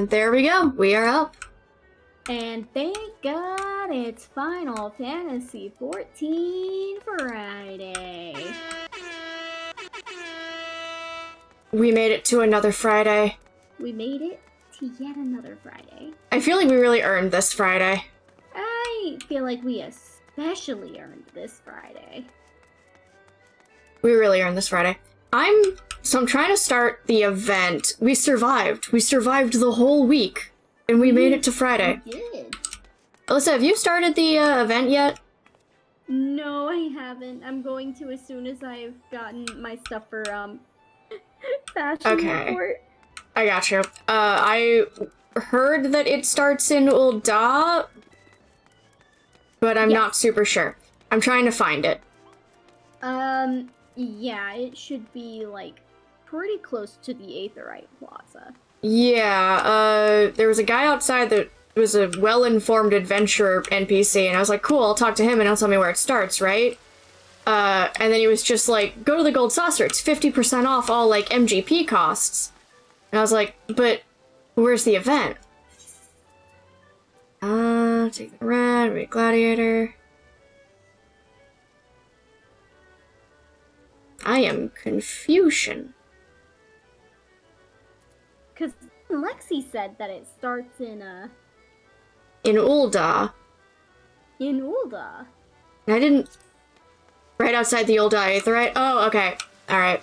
And there we go. We are up. And thank God it's Final Fantasy XIV Friday. We made it to another Friday. We made it to yet another Friday. I feel like we really earned this Friday. I feel like we especially earned this Friday. We really earned this Friday. I'm trying to start the event. We survived. We survived the whole week. And we made it to Friday. We did. Alyssa, have you started the event yet? No, I haven't. I'm going to as soon as I've gotten my stuff for, fashion report. I got you. I heard that it starts in Ul'dah, but I'm not super sure. I'm trying to find it. Yeah, it should be, like, pretty close to the Aetheryte Plaza. Yeah, there was a guy outside that was a well-informed adventurer NPC, and I was like, cool, I'll talk to him and he'll tell me where it starts, right? And then he was just like, go to the Gold Saucer, it's 50% off all, like, MGP costs. And I was like, but where's the event? Take the red, be a gladiator. I am Confucian. Because Lexi said that it starts in Ul'dah. In Ul'dah. I didn't... Right outside the Ul'dah Aetheryte? Oh, okay. Alright.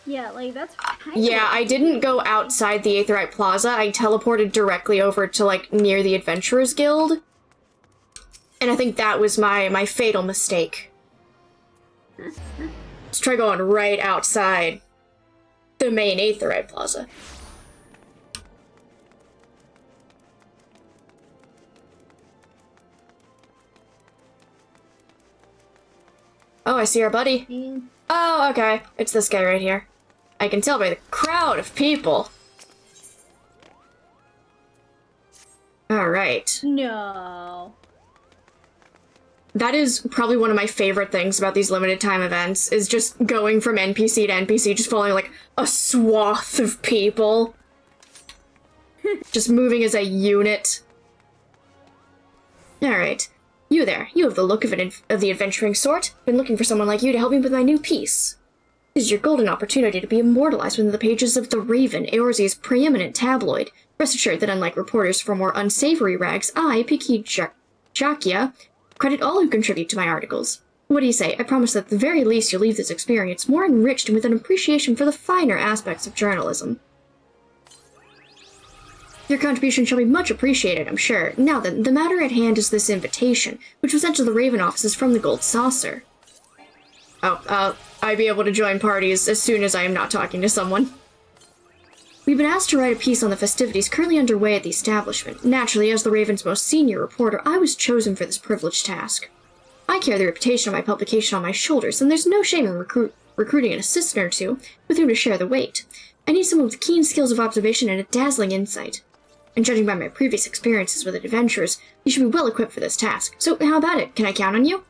Yeah, like, that's Yeah, I didn't go outside the Aetheryte Plaza. I teleported directly over to, like, near the Adventurers Guild. And I think that was my fatal mistake. Let's try going right outside the main Aetheryte Plaza. Oh, I see our buddy. Oh, okay. It's this guy right here. I can tell by the crowd of people. Alright. No. That is probably one of my favorite things about these limited time events, is just going from NPC to NPC, just following, like, a swath of people. Just moving as a unit. Alright. You there. You have the look of the adventuring sort. Been looking for someone like you to help me with my new piece. This is your golden opportunity to be immortalized within the pages of The Raven, Eorze's preeminent tabloid. Rest assured that unlike reporters from more unsavory rags, I, Piki Jakia, credit all who contribute to my articles. What do you say? I promise that at the very least you'll leave this experience more enriched and with an appreciation for the finer aspects of journalism. Your contribution shall be much appreciated, I'm sure. Now then, the matter at hand is this invitation, which was sent to the Raven offices from the Gold Saucer. Oh, I'd be able to join parties as soon as I am not talking to someone. We've been asked to write a piece on the festivities currently underway at the establishment. Naturally, as the Raven's most senior reporter, I was chosen for this privileged task. I carry the reputation of my publication on my shoulders, and there's no shame in recruiting an assistant or two with whom to share the weight. I need someone with keen skills of observation and a dazzling insight. And judging by my previous experiences with adventurers, you should be well equipped for this task. So, how about it? Can I count on you?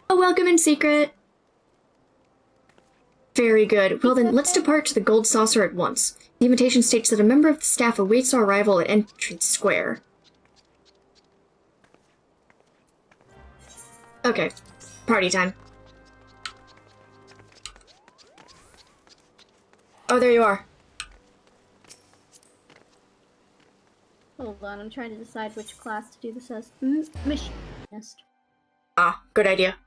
A welcome in secret! Very good. Well then, let's depart to the Gold Saucer at once. The invitation states that a member of the staff awaits our arrival at Entrance Square. Okay. Party time. Oh, there you are. Hold on, I'm trying to decide which class to do this as. Machinist. Ah, good idea.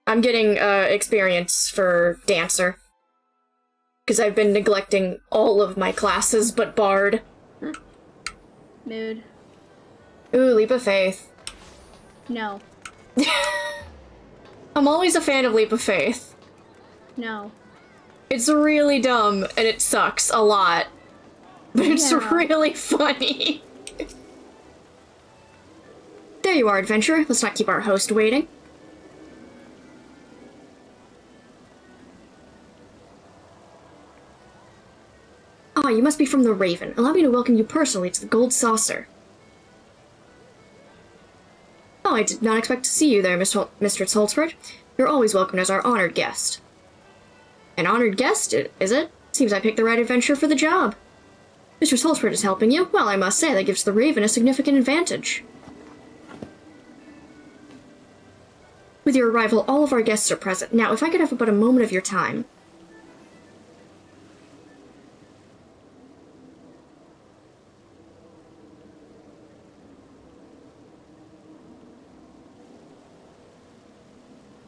I'm getting, experience for Dancer. Because I've been neglecting all of my classes but Bard. Mood. Ooh, Leap of Faith. No. I'm always a fan of Leap of Faith. No. It's really dumb, and it sucks a lot. But it's really funny. There you are, adventurer. Let's not keep our host waiting. Ah, you must be from the Raven. Allow me to welcome you personally to the Gold Saucer. Oh, I did not expect to see you there, Mistress Holtzford. You're always welcome as our honored guest. An honored guest, is it? Seems I picked the right adventure for the job. Mr. Salsford is helping you? Well, I must say, that gives the Raven a significant advantage. With your arrival, all of our guests are present. Now, if I could have but a moment of your time.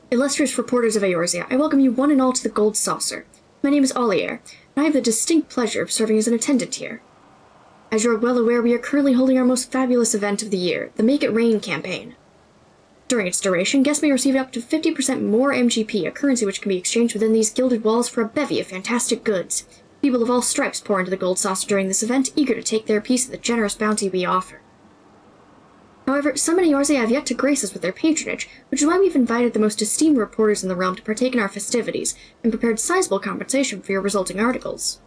Illustrious reporters of Eorzea, I welcome you one and all to the Gold Saucer. My name is Ollier, and I have the distinct pleasure of serving as an attendant here. As you are well aware, we are currently holding our most fabulous event of the year, the Make It Rain campaign. During its duration, guests may receive up to 50% more MGP, a currency which can be exchanged within these gilded walls for a bevy of fantastic goods. People of all stripes pour into the Gold Saucer during this event, eager to take their piece of the generous bounty we offer. However, some in Eorzea have yet to grace us with their patronage, which is why we've invited the most esteemed reporters in the realm to partake in our festivities, and prepared sizable compensation for your resulting articles.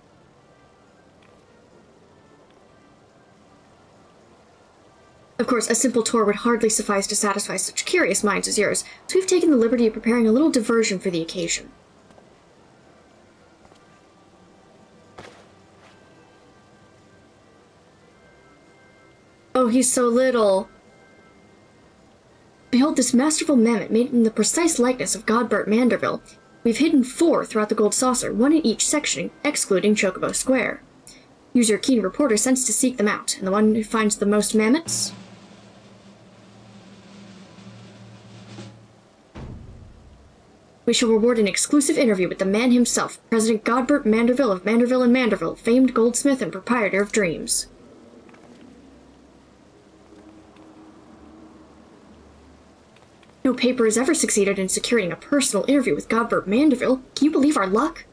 Of course, a simple tour would hardly suffice to satisfy such curious minds as yours, so we've taken the liberty of preparing a little diversion for the occasion. Oh, he's so little. Behold this masterful mammoth made in the precise likeness of Godbert Manderville. We've hidden 4 throughout the Gold Saucer, 1 in each section, excluding Chocobo Square. Use your keen reporter sense to seek them out, and the one who finds the most mammoths... We shall reward an exclusive interview with the man himself, President Godbert Manderville of Manderville and Manderville, famed goldsmith and proprietor of dreams. No paper has ever succeeded in securing a personal interview with Godbert Manderville. Can you believe our luck?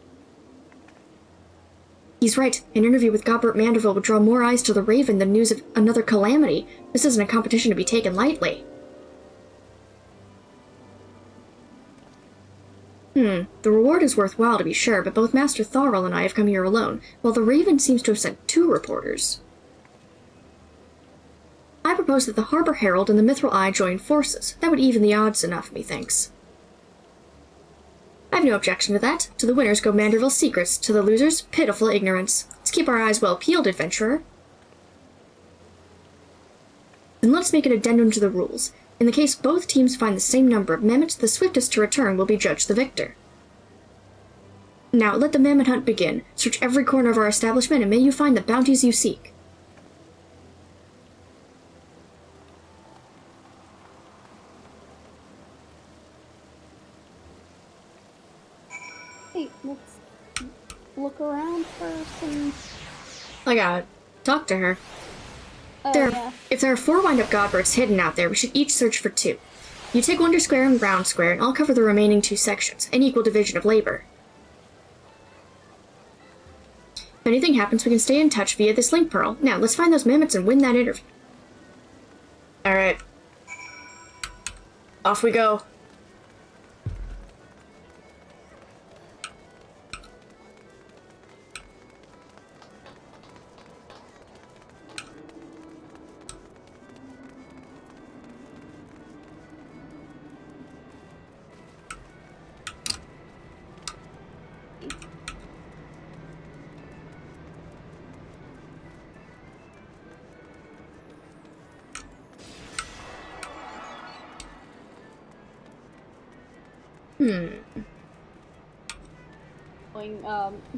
He's right. An interview with Godbert Manderville would draw more eyes to the Raven than news of another calamity. This isn't a competition to be taken lightly. The reward is worthwhile to be sure, but both Master Tharl and I have come here alone, while the Raven seems to have sent 2 reporters. I propose that the Harbor Herald and the Mithril Eye join forces. That would even the odds enough, methinks. I have no objection to that. To the winners go Manderville's secrets, to the losers, pitiful ignorance. Let's keep our eyes well peeled, adventurer. Then let's make an addendum to the rules. In the case both teams find the same number of mammoths, the swiftest to return will be judged the victor. Now, let the mammoth hunt begin. Search every corner of our establishment, and may you find the bounties you seek. Hey, let's look around for some... I gotta talk to her. Oh, yeah. If there are 4 wind-up Godberts hidden out there, we should each search for 2. You take Wonder Square and Round Square, and I'll cover the remaining 2 sections, an equal division of labor. If anything happens, we can stay in touch via this link pearl. Now, let's find those mammoths and win that interview. Alright. Off we go.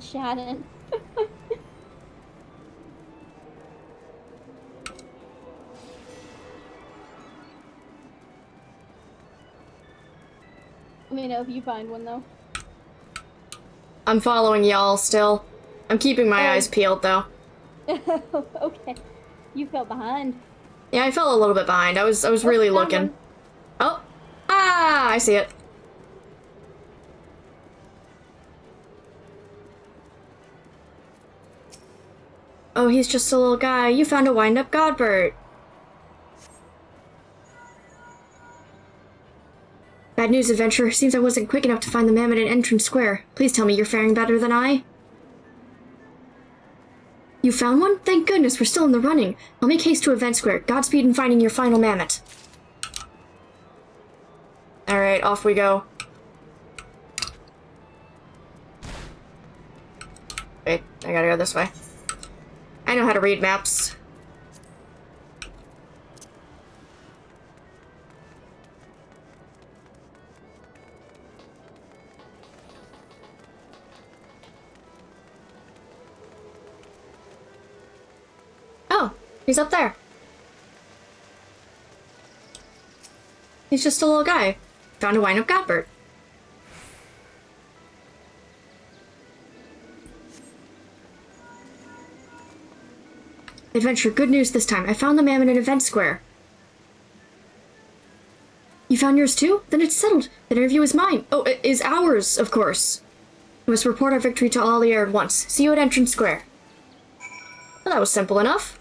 Shannon. Let me know if you find one, though. I'm following y'all still. I'm keeping my eyes peeled, though. Okay. You fell behind. Yeah, I fell a little bit behind. I was really looking. Oh! Ah! I see it. Oh, he's just a little guy. You found a wind-up Godbert. Bad news, adventurer. Seems I wasn't quick enough to find the mammoth in Entrance Square. Please tell me you're faring better than I. You found one? Thank goodness, we're still in the running. I'll make haste to Event Square. Godspeed in finding your final mammoth. Alright, off we go. Wait, I gotta go this way. I know how to read maps. Oh, he's up there. He's just a little guy. Found a wind-up Godbert. Adventure, good news this time. I found the man in an event square. You found yours too? Then it's settled. That interview is mine. Oh, it is ours, of course. We must report our victory to all the air at once. See you at Entrance Square. Well, that was simple enough.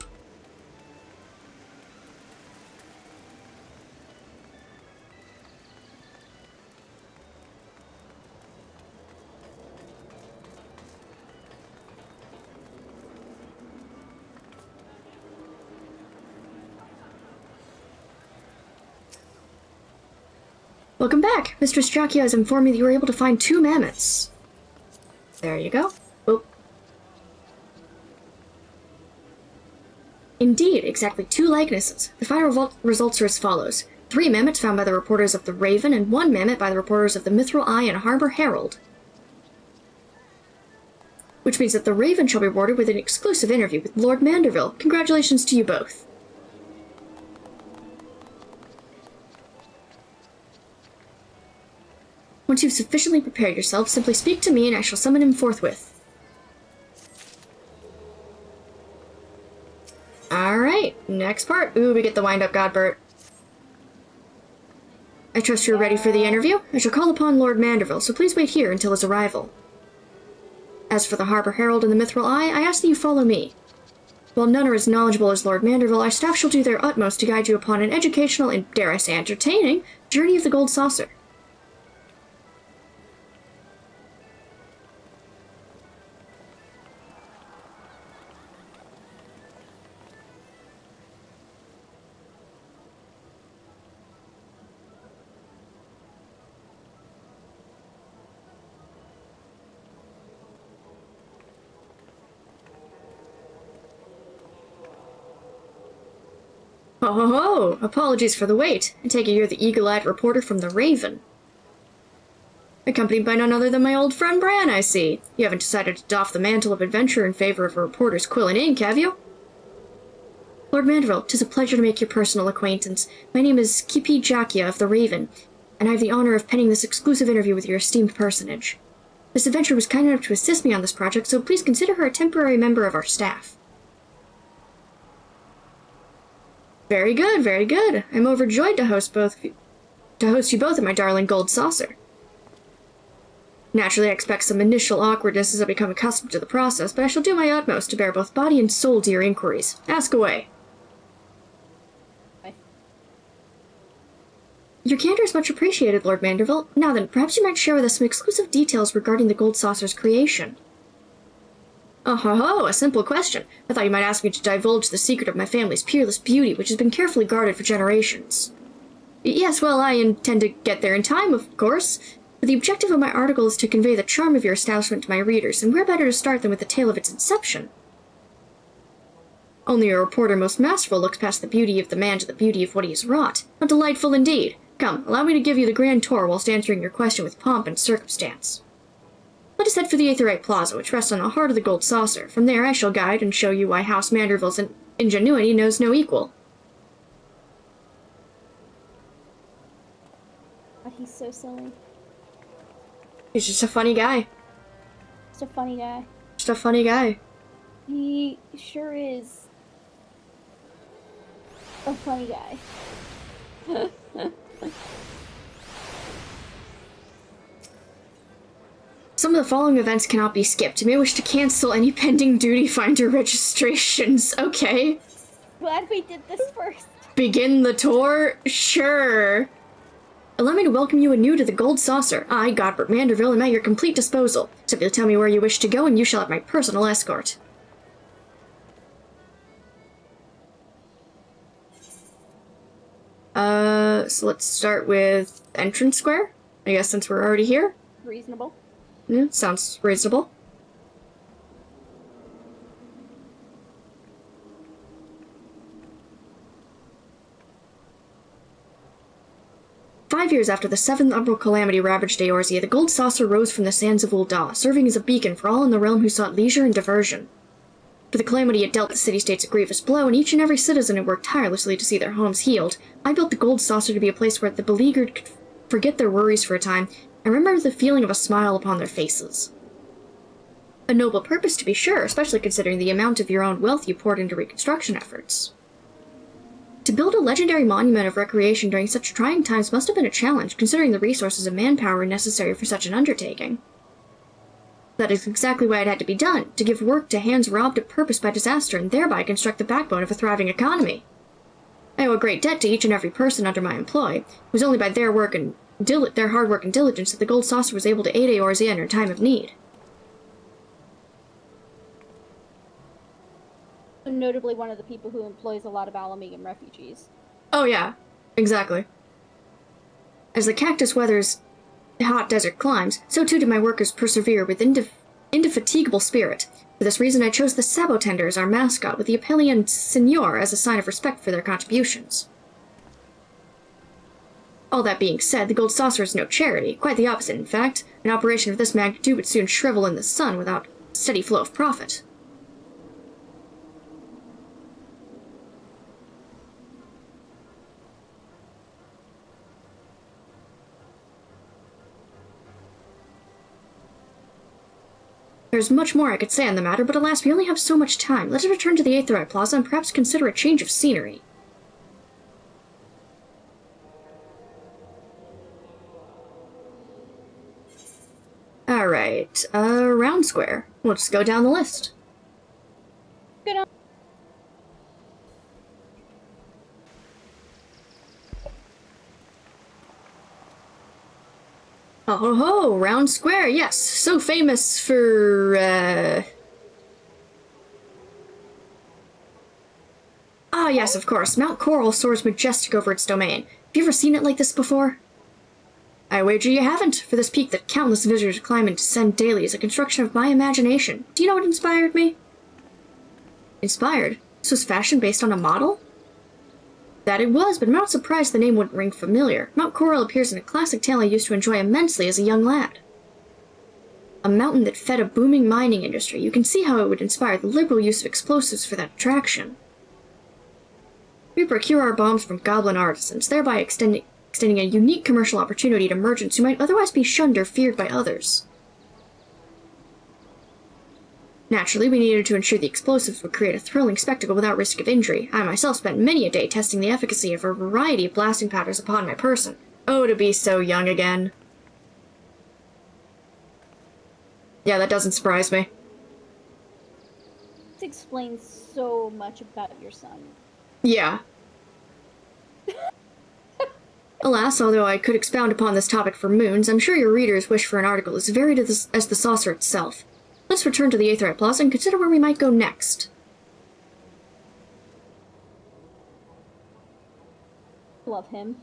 Welcome back. Mistress Jackie has informed me that you were able to find 2 mammoths. There you go. Oh. Indeed, exactly 2 likenesses. The final results are as follows. 3 mammoths found by the reporters of the Raven, and 1 mammoth by the reporters of the Mithril Eye and Harbor Herald. Which means that the Raven shall be rewarded with an exclusive interview with Lord Manderville. Congratulations to you both. Once you've sufficiently prepared yourself, simply speak to me and I shall summon him forthwith. Alright, next part. Ooh, we get the wind-up Godbert. I trust you're ready for the interview. I shall call upon Lord Manderville, so please wait here until his arrival. As for the Harbor Herald and the Mithril Eye, I ask that you follow me. While none are as knowledgeable as Lord Manderville, our staff shall do their utmost to guide you upon an educational and, dare I say, entertaining journey of the Gold Saucer. Oh, apologies for the wait. I take it you're the eagle-eyed reporter from the Raven. Accompanied by none other than my old friend Bran, I see. You haven't decided to doff the mantle of adventure in favor of a reporter's quill and ink, have you? Lord Manderville, 'tis a pleasure to make your personal acquaintance. My name is Kipi Jakia of the Raven, and I have the honor of penning this exclusive interview with your esteemed personage. This adventurer was kind enough to assist me on this project, so please consider her a temporary member of our staff. Very good, very good. I'm overjoyed to host you both at my darling gold saucer. Naturally, I expect some initial awkwardness as I become accustomed to the process, but I shall do my utmost to bear both body and soul to your inquiries. Ask away. Your candor is much appreciated, Lord Manderville. Now then, perhaps you might share with us some exclusive details regarding the gold saucer's creation. Oh ho ho, a simple question. I thought you might ask me to divulge the secret of my family's peerless beauty, which has been carefully guarded for generations. Yes, well, I intend to get there in time, of course. But the objective of my article is to convey the charm of your establishment to my readers, and where better to start than with the tale of its inception? Only a reporter most masterful looks past the beauty of the man to the beauty of what he has wrought. How delightful indeed. Come, allow me to give you the grand tour whilst answering your question with pomp and circumstance. Let us head for the Aetheryte Plaza, which rests on the heart of the Gold Saucer. From there I shall guide and show you why House Manderville's ingenuity knows no equal. God, he's so silly. He's just a funny guy. Just a funny guy. Just a funny guy. He sure is a funny guy. Some of the following events cannot be skipped. You may wish to cancel any pending duty finder registrations. Okay. Glad we did this first. Begin the tour? Sure. Allow me to welcome you anew to the Gold Saucer. I, Godbert Manderville, am at your complete disposal. Simply tell me where you wish to go and you shall have my personal escort. So let's start with Entrance Square. I guess since we're already here. Reasonable. Yeah, sounds reasonable. 5 years after the 7th Umbral Calamity ravaged Eorzea, the Gold Saucer rose from the sands of Ul'dah, serving as a beacon for all in the realm who sought leisure and diversion. For the calamity, it dealt the city-states a grievous blow, and each and every citizen had worked tirelessly to see their homes healed. I built the Gold Saucer to be a place where the beleaguered could forget their worries for a time, and remember the feeling of a smile upon their faces. A noble purpose, to be sure, especially considering the amount of your own wealth you poured into reconstruction efforts. To build a legendary monument of recreation during such trying times must have been a challenge, considering the resources and manpower necessary for such an undertaking. That is exactly why it had to be done, to give work to hands robbed of purpose by disaster and thereby construct the backbone of a thriving economy. I owe a great debt to each and every person under my employ. It was only by their hard work and diligence that the Gold Saucer was able to aid Eorzea in her time of need. Notably one of the people who employs a lot of Alamegan refugees. Oh yeah, exactly. As the cactus weathers hot desert climbs, so too do my workers persevere with indefatigable spirit. For this reason, I chose the Sabotender as our mascot, with the Apelian Signor as a sign of respect for their contributions. All that being said, the Gold Saucer is no charity, quite the opposite, in fact. An operation of this magnitude would soon shrivel in the sun without a steady flow of profit. There's much more I could say on the matter, but alas, we only have so much time. Let us return to the Aetheryte Plaza and perhaps consider a change of scenery. Alright, round square. We'll just go down the list. Good on. Oh ho ho, round square, yes, so famous for, Ah yes, of course, Mount Coral soars majestic over its domain. Have you ever seen it like this before? I wager you haven't, for this peak that countless visitors climb and descend daily is a construction of my imagination. Do you know what inspired me? Inspired? This was fashioned based on a model? That it was, but I'm not surprised the name wouldn't ring familiar. Mount Coral appears in a classic tale I used to enjoy immensely as a young lad. A mountain that fed a booming mining industry. You can see how it would inspire the liberal use of explosives for that attraction. We procure our bombs from goblin artisans, thereby extending a unique commercial opportunity to merchants who might otherwise be shunned or feared by others. Naturally, we needed to ensure the explosives would create a thrilling spectacle without risk of injury. I myself spent many a day testing the efficacy of a variety of blasting powders upon my person. Oh, to be so young again. Yeah, that doesn't surprise me. This explains so much about your son. Yeah. Alas, although I could expound upon this topic for moons, I'm sure your readers wish for an article as varied as the saucer itself. Let's return to the Aetheryte Plaza and consider where we might go next. Love him.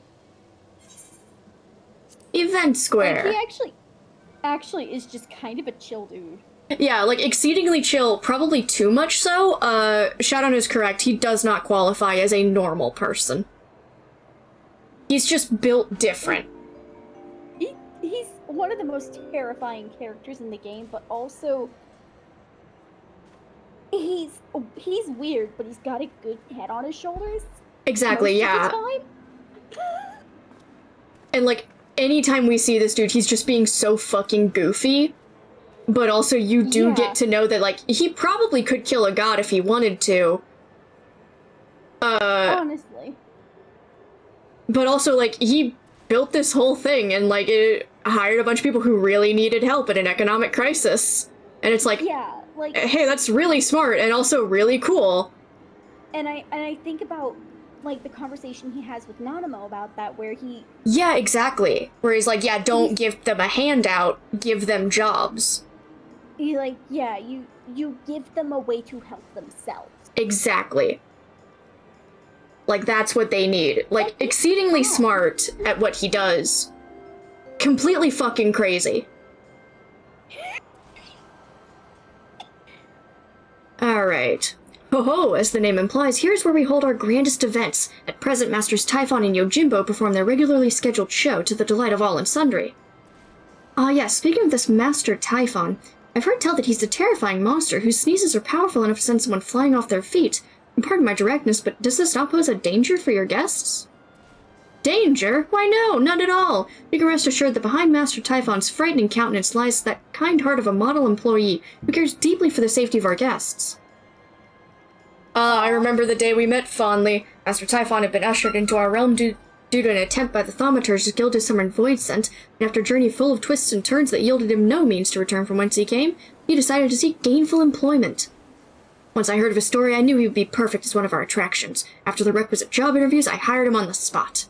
Event Square. Like, he actually is just kind of a chill dude. Yeah, like, exceedingly chill, probably too much so. Shadowrun is correct, he does not qualify as a normal person. He's just built different. He's one of the most terrifying characters in the game, but also he's weird, but he's got a good head on his shoulders. Exactly, yeah. Of the time. And like, anytime we see this dude, he's just being so fucking goofy. But also you do get to know that, like, he probably could kill a god if he wanted to. Honestly. But also, like, he built this whole thing and, like, it hired a bunch of people who really needed help in an economic crisis. And it's like, yeah, like, hey, that's really smart and also really cool. And I think about, like, the conversation he has with Nanamo about that, where he... Yeah, exactly. Where he's like, yeah, don't give them a handout, give them jobs. He's like, yeah, you give them a way to help themselves. Exactly. Like, that's what they need. Like, exceedingly smart at what he does. Completely fucking crazy. Alright. Ho-ho, as the name implies, here's where we hold our grandest events. At present, Masters Typhon and Yojimbo perform their regularly scheduled show to the delight of all and sundry. Yes, speaking of this Master Typhon, I've heard tell that he's a terrifying monster whose sneezes are powerful enough to send someone flying off their feet. And pardon my directness, but does this not pose a danger for your guests? Danger? Why no, none at all. You can rest assured that behind Master Typhon's frightening countenance lies that kind heart of a model employee who cares deeply for the safety of our guests. I remember the day we met fondly. Master Typhon had been ushered into our realm due to an attempt by the Thaumaturge's guild to summon Void Scent, and after a journey full of twists and turns that yielded him no means to return from whence he came, he decided to seek gainful employment. Once I heard of his story, I knew he would be perfect as one of our attractions. After the requisite job interviews, I hired him on the spot.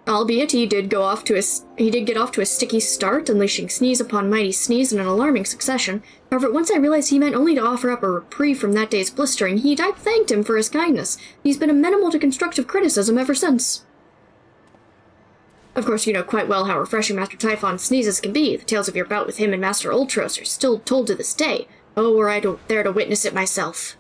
Albeit he did get off to a sticky start, unleashing sneeze upon mighty sneeze in an alarming succession. However, once I realized he meant only to offer up a reprieve from that day's blistering heat, I thanked him for his kindness. He's been amenable to constructive criticism ever since. Of course, you know quite well how refreshing Master Typhon's sneezes can be. The tales of your bout with him and Master Ultros are still told to this day. Oh, were I there to witness it myself.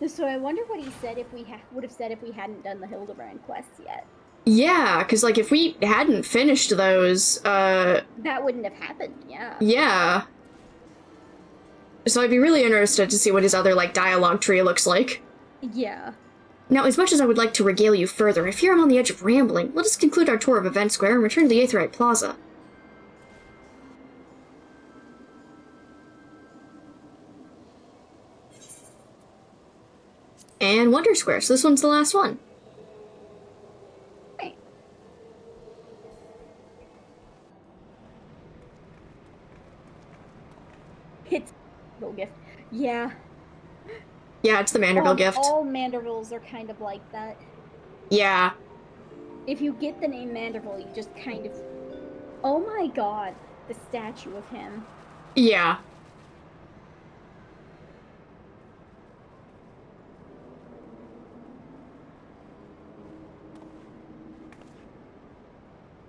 So I wonder what he said if we would have said if we hadn't done the Hildebrand quests yet. Yeah, because, like, if we hadn't finished those, that wouldn't have happened, yeah. Yeah. So I'd be really interested to see what his other, like, dialogue tree looks like. Yeah. Now, as much as I would like to regale you further, I fear I'm on the edge of rambling. Let us conclude our tour of Event Square and return to the Aetheryte Plaza. And Wonder Square, so this one's the last one. Right. It's a gift. Yeah. Yeah, it's the Manderville gift. All Mandervilles are kind of like that. Yeah. If you get the name Manderville, you just kind of... Oh my god, the statue of him. Yeah.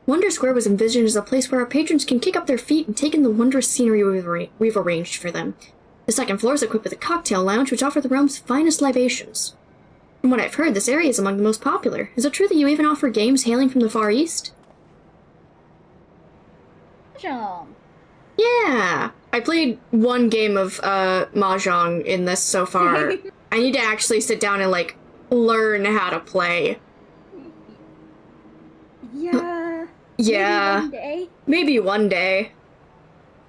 Wonder Square was envisioned as a place where our patrons can kick up their feet and take in the wondrous scenery we've arranged for them. The second floor is equipped with a cocktail lounge which offers the realm's finest libations. From what I've heard, this area is among the most popular. Is it true that you even offer games hailing from the Far East? Mahjong. Yeah! I played one game of Mahjong in this so far. I need to actually sit down and, like, learn how to play. Yeah. Yeah. Maybe one day. Maybe one day.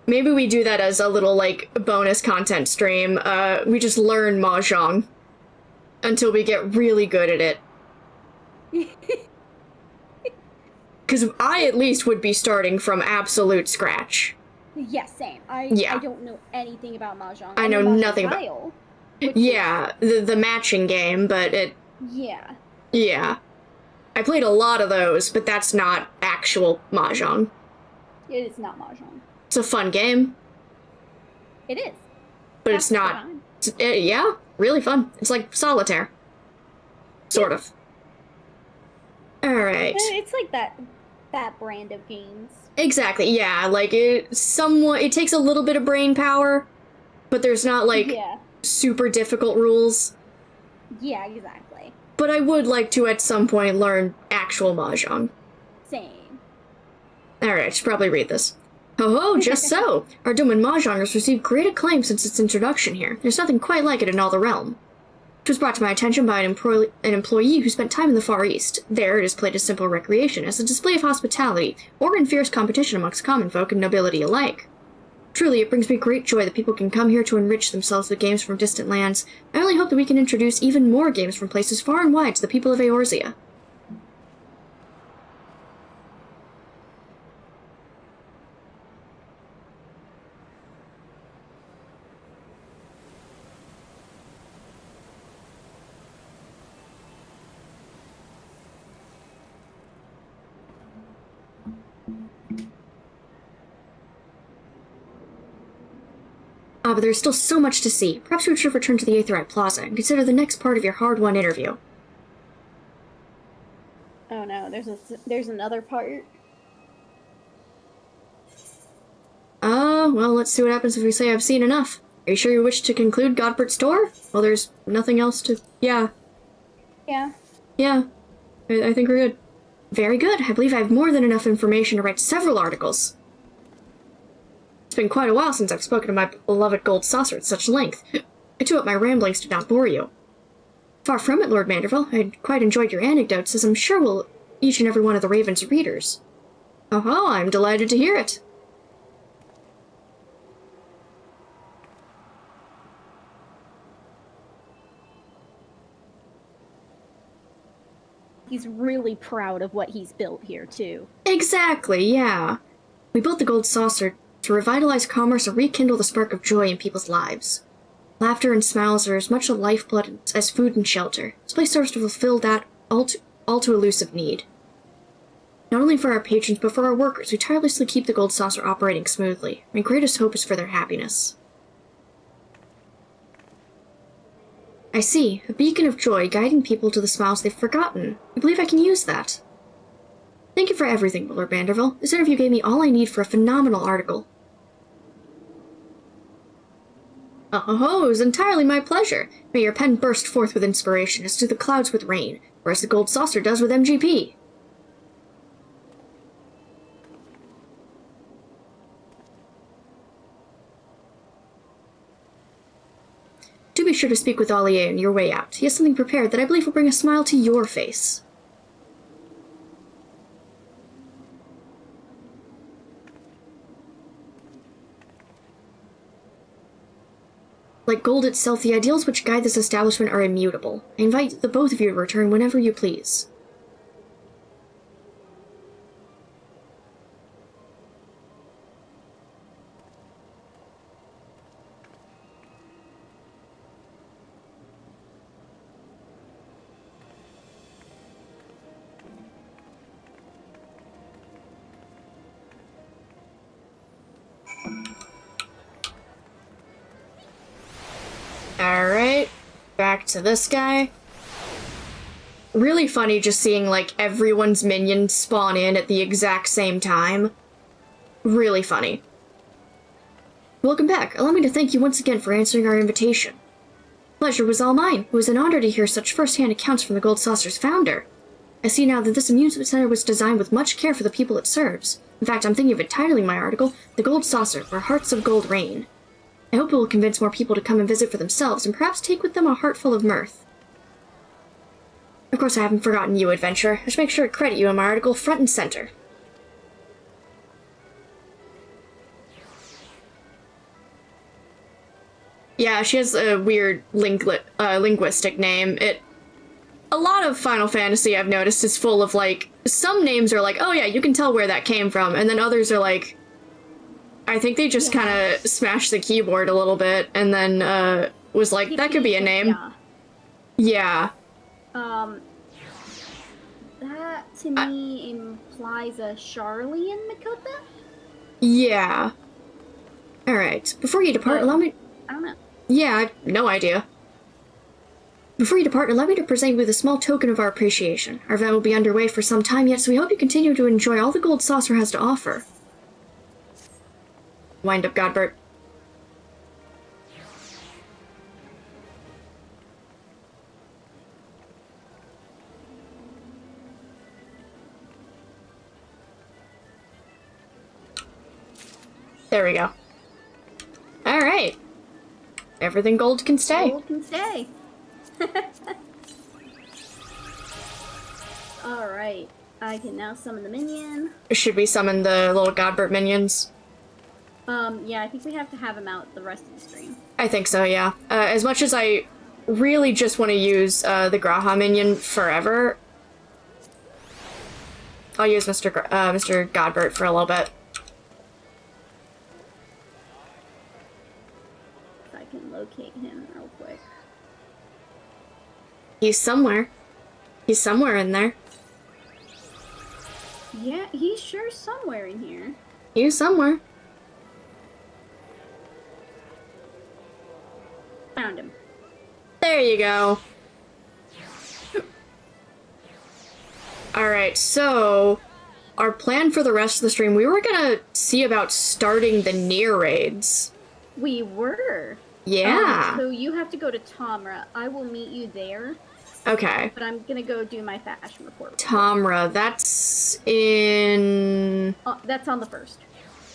Maybe we do that as a little, like, bonus content stream. We just learn Mahjong until we get really good at it. Because I at least would be starting from absolute scratch. Yeah, same. I don't know anything about Mahjong. I know nothing about... Tile, yeah, the matching game, but it... Yeah. Yeah. I played a lot of those, but that's not actual Mahjong. It is not Mahjong. It's a fun game. It is. But it's not... yeah, really fun. It's like solitaire. Sort of. Alright. It's like that brand of games. Exactly, yeah. Like, it takes a little bit of brain power, but there's not, like, super difficult rules. Yeah, exactly. But I would like to, at some point, learn actual Mahjong. Same. Alright, I should probably read this. Ho-ho, just so! Our Doman Mahjong has received great acclaim since its introduction here. There's nothing quite like it in all the realm. It was brought to my attention by an employee who spent time in the Far East. There, it is played as simple recreation, as a display of hospitality, or in fierce competition amongst common folk and nobility alike. Truly, it brings me great joy that people can come here to enrich themselves with games from distant lands. I only hope that we can introduce even more games from places far and wide to the people of Eorzea. But there's still so much to see. Perhaps we should return to the Aetheryte Plaza and consider the next part of your hard-won interview. Oh no, there's another part. well, let's see what happens if we say I've seen enough. Are you sure you wish to conclude Godbert's door? Well, there's nothing else to... Yeah. Yeah. Yeah. I think we're good. Very good. I believe I have more than enough information to write several articles. It's been quite a while since I've spoken to my beloved gold saucer at such length. I do hope my ramblings did not bore you. Far from it, Lord Manderville. I quite enjoyed your anecdotes, as I'm sure will each and every one of the Raven's readers. Oh, I'm delighted to hear it. He's really proud of what he's built here, too. Exactly, yeah. We built the gold saucer to revitalize commerce and rekindle the spark of joy in people's lives. Laughter and smiles are as much a lifeblood as food and shelter. This place serves to fulfill that all too elusive need. Not only for our patrons, but for our workers who tirelessly keep the gold saucer operating smoothly. My greatest hope is for their happiness. I see, a beacon of joy guiding people to the smiles they've forgotten. I believe I can use that. Thank you for everything, Lord Manderville. This interview gave me all I need for a phenomenal article. Oh, it was entirely my pleasure. May your pen burst forth with inspiration as do the clouds with rain, or as the gold saucer does with MGP. Do be sure to speak with Ollier on your way out. He has something prepared that I believe will bring a smile to your face. Like gold itself, the ideals which guide this establishment are immutable. I invite the both of you to return whenever you please. Alright, back to this guy. Really funny just seeing, like, everyone's minions spawn in at the exact same time. Really funny. Welcome back. Allow me to thank you once again for answering our invitation. Pleasure was all mine. It was an honor to hear such first-hand accounts from the Gold Saucer's founder. I see now that this amusement center was designed with much care for the people it serves. In fact, I'm thinking of entitling my article, The Gold Saucer, Where Hearts of Gold Reign. I hope it will convince more people to come and visit for themselves, and perhaps take with them a heart full of mirth. Of course, I haven't forgotten you, adventurer. I should make sure to credit you in my article front and center. Yeah, she has a weird linguistic name. A lot of Final Fantasy, I've noticed, is full of, like, some names are like, oh yeah, you can tell where that came from, and then others are like, I think they just kind of smashed the keyboard a little bit, and then, was like, that could be a name. Yeah. That, to me, implies a Charlie in Makota? Yeah. Alright, before you depart, allow me... I don't know. Yeah, I have no idea. Before you depart, allow me to present you with a small token of our appreciation. Our event will be underway for some time yet, so we hope you continue to enjoy all the Gold Saucer has to offer. Wind up, Godbert. There we go. Alright. Everything gold can stay. Gold can stay. Alright. I can now summon the minion. Should we summon the little Godbert minions? Yeah, I think we have to have him out the rest of the stream. I think so, yeah. As much as I really just want to use the Graha minion forever, I'll use Mr. Godbert for a little bit. If I can locate him real quick. He's somewhere. He's somewhere in there. Yeah, he's sure somewhere in here. He's somewhere. Found him. There you go. Alright, so our plan for the rest of the stream, we were gonna see about starting the Nier raids. We were. Yeah. So you have to go to Tamra. I will meet you there. Okay. But I'm gonna go do my fashion report. Tamra, that's in... That's on the 1st.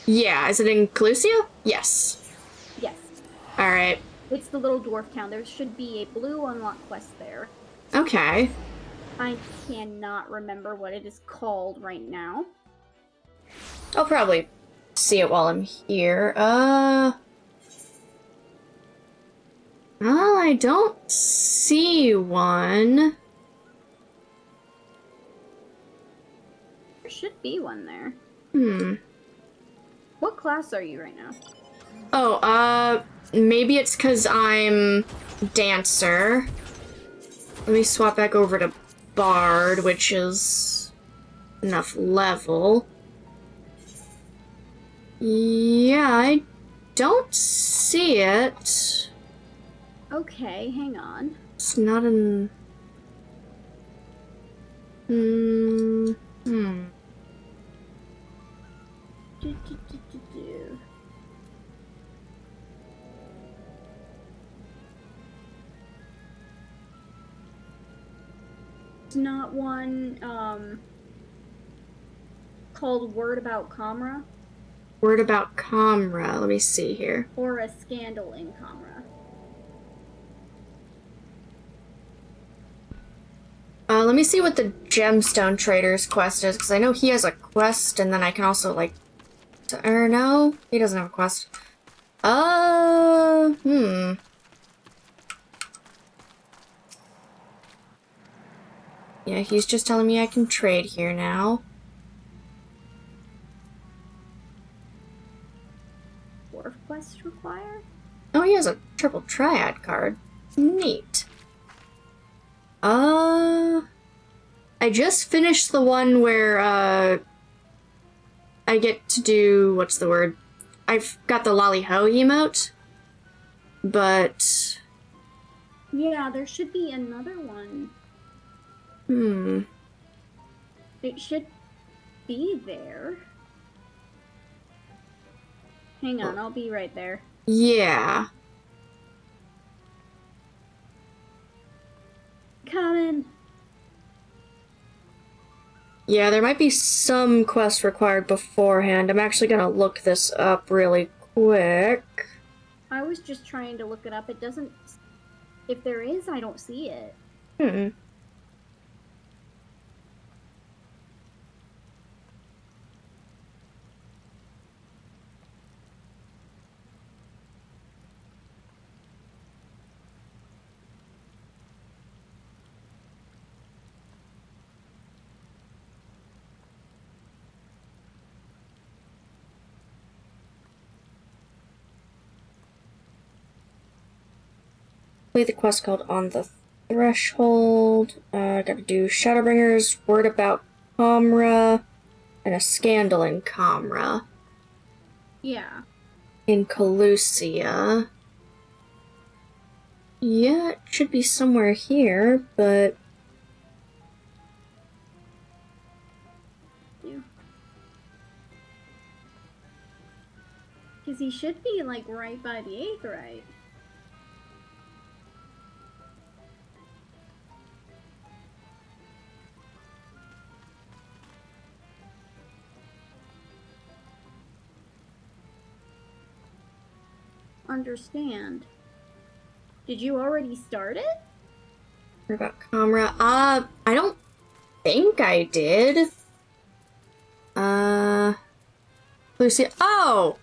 Yeah, is it in Calusia? Yes. Yes. Alright. It's the little dwarf town. There should be a blue unlock quest there. Okay. I cannot remember what it is called right now. I'll probably see it while I'm here. Well, I don't see one. There should be one there. What class are you right now? Oh, maybe it's because I'm Dancer. Let me swap back over to Bard, which is enough level. Yeah, I don't see it. Okay, hang on. It's not in... It's not one, called Word About Comra? Word About Comra. Let me see here. Or a Scandal in Comra. Let me see what the Gemstone Trader's quest is, because I know he has a quest, and then I can also, like... Or no? He doesn't have a quest. Yeah, he's just telling me I can trade here now. Dwarf quest required? Oh, he has a triple triad card. Neat. I just finished the one where, I get to do, what's the word? I've got the Lolly Ho emote, but... Yeah, there should be another one. It should be there. Hang on, I'll be right there. Yeah. Coming. Yeah, there might be some quests required beforehand. I'm actually gonna look this up really quick. I was just trying to look it up. It doesn't... If there is, I don't see it. Play the quest called On the Threshold. Gotta do Shadowbringers, Word About Comra, and a Scandal in Comra. Yeah. In Calusia. Yeah, it should be somewhere here, but... Because he should be, like, right by the 8th, right? Understand. Did you already start it? What about Comra? I don't think I did. Lucy. Oh!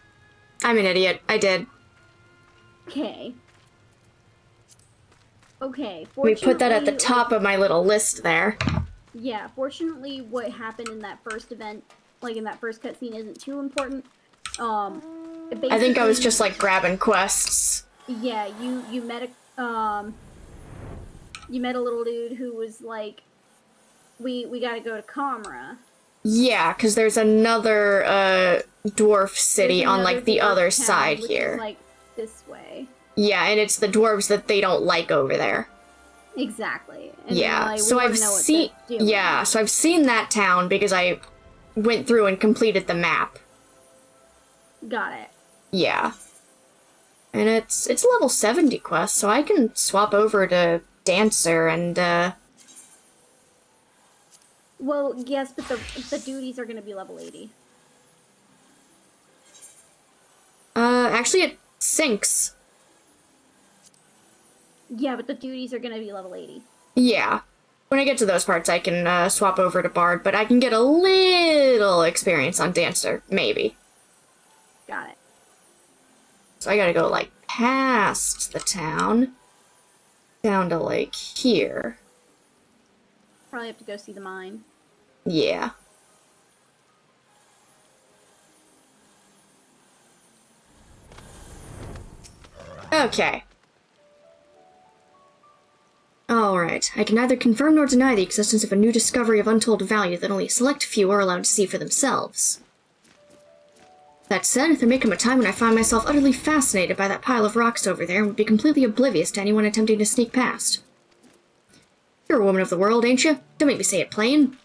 I'm an idiot. I did. Okay. Okay, We put that at the top of my little list there. Yeah, fortunately what happened in that first event, like in that first cutscene, isn't too important. I think I was just like grabbing quests. Yeah, you met a little dude who was like, we gotta go to Comra. Yeah, because there's another dwarf city on like the other side here. Is, like this way. Yeah, and it's the dwarves that they don't like over there. Exactly. And yeah, like, so I've seen. Yeah, so I've seen that town because I went through and completed the map. Got it. Yeah. And it's level 70 quest, so I can swap over to Dancer and, Well, yes, but the duties are gonna be level 80. Actually it syncs. Yeah, but the duties are gonna be level 80. Yeah. When I get to those parts, I can, swap over to Bard, but I can get a little experience on Dancer, maybe. Got it. So I gotta go, like, past the town, down to, like, here. Probably have to go see the mine. Yeah. Okay. Alright, I can neither confirm nor deny the existence of a new discovery of untold value that only a select few are allowed to see for themselves. That said, there may come a time when I find myself utterly fascinated by that pile of rocks over there and would be completely oblivious to anyone attempting to sneak past. You're a woman of the world, ain't you? Don't make me say it plain.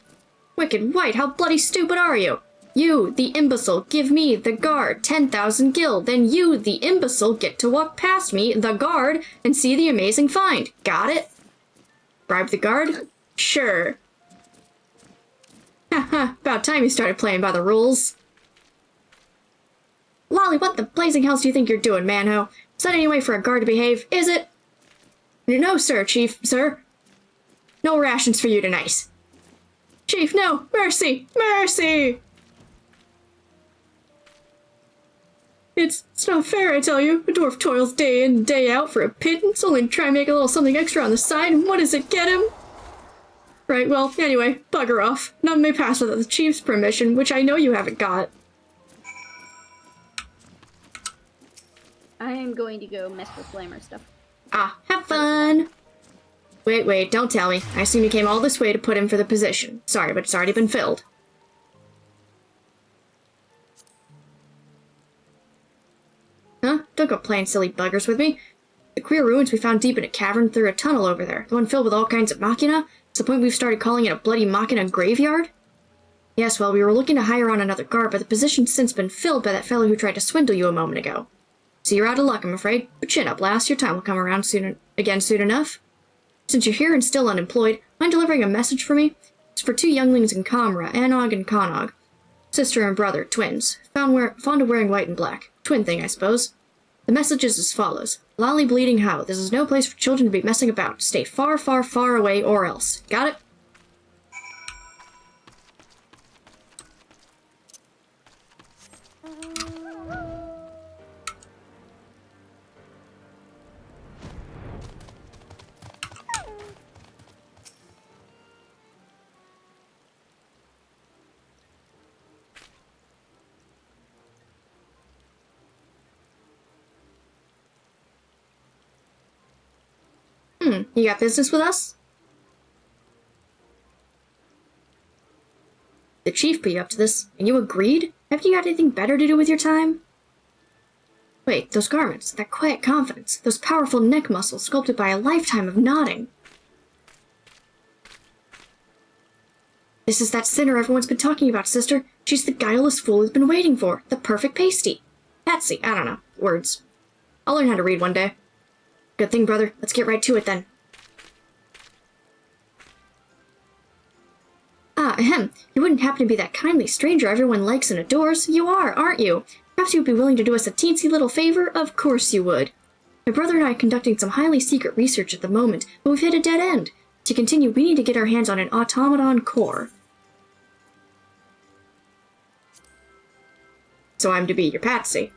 Wicked White, how bloody stupid are you? You, the imbecile, give me, the guard, 10,000 gil. Then you, the imbecile, get to walk past me, the guard, and see the amazing find. Got it? Bribe the guard? Sure. Haha, about time you started playing by the rules. Lolly, what the blazing hells do you think you're doing, manho? Is that any way for a guard to behave, is it? No, sir, Chief, sir. No rations for you tonight. Chief, no! Mercy! Mercy! It's not fair, I tell you. A dwarf toils day in and day out for a pittance, only to try and make a little something extra on the side, and what does it get him? Right, well, anyway, bugger off. None may pass without the chief's permission, which I know you haven't got. I am going to go mess with Flamer stuff. Ah, have fun! Wait, don't tell me. I assume you came all this way to put him for the position. Sorry, but it's already been filled. Huh? Don't go playing silly buggers with me. The queer ruins we found deep in a cavern through a tunnel over there, the one filled with all kinds of machina, to the point we've started calling it a bloody machina graveyard? Yes, well, we were looking to hire on another guard, but the position's since been filled by that fellow who tried to swindle you a moment ago. So you're out of luck, I'm afraid. But chin up, lass. Your time will come around soon enough. Since you're here and still unemployed, mind delivering a message for me? It's for two younglings in Kamra, Anog and Konog. Sister and brother, twins. Fond of wearing white and black. Twin thing, I suppose. The message is as follows. Lolly Bleeding How, this is no place for children to be messing about. Stay far, far, far away or else. Got it? You got business with us? The chief put you up to this, and you agreed? Haven't you got anything better to do with your time? Wait, those garments, that quiet confidence, those powerful neck muscles sculpted by a lifetime of nodding. This is that sinner everyone's been talking about, sister. She's the guileless fool who's been waiting for. The perfect pasty. Patsy, I don't know. Words. I'll learn how to read one day. Good thing, brother. Let's get right to it, then. Ahem. You wouldn't happen to be that kindly stranger everyone likes and adores. You are, aren't you? Perhaps you would be willing to do us a teensy little favor? Of course you would. My brother and I are conducting some highly secret research at the moment, but we've hit a dead end. To continue, we need to get our hands on an automaton core. So I'm to be your patsy.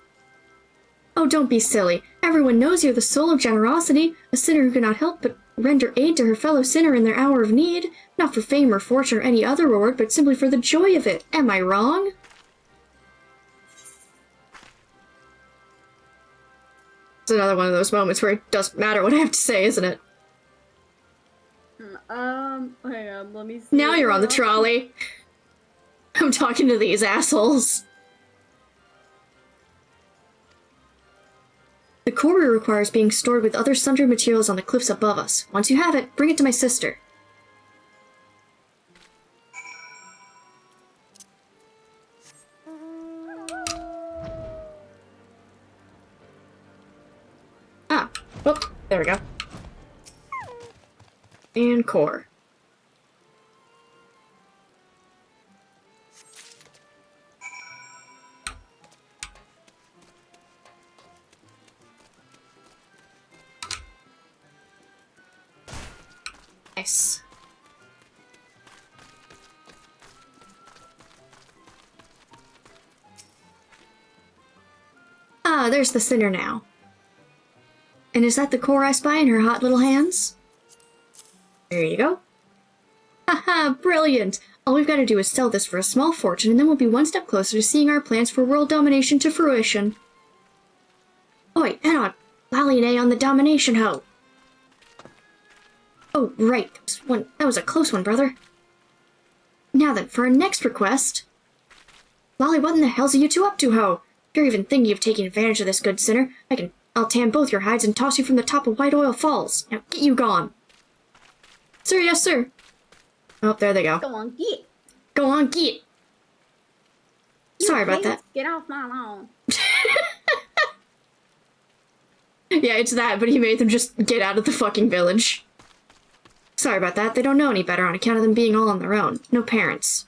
Oh, don't be silly. Everyone knows you're the soul of generosity, a sinner who cannot help but render aid to her fellow sinner in their hour of need, not for fame or fortune or any other reward, but simply for the joy of it. Am I wrong? It's another one of those moments where it doesn't matter what I have to say, isn't it? Hang on, let me see. Now you're on the trolley. I'm talking to these assholes. The core requires being stored with other sundry materials on the cliffs above us. Once you have it, bring it to my sister. Oh, there we go. And core. Nice. Ah, there's the sinner now. And is that the core I spy in her hot little hands? There you go. Haha, brilliant! All we've got to do is sell this for a small fortune, and then we'll be one step closer to seeing our plans for world domination to fruition. Oi, Enod! Lally an A on the domination hoe! Oh, right. That was a close one, brother. Now then, for our next request... Lolly, what in the hell's are you two up to, ho? If you're even thinking of taking advantage of this good sinner, I'll tan both your hides and toss you from the top of White Oil Falls. Now get you gone. Sir, yes, sir. Oh, there they go. Go on, get. Go on, get. Sorry about that. Get off my lawn. Yeah, it's that, but he made them just get out of the fucking village. Sorry about that. They don't know any better on account of them being all on their own. No parents.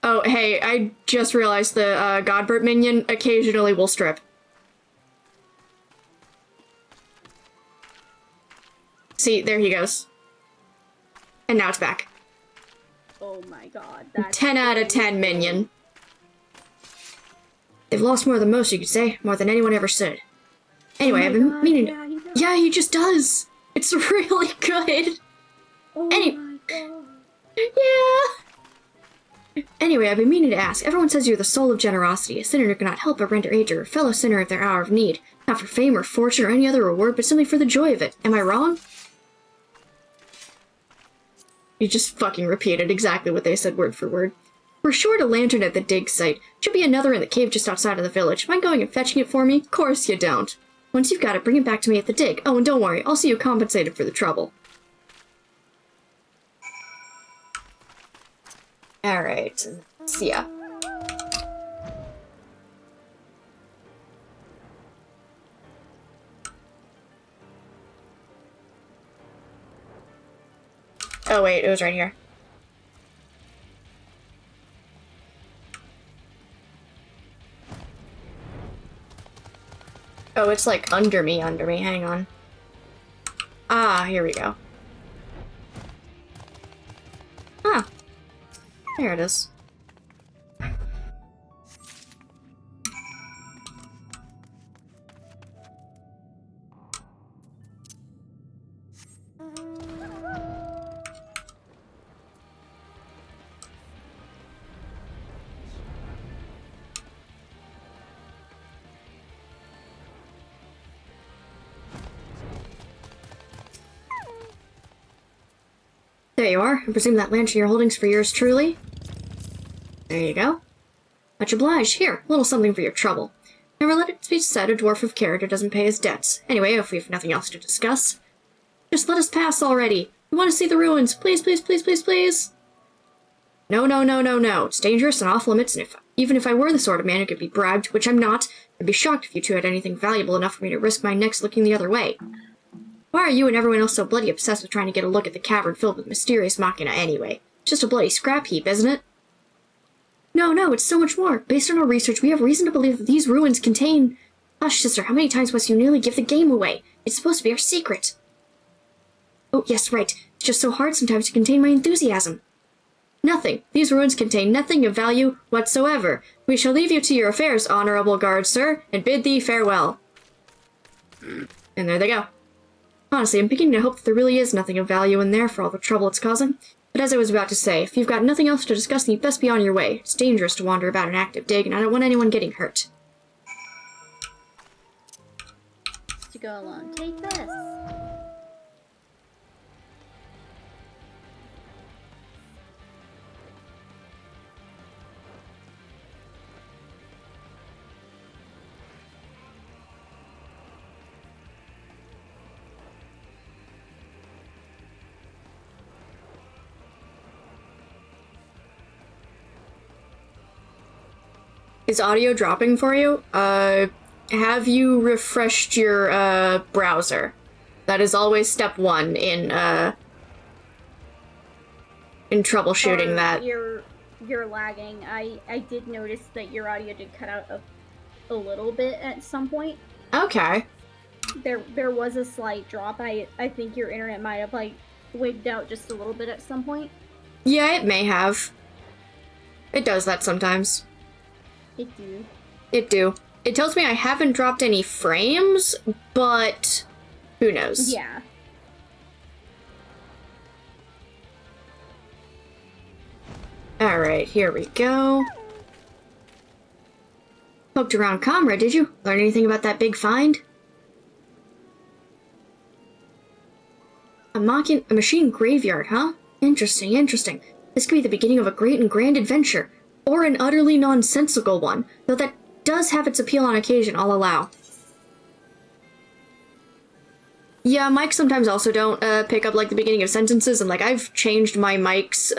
Oh, hey, I just realized the Godbert minion occasionally will strip. See, there he goes. And now it's back. Oh my god. That's 10 out of 10 minion. They've lost more than most, you could say. More than anyone ever should. Anyway, I've been meaning to... Yeah, he just does. It's really good. Oh my god. Yeah. Anyway, I've been meaning to ask. Everyone says you're the soul of generosity, a sinner who cannot help but render aid to a fellow sinner at their hour of need. Not for fame or fortune or any other reward, but simply for the joy of it. Am I wrong? You just fucking repeated exactly what they said word for word. We're short a lantern at the dig site. Should be another in the cave just outside of the village. Mind going and fetching it for me? Of course you don't. Once you've got it, bring it back to me at the dig. Oh, and don't worry, I'll see you compensated for the trouble. Alright, see ya. Oh wait, it was right here. Oh, it's like under me, hang on. Ah, here we go. Ah. There it is. There you are. I presume that lantern you're holding's for yours truly? There you go. Much obliged. Here, a little something for your trouble. Never let it be said a dwarf of character doesn't pay his debts. Anyway, if we have nothing else to discuss, just let us pass already. We want to see the ruins. Please, please, please, please, please. No, no, no, no, no. It's dangerous and off limits, and even if I were the sort of man who could be bribed, which I'm not, I'd be shocked if you two had anything valuable enough for me to risk my necks looking the other way. Why are you and everyone else so bloody obsessed with trying to get a look at the cavern filled with mysterious machina anyway? It's just a bloody scrap heap, isn't it? No, no, it's so much more. Based on our research, we have reason to believe that these ruins contain... Hush, sister, how many times must you nearly give the game away? It's supposed to be our secret. Oh, yes, right. It's just so hard sometimes to contain my enthusiasm. Nothing. These ruins contain nothing of value whatsoever. We shall leave you to your affairs, honorable guard, sir, and bid thee farewell. And there they go. Honestly, I'm beginning to hope that there really is nothing of value in there for all the trouble it's causing. But as I was about to say, if you've got nothing else to discuss, then you'd best be on your way. It's dangerous to wander about an active dig, and I don't want anyone getting hurt. To go along, take this. Is audio dropping for you? Have you refreshed your, browser? That is always step one in troubleshooting that. You're lagging. I did notice that your audio did cut out a little bit at some point. Okay. There was a slight drop. I think your internet might have like wigged out just a little bit at some point. Yeah, it may have. It does that sometimes. It do. It do. It tells me I haven't dropped any frames, but who knows? Yeah. Alright, here we go. Poked around Comrade, did you? Learn anything about that big find? A machine graveyard, huh? Interesting, interesting. This could be the beginning of a great and grand adventure. Or an utterly nonsensical one, though that does have its appeal on occasion, I'll allow. Yeah, mics sometimes also don't pick up, like, the beginning of sentences, and, like, I've changed my mic's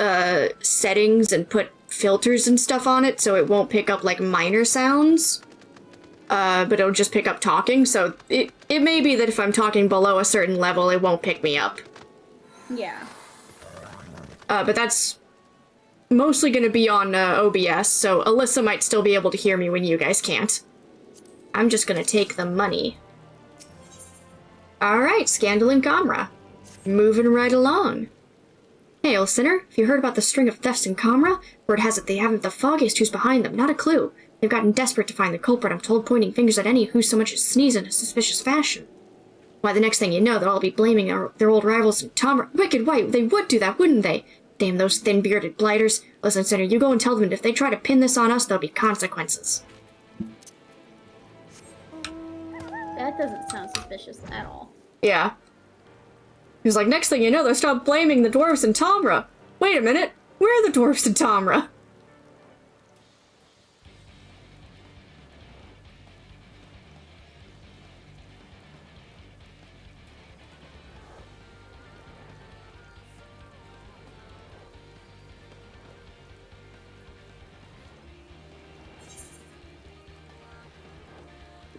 settings and put filters and stuff on it, so it won't pick up, like, minor sounds. But it'll just pick up talking, so it may be that if I'm talking below a certain level, it won't pick me up. Yeah. But that's mostly gonna be on OBS, so Alyssa might still be able to hear me when you guys can't. I'm just gonna take the money. Alright, Scandal and Comra. Moving right along. Hey, old sinner, have you heard about the string of thefts in Comra? Word has it they haven't the foggiest who's behind them, not a clue. They've gotten desperate to find the culprit, I'm told, pointing fingers at any who so much as sneeze in a suspicious fashion. Why, the next thing you know, they'll all be blaming their old rivals in Tomra. Wicked white, they would do that, wouldn't they? Damn those thin-bearded blighters. Listen, sinner, you go and tell them that if they try to pin this on us, there'll be consequences. That doesn't sound suspicious at all. Yeah. He's like, next thing you know, they'll stop blaming the dwarves in Tomra. Wait a minute, where are the dwarves in Tomra?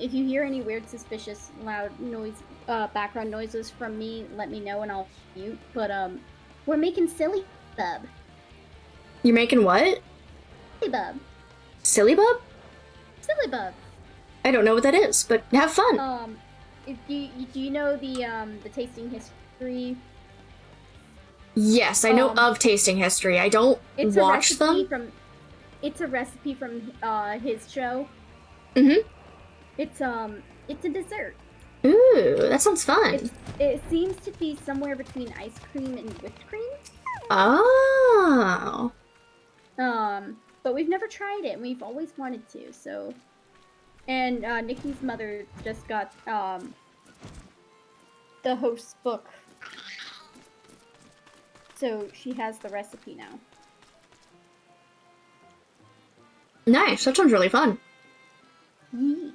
If you hear any weird, suspicious, loud noise, background noises from me, let me know and I'll mute. But, we're making silly bub. You're making what? Silly bub. Silly bub? Silly bub. I don't know what that is, but have fun. Do you know the tasting history? Yes, I know of tasting history. I don't watch them. It's a recipe from his show. Mm-hmm. It's a dessert. Ooh, that sounds fun. It seems to be somewhere between ice cream and whipped cream. Oh. But we've never tried it, and we've always wanted to, so... And, Nikki's mother just got, the host's book. So she has the recipe now. Nice, that sounds really fun. Yeah.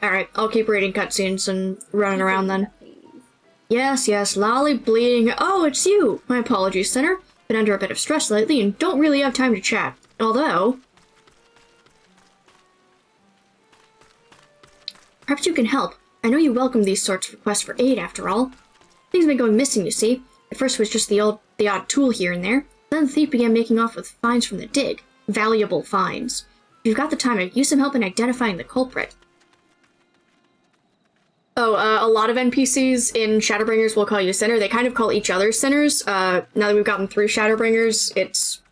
Alright, I'll keep reading cutscenes and running around then. Yes, Lolly bleeding. Oh, it's you! My apologies, Sinner. Been under a bit of stress lately and don't really have time to chat. Although... perhaps you can help. I know you welcome these sorts of requests for aid, after all. Things been going missing, you see. At first it was just the odd tool here and there. Then the thief began making off with finds from the dig. Valuable finds. If you've got the time, I'd use some help in identifying the culprit. Oh, a lot of NPCs in Shadowbringers will call you Sinner. They kind of call each other Sinners. Now that we've gotten through Shadowbringers,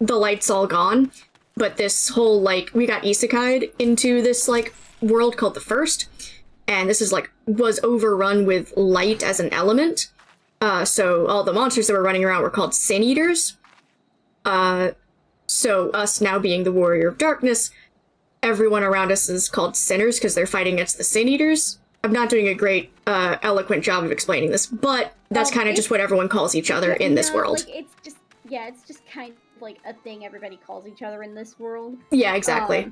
the light's all gone. But this whole, like, we got isekai'd into this, like, world called the First. And this is, like, was overrun with light as an element. So all the monsters that were running around were called Sin Eaters. So us now being the Warrior of Darkness, everyone around us is called Sinners because they're fighting against the Sin Eaters. I'm not doing a great, eloquent job of explaining this, but that's kind of just what everyone calls each other in this world. Like, it's just kind of like a thing everybody calls each other in this world. Yeah, exactly.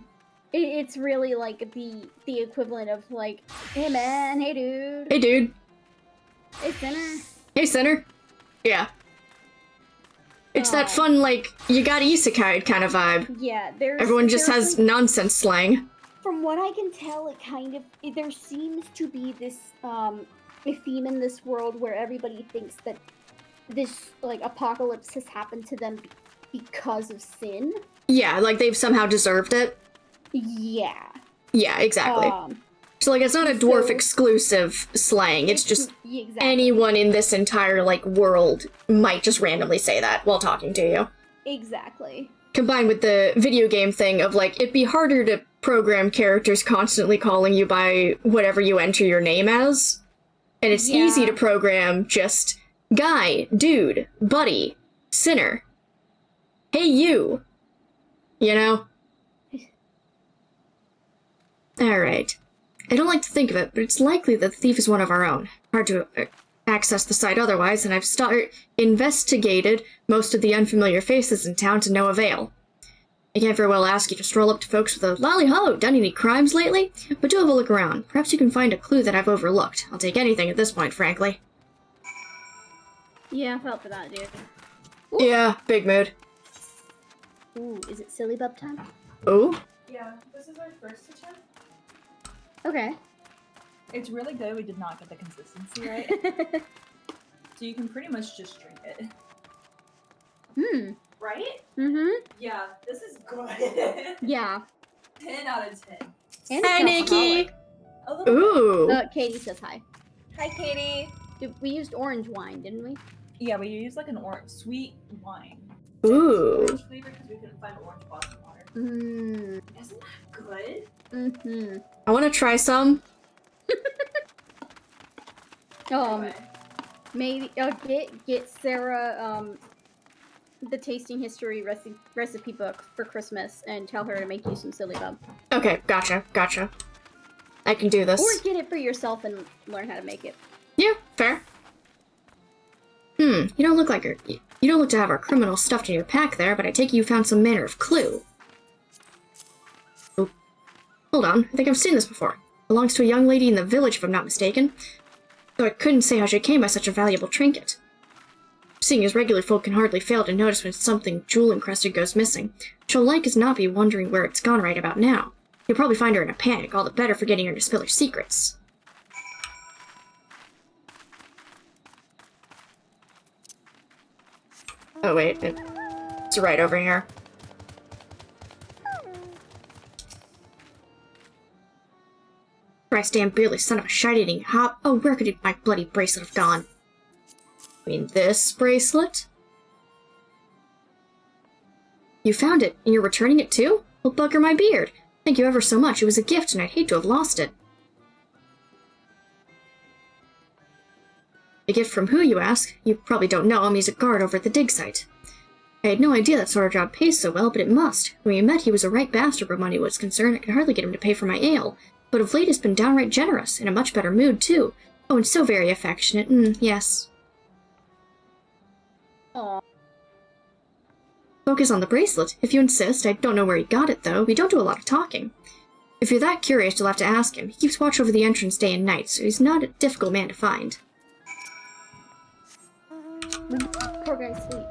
It's really like the equivalent of like, hey man, hey dude. Hey dude. Hey Sinner. Hey Sinner. Yeah. It's that fun, like, you got isekai'd kind of vibe. Yeah, everyone just has nonsense slang. From what I can tell, there seems to be this a theme in this world where everybody thinks that this like apocalypse has happened to them because of sin. Yeah, like they've somehow deserved it. Yeah. Yeah, exactly. So like it's not a dwarf exclusive slang. It's just exactly. anyone in this entire like world might just randomly say that while talking to you. Exactly. Combined with the video game thing of like it'd be harder to program characters constantly calling you by whatever you enter your name as. And it's easy to program just guy, dude, buddy, sinner. Hey you. You know? Alright. I don't like to think of it, but it's likely that the thief is one of our own. Hard to access the site otherwise, and I've investigated most of the unfamiliar faces in town to no avail. I can't very well ask you to stroll up to folks with a lolly ho, done any crimes lately? But do have a look around. Perhaps you can find a clue that I've overlooked. I'll take anything at this point, frankly. Yeah, I felt for that, dude. Ooh. Yeah, big mood. Ooh, is it silly bub time? Ooh? Yeah, this is our first attempt. Okay. It's really good we did not get the consistency right. So you can pretty much just drink it. Right? Mm-hmm. Yeah, this is good. Yeah. 10 out of 10. And Hi, Nikki! Ooh. Ooh! Katie says hi. Hi, Katie! We used orange wine, didn't we? Yeah, we used like an sweet wine. Ooh. Orange flavor because we couldn't find orange bottom water. Mmm. Isn't that good? Mm-hmm. I want to try some. Anyway. Maybe get Sarah the tasting history recipe book for Christmas and tell her to make you some silly bub. Okay, gotcha. I can do this. Or get it for yourself and learn how to make it. Yeah, fair. You don't look like her. You don't look to have our criminal stuffed in your pack there, but I take it you found some manner of clue. Oh. Hold on, I think I've seen this before. Belongs to a young lady in the village, if I'm not mistaken. Though I couldn't say how she came by such a valuable trinket. Seeing as regular folk can hardly fail to notice when something jewel-encrusted goes missing, she'll like as not be wondering where it's gone right about now. You'll probably find her in a panic, all the better for getting her to spill her secrets. Oh wait, it's right over here. Christ damn beardless son of a shite-eating hop. Oh, where could my bloody bracelet have gone? I mean, this bracelet? You found it, and you're returning it too? Well, bugger my beard. Thank you ever so much. It was a gift, and I'd hate to have lost it. A gift from who, you ask? You probably don't know him. He's a guard over at the dig site. I had no idea that sort of job pays so well, but it must. When we met, he was a right bastard where money was concerned. I could hardly get him to pay for my ale. But of late has been downright generous, in a much better mood, too. Oh, and so very affectionate. Yes. Aww. Focus on the bracelet. If you insist. I don't know where he got it, though. We don't do a lot of talking. If you're that curious, you'll have to ask him. He keeps watch over the entrance day and night, so he's not a difficult man to find. Poor guy's sweet.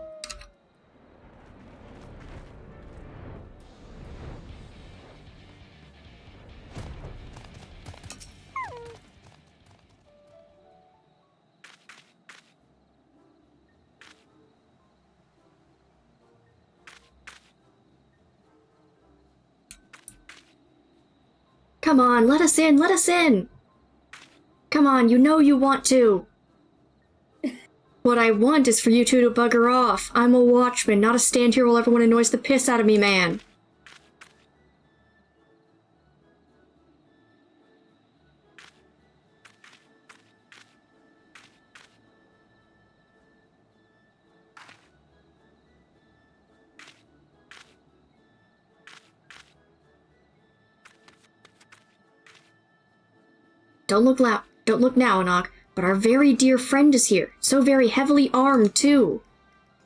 Come on, let us in, let us in! Come on, you know you want to! What I want is for you two to bugger off. I'm a watchman, not a stand here while everyone annoys the piss out of me, man. Don't look now, Anog, but our very dear friend is here, so very heavily armed, too.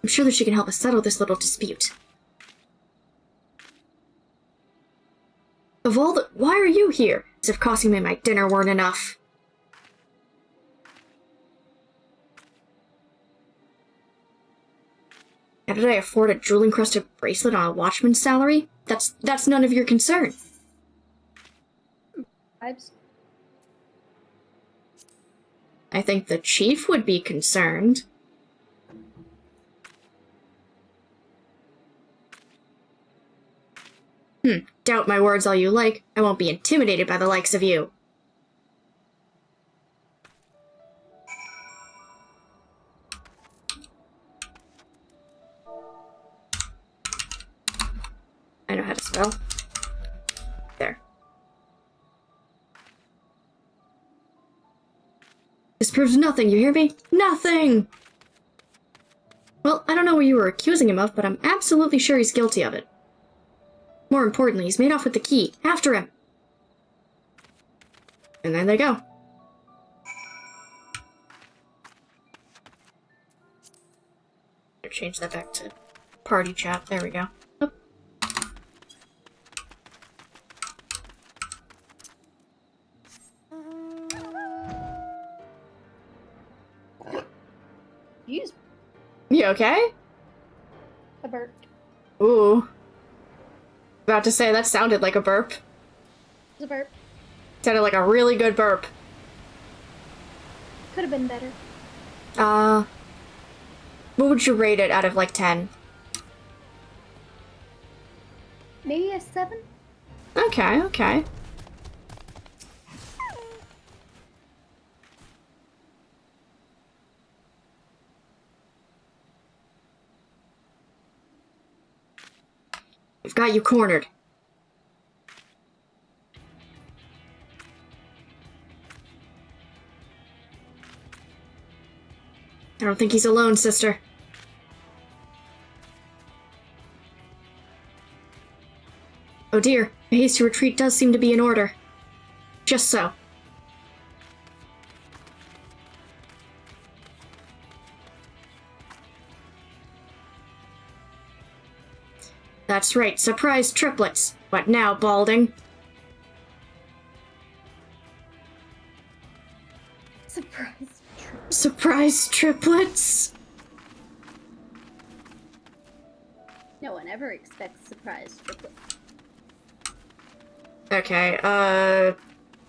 I'm sure that she can help us settle this little dispute. Of all the— why are you here? As if costing me my dinner weren't enough. How did I afford a jewel-encrusted bracelet on a watchman's salary? That's none of your concern. Vibes. I think the chief would be concerned. Doubt my words all you like. I won't be intimidated by the likes of you. I know how to spell. There. This proves nothing, you hear me? Nothing! Well, I don't know what you were accusing him of, but I'm absolutely sure he's guilty of it. More importantly, he's made off with the key. After him! And there they go. Change that back to party chat. There we go. Oh. Jeez. You okay? A burp. Ooh. About to say, that sounded like a burp. It's a burp. Sounded like a really good burp. Could have been better. What would you rate it out of, like, 10? Maybe a 7? Okay, okay. We've got you cornered. I don't think he's alone, sister. Oh dear, a hasty retreat does seem to be in order. Just so. That's right, surprise triplets. What now, Balding? Surprise. Surprise triplets? No one ever expects surprise triplets. Okay,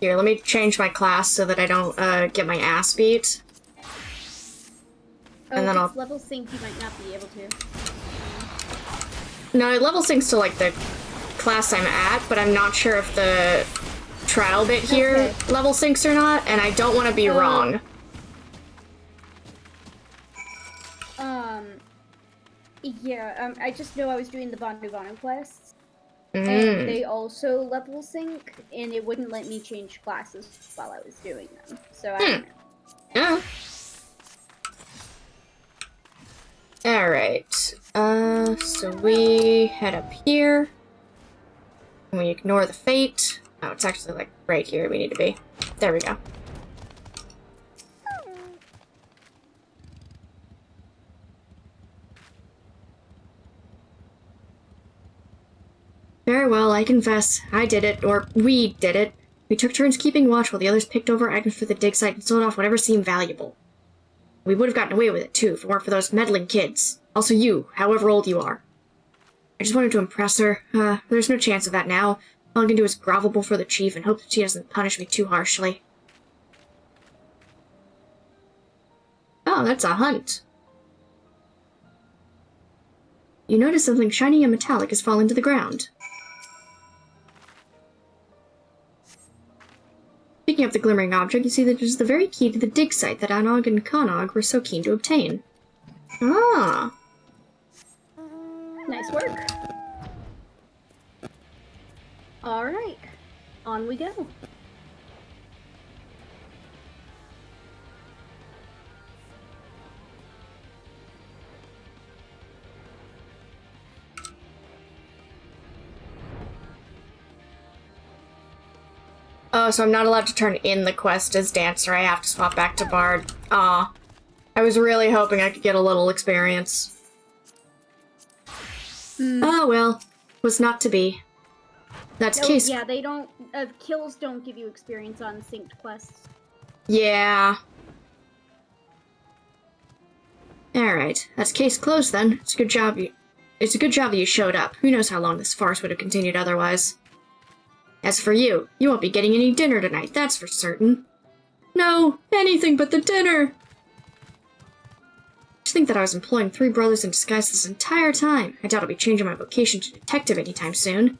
here, let me change my class so that I don't, get my ass beat. Oh, And then if I'll- it's level sync, you might not be able to. No, it level syncs to, like, the class I'm at, but I'm not sure if the trial bit here Okay. level syncs or not, and I don't want to be wrong. Yeah, I just know I was doing the Bonu quests, Mm. and they also level sync, and it wouldn't let me change classes while I was doing them. So I don't know. Yeah. Alright. So we head up here. And we ignore the fate. Oh, it's actually, like, right here we need to be. There we go. Very well, I confess. I did it, or we did it. We took turns keeping watch while the others picked over items for the dig site and sold off whatever seemed valuable. We would have gotten away with it, too, if it weren't for those meddling kids. Also you, however old you are. I just wanted to impress her. There's no chance of that now. All I can do is grovel before the chief and hope that she doesn't punish me too harshly. Oh, that's a hunt. You notice something shiny and metallic has fallen to the ground. Picking up the glimmering object, you see that it is the very key to the dig site that Anog and Kanog were so keen to obtain. Ah. Nice work. Alright, on we go. Oh, so I'm not allowed to turn in the quest as Dancer. I have to swap back to Bard. Aw. I was really hoping I could get a little experience. Oh well. Was not to be. That's No, case... yeah, they don't. Kills don't give you experience on synced quests. Yeah. Alright. That's case closed then. It's a good job that you showed up. Who knows how long this farce would have continued otherwise. As for you, you won't be getting any dinner tonight, that's for certain. No, anything but the dinner! To think that I was employing 3 brothers in disguise this entire time. I doubt I'll be changing my vocation to detective anytime soon.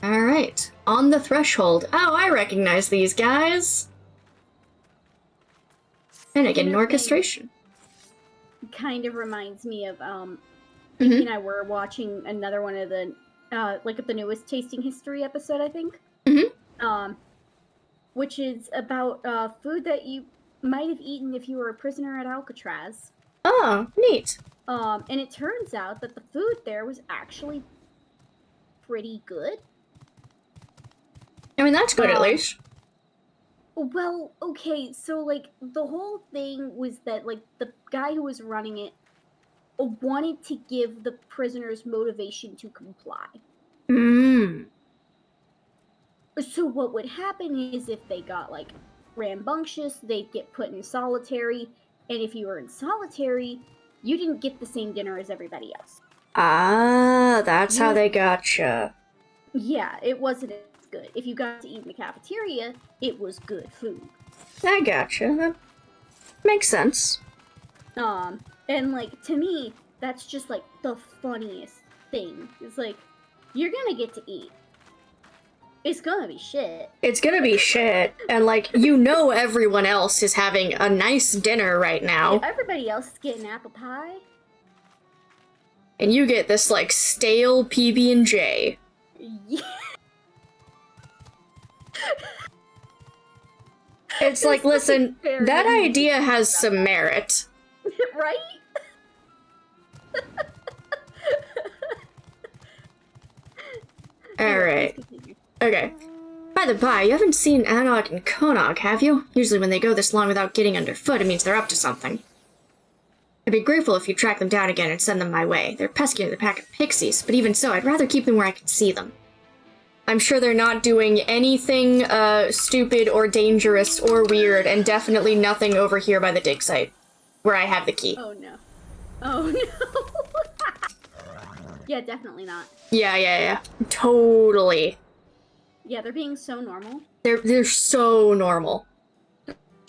Alright, on the threshold. Oh, I recognize these guys! And I get an orchestration. Kind of reminds me of, Vicky and I were watching another one of the, the newest Tasting History episode, I think. Which is about, food that you might have eaten if you were a prisoner at Alcatraz. Oh, neat. And it turns out that the food there was actually pretty good. I mean, that's good at least. Well, okay, so, like, the whole thing was that, like, the guy who was running it wanted to give the prisoners motivation to comply. So what would happen is if they got, like, rambunctious, they'd get put in solitary, and if you were in solitary, you didn't get the same dinner as everybody else. Ah, that's how they gotcha. Yeah, it wasn't as good. If you got to eat in the cafeteria, it was good food. I gotcha. That makes sense. And, like, to me, that's just, like, the funniest thing. It's like, you're gonna get to eat. It's gonna be shit. It's gonna be shit. And, like, you know everyone else is having a nice dinner right now. If everybody else is getting apple pie. And you get this, like, stale PB&J. Yeah. It's like, listen, that idea has some merit. Right? Alright. Okay. By the by, you haven't seen Anog and Konog, have you? Usually when they go this long without getting underfoot, it means they're up to something. I'd be grateful if you track them down again and send them my way. They're pesky to the pack of pixies, but even so, I'd rather keep them where I can see them. I'm sure they're not doing anything, stupid or dangerous or weird, and definitely nothing over here by the dig site, where I have the key. Oh no. Oh no. Yeah, definitely not. Yeah. Totally. Yeah, they're being so normal. They're so normal.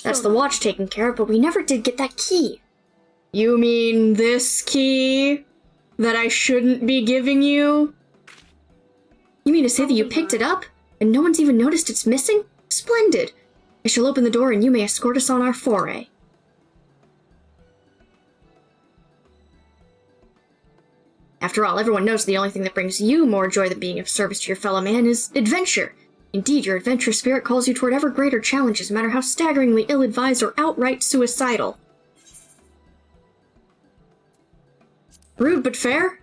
That's the watch taken care of, but we never did get that key. You mean this key that I shouldn't be giving you? You mean to say that you picked it up, and no one's even noticed it's missing? Splendid! I shall open the door and you may escort us on our foray. After all, everyone knows the only thing that brings you more joy than being of service to your fellow man is adventure. Indeed, your adventurous spirit calls you toward ever greater challenges, no matter how staggeringly ill-advised or outright suicidal. Rude but fair?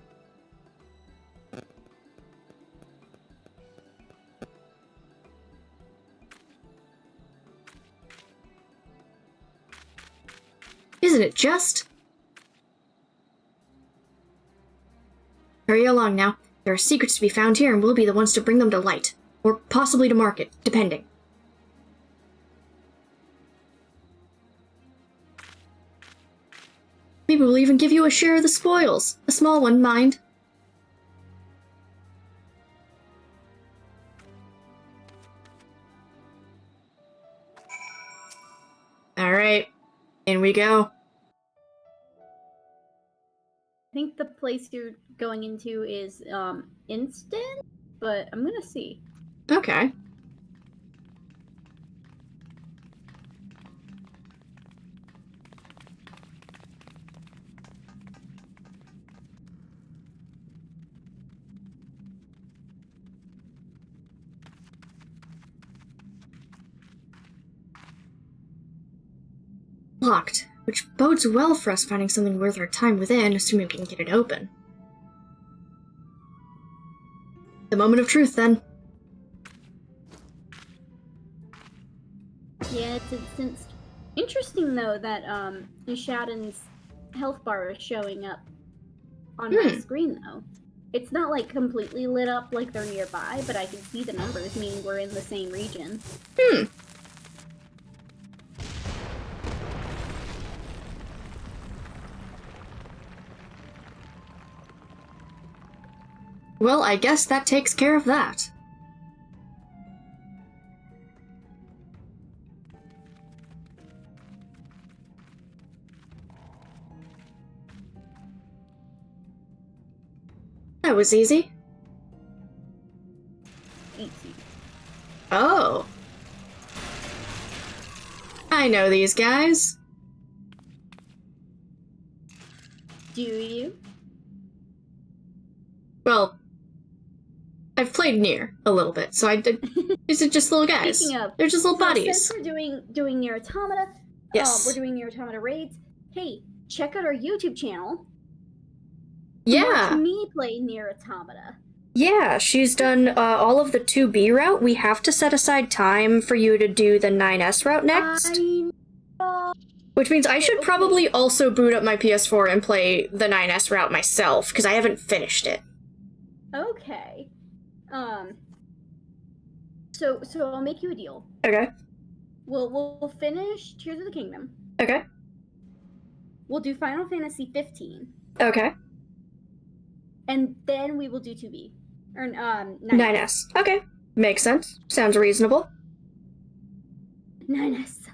Isn't it just? Hurry along now. There are secrets to be found here, and we'll be the ones to bring them to light. Or possibly to market, depending. Maybe we'll even give you a share of the spoils. A small one, mind. Alright. In we go. I think the place you're going into is instant, but I'm gonna see. Okay. Locked, which bodes well for us finding something worth our time within, assuming we can get it open. The moment of truth, then. Yeah, it's instanced. Interesting, though, that Shadon's health bar is showing up on my screen, though. It's not, like, completely lit up like they're nearby, but I can see the numbers, meaning we're in the same region. Well, I guess that takes care of that. That was easy. Easy. Oh. I know these guys. Do you? Well, I've played Nier a little bit, so I did. These are just little guys. Speaking of, they're just little buddies. Since we're doing Nier Automata, Yes. we're doing Nier Automata Raids. Hey, check out our YouTube channel. Yeah. Watch me play Nier Automata. Yeah, she's done all of the 2B route. We have to set aside time for you to do the 9S route next. I know. Which means I should probably also boot up my PS4 and play the 9S route myself, because I haven't finished it. Okay. So I'll make you a deal. Okay. We'll finish Tears of the Kingdom. Okay. We'll do Final Fantasy 15. Okay. And then we will do 2B. Or 9S. Okay. Makes sense. Sounds reasonable. 9S sucks.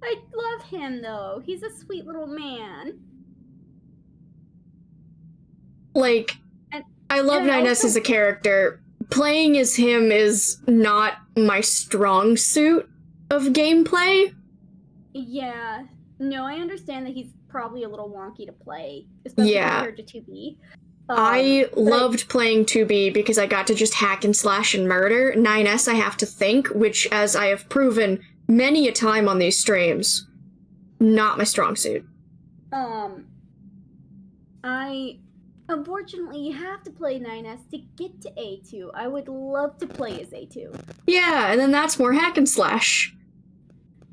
I love him though. He's a sweet little man. Like, I love and 9S also- as a character. Playing as him is not my strong suit of gameplay. Yeah. No, I understand that he's probably a little wonky to play, especially compared to 2B. I loved playing 2B because I got to just hack and slash and murder. 9S I have to think, which, as I have proven many a time on these streams, not my strong suit. Unfortunately, you have to play 9S to get to A2. I would love to play as A2. Yeah, and then that's more hack and slash.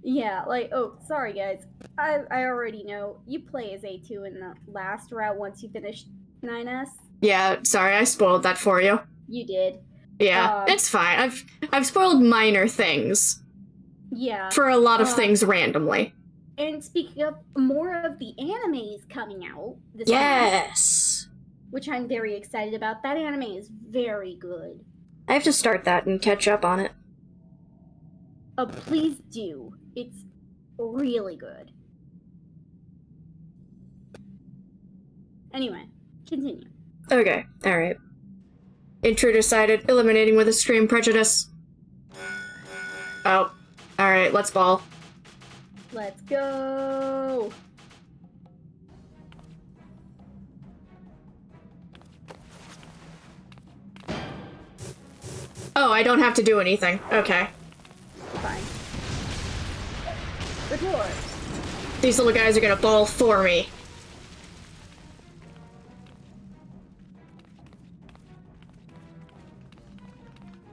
Yeah, like, oh, sorry guys. I already know. You play as A2 in the last route once you finish 9S. Yeah, sorry, I spoiled that for you. You did. Yeah, it's fine. I've spoiled minor things. Yeah. For a lot of things randomly. And speaking of, more of the anime is coming out this Yes! month, which I'm very excited about. That anime is very good. I have to start that and catch up on it. Please do. It's really good. Anyway, continue. Okay, alright. Intro decided, eliminating with extreme prejudice. Oh, alright, let's ball. Let's go! Oh, I don't have to do anything. Okay. Fine. The dwarves. These little guys are gonna ball for me.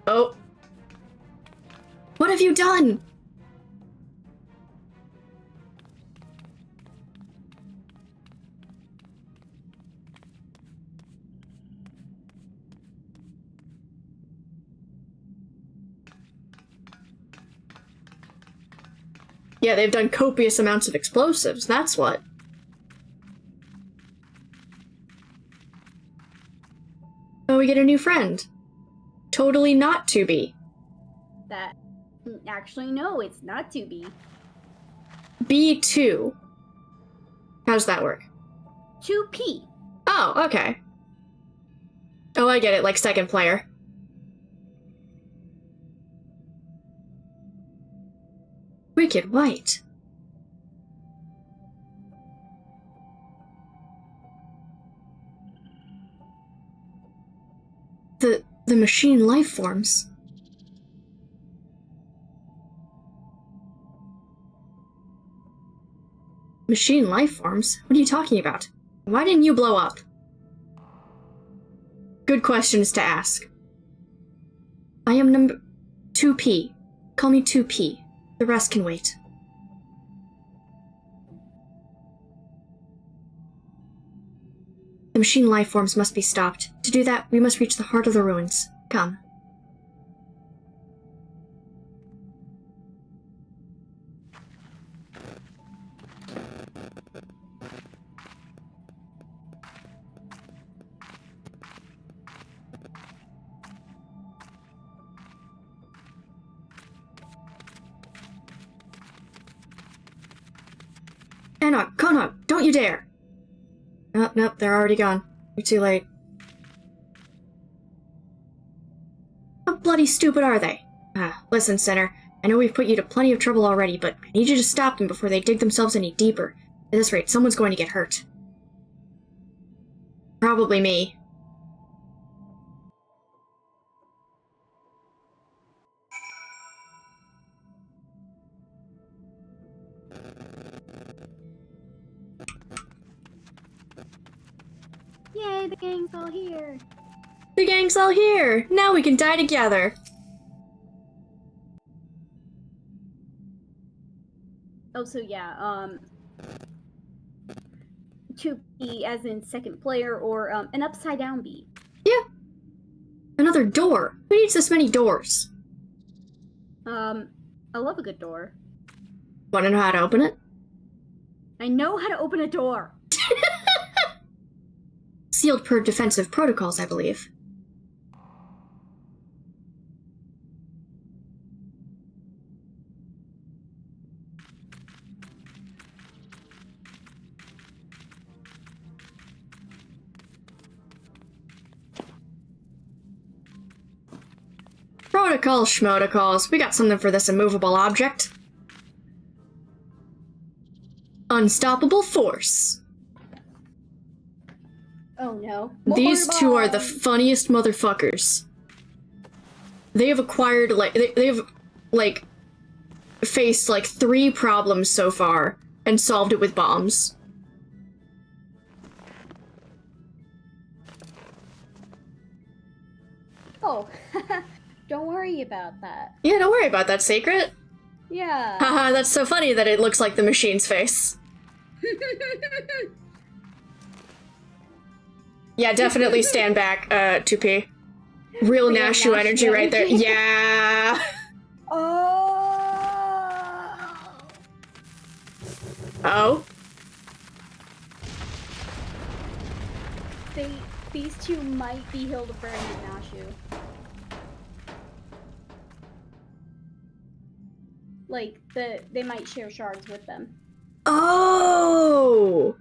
Oh. What have you done? Yeah, they've done copious amounts of explosives, that's what. Oh, we get a new friend. Totally not 2B. That... Actually, no, it's not 2B. B2. How's that work? 2P. Oh, okay. Oh, I get it, like second player. Wicked White. The machine life forms. Machine life forms? What are you talking about? Why didn't you blow up? Good questions to ask. I am number 2P. Call me 2P. The rest can wait. The machine life forms must be stopped. To do that, we must reach the heart of the ruins. Come. Konog, don't you dare! Nope, they're already gone. You're too late. How bloody stupid are they? Listen, Sinner, I know we've put you to plenty of trouble already, but I need you to stop them before they dig themselves any deeper. At this rate, someone's going to get hurt. Probably me. Yay, the gang's all here. The gang's all here! Now we can die together! Oh, so yeah, 2B as in second player, or an upside down B. Yeah. Another door. Who needs this many doors? I love a good door. Wanna know how to open it? I know how to open a door. Sealed per defensive protocols, I believe. Protocol schmotocols. We got something for this immovable object. Unstoppable force. Oh no. These More two are the bombs. funniest motherfuckers. They have acquired, they've faced, 3 problems so far, and solved it with bombs. Oh, don't worry about that. Yeah, don't worry about that, Sacred. Yeah. Haha, that's so funny that it looks like the machine's face. Yeah, definitely stand back, 2P. Real Real Nashu Nashu energy right there. energy. Yeah! Oh. Oh? These two might be Hildebrand and Nashu. They might share shards with them. Oh!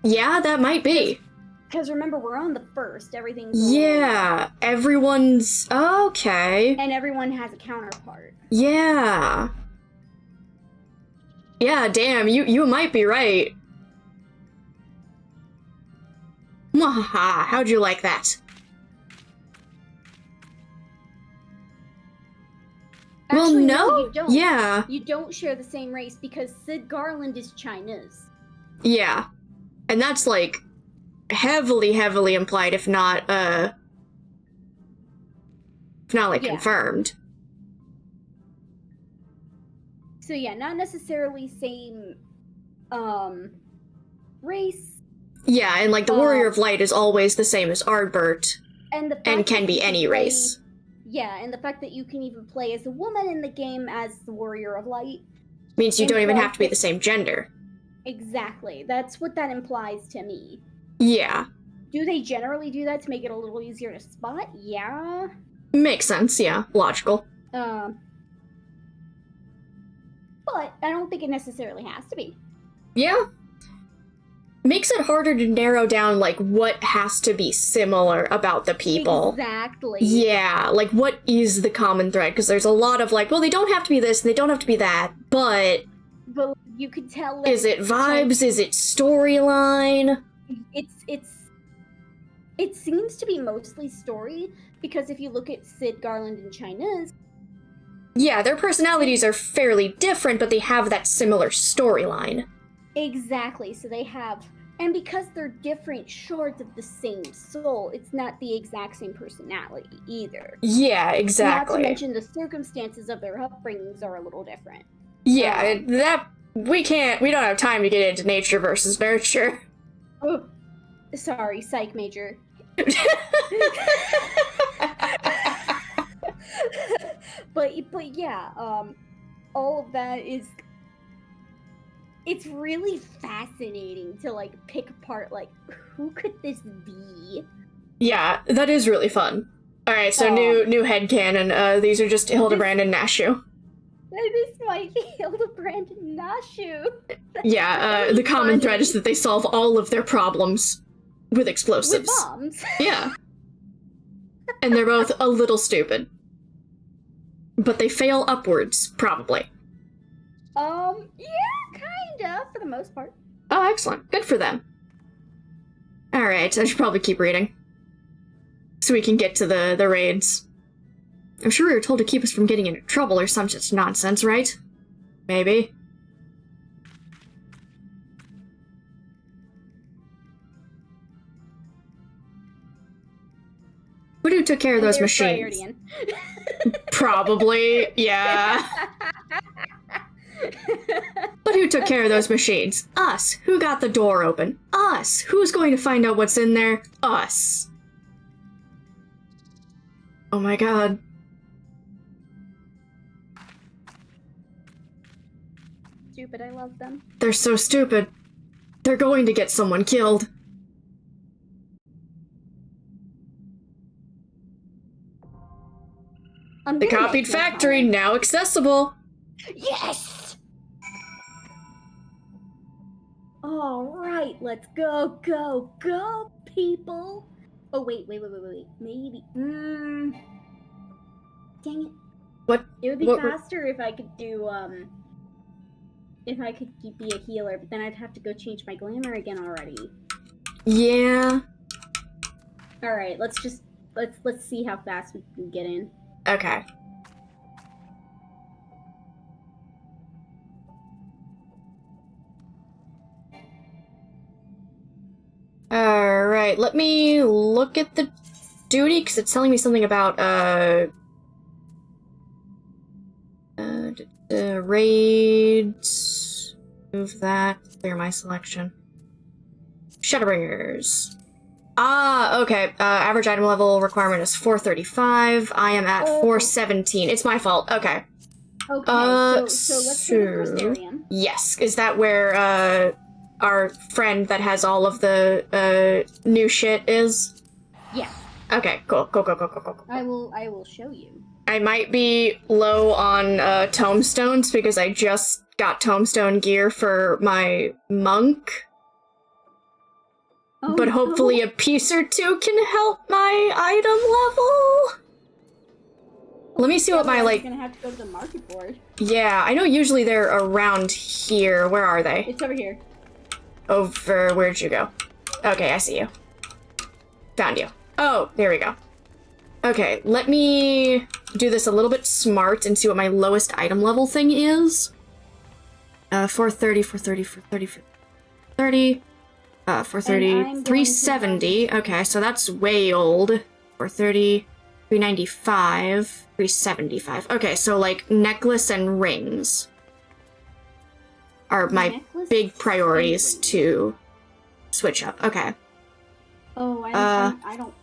Yeah, that might be. Because remember, we're on the first. Everything's Yeah, everyone's... Okay. and everyone has a counterpart. Yeah. Yeah, damn, you might be right. Mwahaha, how'd you like that? Well, Actually, no? you don't. Yeah. You don't share the same race because Sid Garland is Chinese. Yeah. And that's, heavily implied, if not, Yeah. confirmed. So yeah, not necessarily same race. Yeah, and, the Warrior of Light is always the same as Ardbert, And the fact and can that be you any play- race. Yeah, and the fact that you can even play as a woman in the game as the Warrior of Light. Means you don't even implies have to be that- the same gender. Exactly. That's what that implies to me. Yeah. Do they generally do that to make it a little easier to spot? Yeah. Makes sense, yeah. Logical. But I don't think it necessarily has to be. Yeah. Makes it harder to narrow down, what has to be similar about the people. Exactly. Yeah, what is the common thread? Because there's a lot of, well, they don't have to be this, and they don't have to be that, but... But you could tell that Is it vibes? Is it storyline? It seems to be mostly story, because if you look at Sid Garland and Chinese... Yeah, their personalities are fairly different, but they have that similar storyline. Exactly, so they have... And because they're different shards of the same soul, it's not the exact same personality either. Yeah, exactly. Not to mention the circumstances of their upbringings are a little different. Yeah, we don't have time to get into nature versus nurture. Oh, sorry, psych major. But yeah, all of that is... It's really fascinating to, pick apart, who could this be? Yeah, that is really fun. Alright, so new headcanon. These are just Hildebrand and Nashu. This might heal the Brandon Nashu. Yeah, the common thread is that they solve all of their problems with explosives. With bombs. Yeah. And they're both a little stupid. But they fail upwards, probably. Yeah, kinda, for the most part. Oh, excellent. Good for them. Alright, I should probably keep reading. So we can get to the raids. I'm sure we were told to keep us from getting into trouble or some such nonsense, right? Maybe. Who took care of those machines? Probably, yeah. But who took care of those machines? Us. Who got the door open? Us. Who's going to find out what's in there? Us. Oh my god. Stupid, I love them. They're so stupid. They're going to get someone killed. The copied factory now accessible. Yes! Alright, let's go, go, people! Oh, wait. Maybe. Dang it. What? It would be what, faster if I could do, if I could be a healer, but then I'd have to go change my glamour again already. Yeah. Alright, let's see how fast we can get in. Okay. Alright, let me look at the duty, because it's telling me something about, raids. Move that. Clear my selection. Shadowbringers. Ah, okay. Average item level requirement is 435. I am at 417. It's my fault. Okay. Okay, so let's do the Crystarium. Yes. Is that where, our friend that has all of the, new shit is? Yeah. Okay, cool. Go. I will show you. I might be low on, tomestones because I just got tomestone gear for my monk. Oh, But hopefully a piece or two can help my item level? Let me see what my, like... You're gonna have to go to the market board. Yeah, I know usually they're around here. Where are they? It's over here. Over... Where'd you go? Okay, I see you. Found you. Oh, there we go. Okay, let me do this a little bit smart and see what my lowest item level thing is. 430, 430, 370. Okay, so that's way old. 430, 395, 375. Okay, so like necklace and rings are my big priorities to switch up. Okay. Oh, I don't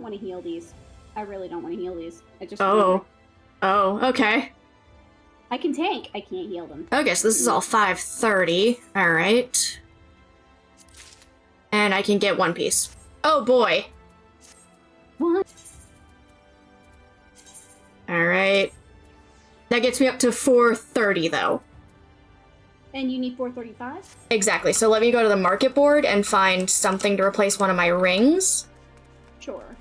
want to heal these. I really don't want to heal these. I just okay. I can tank. I can't heal them. Okay, so this is all 530. All right. And I can get one piece. Oh boy. What? Alright. That gets me up to 430 though. And you need 435? Exactly. So let me go to the market board and find something to replace one of my rings. Sure.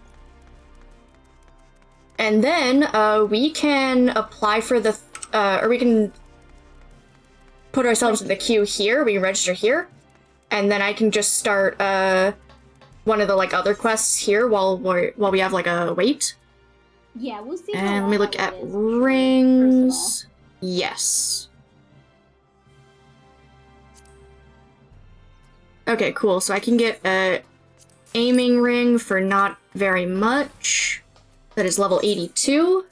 And then we can apply for the or we can put ourselves in the queue here. We can register here. And then I can just start one of the like other quests here while we have like a wait. Yeah, we'll see. And let me look at rings. Yes. Okay, cool. So I can get a aiming ring for not very much. That is level 82.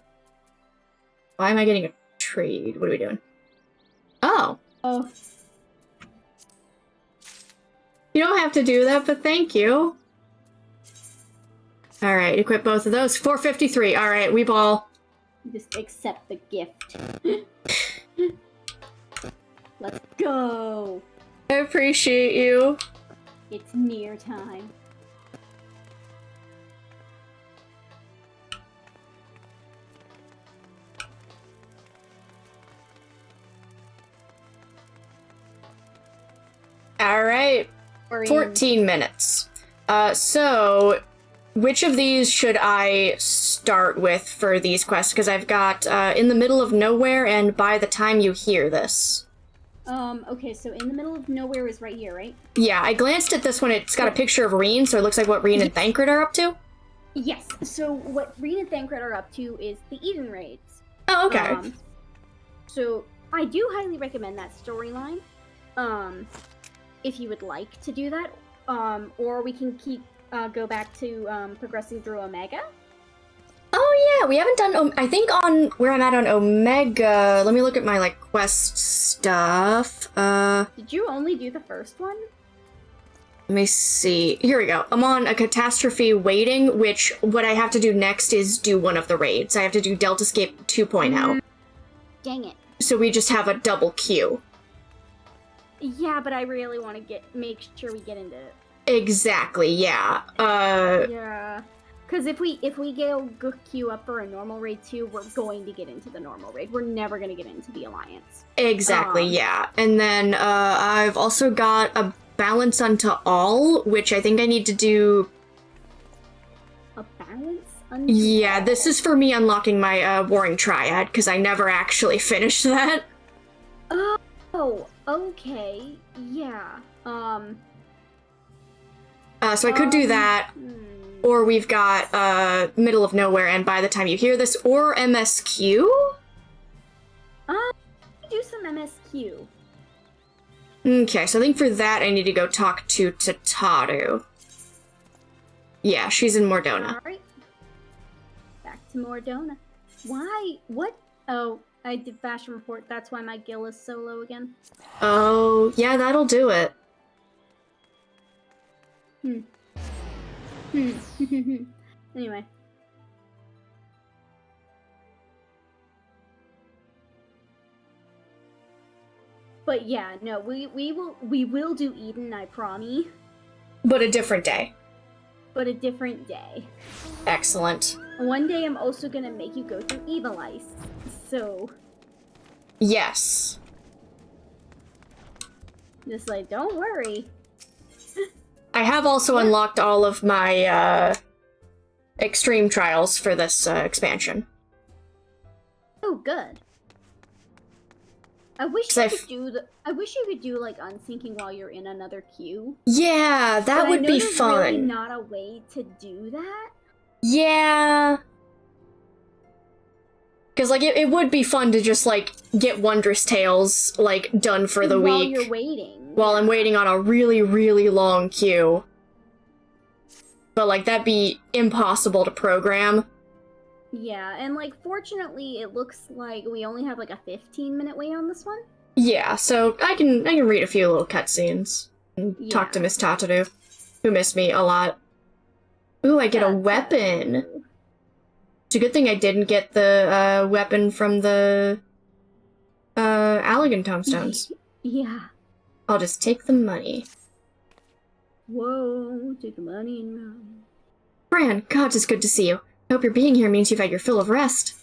Why am I getting a trade? What are we doing? Oh. Oh. You don't have to do that, but thank you. Alright, equip both of those. 453. Alright, we ball. Just accept the gift. Let's go. I appreciate you. It's Nier time. All right. We're in- 14 minutes. So, which of these should I start with for these quests? Because I've got In the Middle of Nowhere and By the Time You Hear This. Okay, so In the Middle of Nowhere is right here, right? Yeah, I glanced at this one. It's got a picture of Reen, so it looks like what Reen and Thancred are up to. Yes, so what Reen and Thancred are up to is the Eden Raids. Oh, okay. So I do highly recommend that storyline. If you would like to do that, or we can go back to progressing through Omega. Oh yeah, we haven't done. I think on where I'm at on Omega. Let me look at my like quest stuff. Did you only do the first one? Let me see. Here we go. I'm on a catastrophe waiting, which what I have to do next is do one of the raids. I have to do Deltascape 2.0. Dang it. So we just have a double queue. Yeah, but I really want to make sure we get into it. Exactly, yeah. Yeah. Because if we go queue up for a normal raid too, we're going to get into the normal raid. We're never going to get into the Alliance. Exactly, yeah. And then I've also got a Balance Unto All, which I think I need to do... A balance unto Yeah, all? this is for me unlocking my Warring Triad, because I never actually finished that. Oh, okay. Yeah. So I could do that, or we've got Middle of Nowhere and By the Time You Hear This, or MSQ? Do some MSQ. Okay, so I think for that I need to go talk to Tataru. Yeah, she's in Mordona. Alright. Back to Mordona. Why? What? Oh, I did fashion report. That's why my Gil is so low again. Oh, yeah, that'll do it. Anyway. But yeah, no, we will do Eden, I promise. But a different day. But a different day. Excellent. One day I'm also gonna make you go through Evil Ice. So Yes. just like, don't worry. I have also unlocked all of my extreme trials for this expansion. Oh, good. I wish you could do like unsyncing while you're in another queue. Yeah, that But would I know be there's fun. Really not a way to do that. Yeah. Because, like, it would be fun to just, like, get Wondrous Tales, like, done for the while week. you're waiting. While I'm waiting on a really, really long queue. But, like, that'd be impossible to program. Yeah, and like fortunately it looks like we only have like a 15-minute wait on this one. Yeah, so I can read a few little cutscenes. And talk to Miss Tataru, who missed me a lot. Ooh, I get a weapon! It's a good thing I didn't get the weapon from the Allegan tombstones. Yeah. I'll just take the money. Whoa, take the money and run. Bran, God, it's good to see you. I hope your being here means you've had your fill of rest.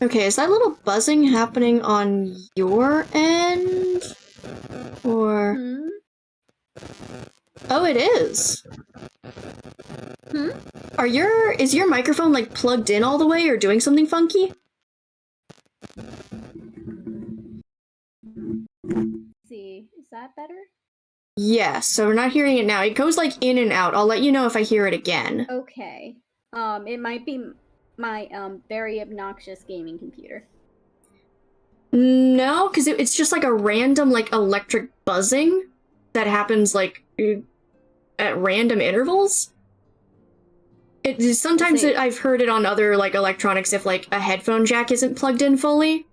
Okay, is that little buzzing happening on your end? Or... Oh, it is. Is your microphone, like, plugged in all the way or doing something funky? Let's see, is that better? Yes, so we're not hearing it now. It goes, like, in and out. I'll let you know if I hear it again. Okay. It might be my, very obnoxious gaming computer. No, because it's just, like, a random, like, electric buzzing that happens, like, at random intervals. Sometimes I've heard it on other, like, electronics if, like, a headphone jack isn't plugged in fully.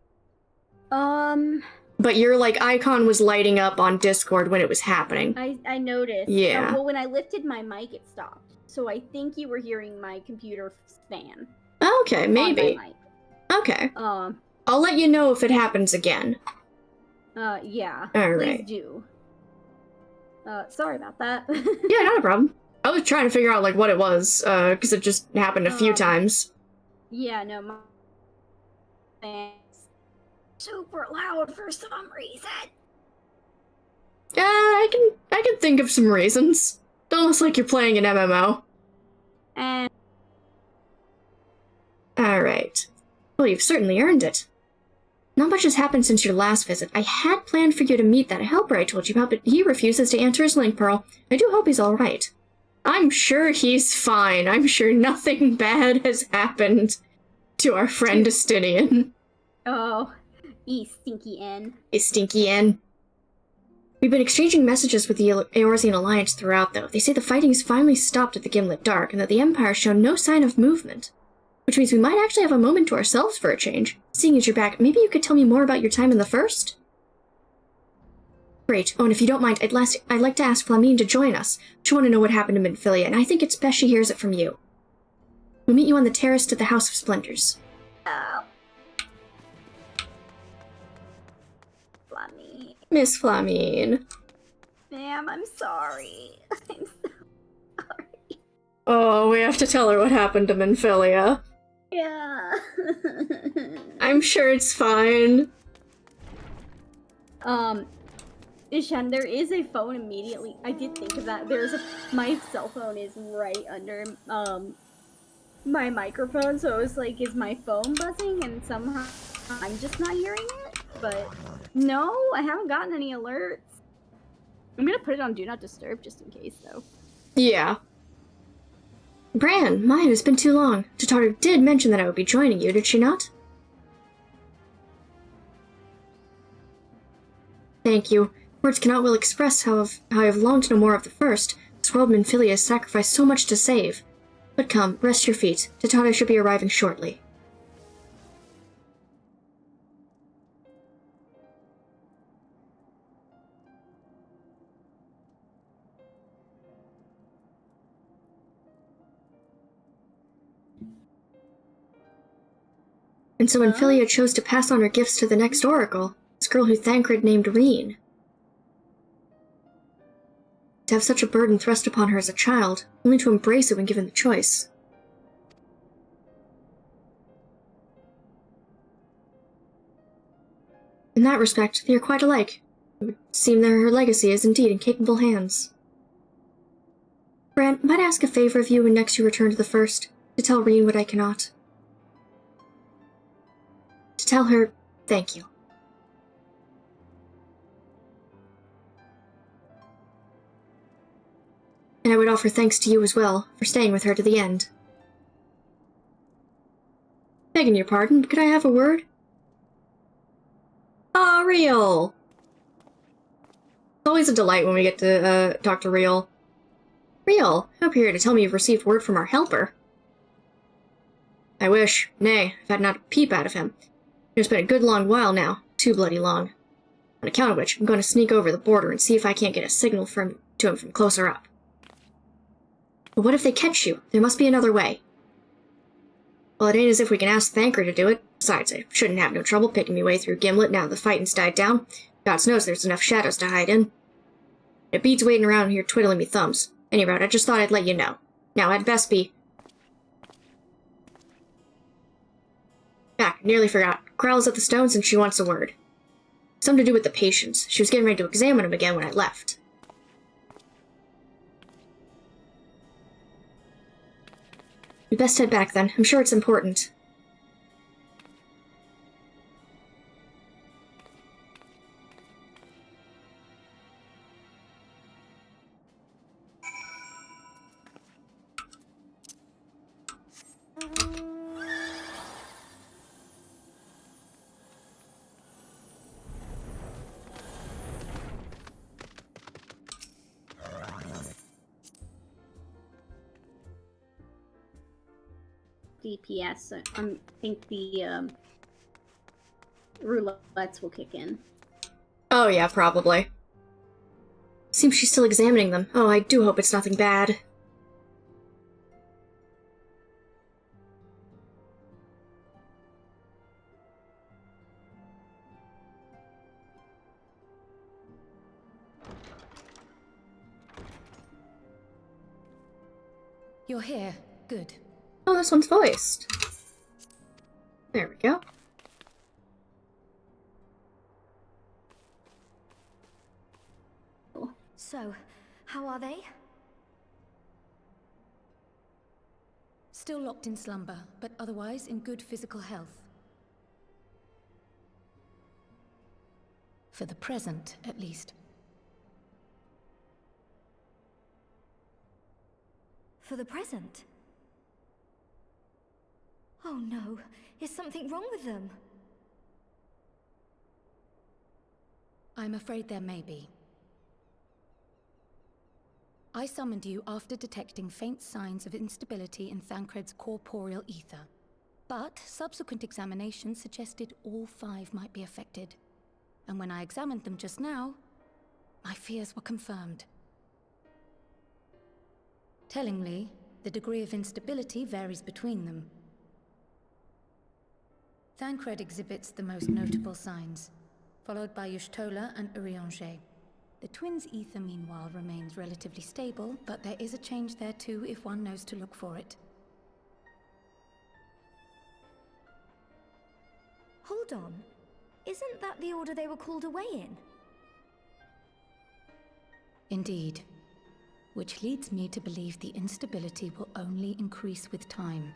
But your, like, icon was lighting up on Discord when it was happening. I noticed. Yeah. Well, when I lifted my mic, it stopped. So I think you were hearing my computer fan. Okay, maybe. On my mic. Okay. I'll let you know if it happens again. Yeah. Alright. Please do. Sorry about that. Yeah, not a problem. I was trying to figure out, like, what it was, because it just happened a few times. Yeah, no, my super loud for some reason. Yeah, I can think of some reasons. Don't look like you're playing an MMO. And Alright. Well, you've certainly earned it. Not much has happened since your last visit. I had planned for you to meet that helper I told you about, but he refuses to answer his link pearl. I do hope he's alright. I'm sure he's fine. I'm sure nothing bad has happened to our friend Justinian. oh, you stinky N. A stinky N. We've been exchanging messages with the Eorzean Alliance throughout, though. They say the fighting's finally stopped at the Gimlet Dark, and that the Empire's shown no sign of movement. Which means we might actually have a moment to ourselves for a change. Seeing as you're back, maybe you could tell me more about your time in the First? Great. Oh, and if you don't mind, I'd like to ask Flamine to join us. She want to know what happened to Minfilia, and I think it's best she hears it from you. We'll meet you on the terrace to the House of Splendors. Oh. Flammy. Miss Flamine. Ma'am, I'm sorry. I'm so sorry. Oh, we have to tell her what happened to Minfilia. Yeah. I'm sure it's fine. Ishan, there is a phone immediately. I did think of that. My cell phone is right under, my microphone, so it was like, is my phone buzzing? And somehow I'm just not hearing it? But no, I haven't gotten any alerts. I'm gonna put it on Do Not Disturb just in case, though. Yeah. Bran, Maya, it's been too long. Tataru did mention that I would be joining you, did she not? Thank you. Words cannot well express how I have longed to know more of the First. This world Minfilia has sacrificed so much to save. But come, rest your feet. Tataru should be arriving shortly. And so Minfilia chose to pass on her gifts to the next Oracle, this girl who Thancred named Reen. To have such a burden thrust upon her as a child, only to embrace it when given the choice. In that respect, they are quite alike. It would seem that her legacy is indeed in capable hands. Bran, might I ask a favor of you when next you return to the First? To tell Reen what I cannot. To tell her, thank you. And I would offer thanks to you as well, for staying with her to the end. Begging your pardon, but could I have a word? Ah, Riel! It's always a delight when we get to, talk to Riel. Riel, I hope you're here to tell me you've received word from our helper. I wish. Nay, I've had not a peep out of him. It's been a good long while now, too bloody long. On account of which, I'm going to sneak over the border and see if I can't get a signal to him from closer up. But what if they catch you? There must be another way. Well, it ain't as if we can ask Thancred to do it. Besides, I shouldn't have no trouble picking me way through Gimlet now the fighting's died down. God knows there's enough shadows to hide in. It beats waiting around here twiddling me thumbs. Anyway, I just thought I'd let you know. Now, I'd best be... Ah, nearly forgot. Growls at the stones and she wants a word. Something to do with the patients. She was getting ready to examine them again when I left. We best head back then. I'm sure it's important. DPS, I think the roulettes will kick in. Oh yeah, probably. Seems she's still examining them. Oh, I do hope it's nothing bad. You're here. Good. Oh, this one's voiced. There we go. So, how are they? Still locked in slumber, but otherwise in good physical health. For the present, at least. For the present? Oh no, is something wrong with them? I'm afraid there may be. I summoned you after detecting faint signs of instability in Thancred's corporeal ether. But subsequent examination suggested all 5 might be affected. And when I examined them just now, my fears were confirmed. Tellingly, the degree of instability varies between them. Thancred exhibits the most notable signs, followed by Y'shtola and Urianger. The twins' ether, meanwhile, remains relatively stable, but there is a change there too if one knows to look for it. Hold on. Isn't that the order they were called away in? Indeed. Which leads me to believe the instability will only increase with time.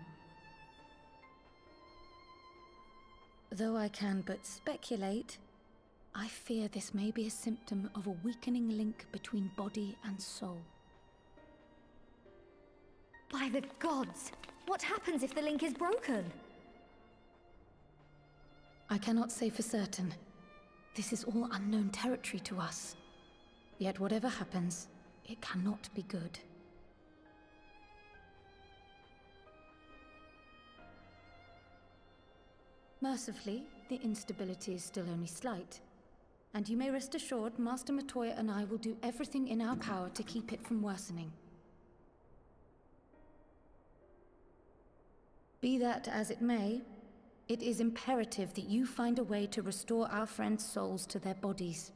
Though I can but speculate, I fear this may be a symptom of a weakening link between body and soul. By the gods! What happens if the link is broken? I cannot say for certain. This is all unknown territory to us. Yet whatever happens, it cannot be good. Mercifully, the instability is still only slight. And you may rest assured, Master Matoya and I will do everything in our power to keep it from worsening. Be that as it may, it is imperative that you find a way to restore our friends' souls to their bodies.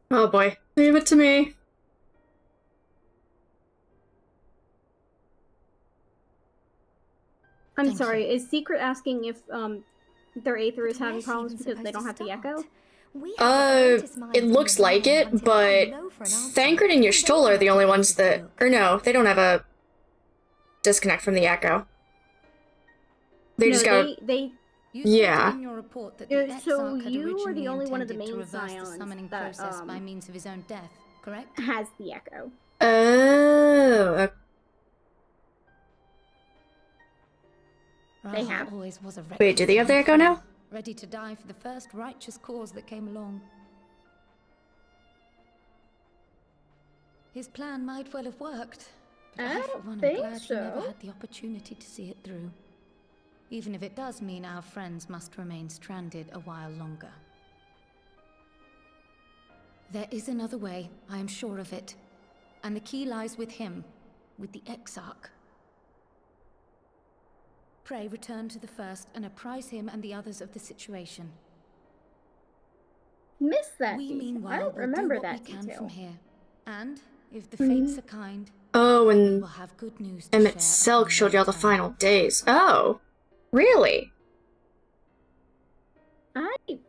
Oh boy. Leave it to me. I'm Thank sorry, you. is Secret asking if their Aether is But having where's problems even because they supposed don't to have the start? Echo? We have the greatest minds It in looks the like realm it, hunting but down low for an answer. Thancred and They Y'shtola are the have only to ones take that... a look. Or no, they don't have a disconnect from the Echo. They No, just got... they You Yeah. stated in your report that the so Exarch had you are originally the only one of the intended to main reverse the Scions summoning that, process by means of his own death, correct? has the Echo. Oh, They Raha have. always was a reckless wait, do they have the young Echo now? fool, ready to die for the first righteous cause that came along. His plan might well have worked, but I I, for don't one, am think glad he never so. had the opportunity to see it through. Even if it does mean our friends must remain stranded a while longer. There is another way, I am sure of it. And the key lies with him, with the Exarch. Pray return to the First and apprise him and the others of the situation. Missed that We, detail. meanwhile, I don't will remember do what that we can detail. from here. And, if the fates are kind, Oh, we and will have good news to Emmett share Selk upon showed their y'all the return. final days. Oh, really?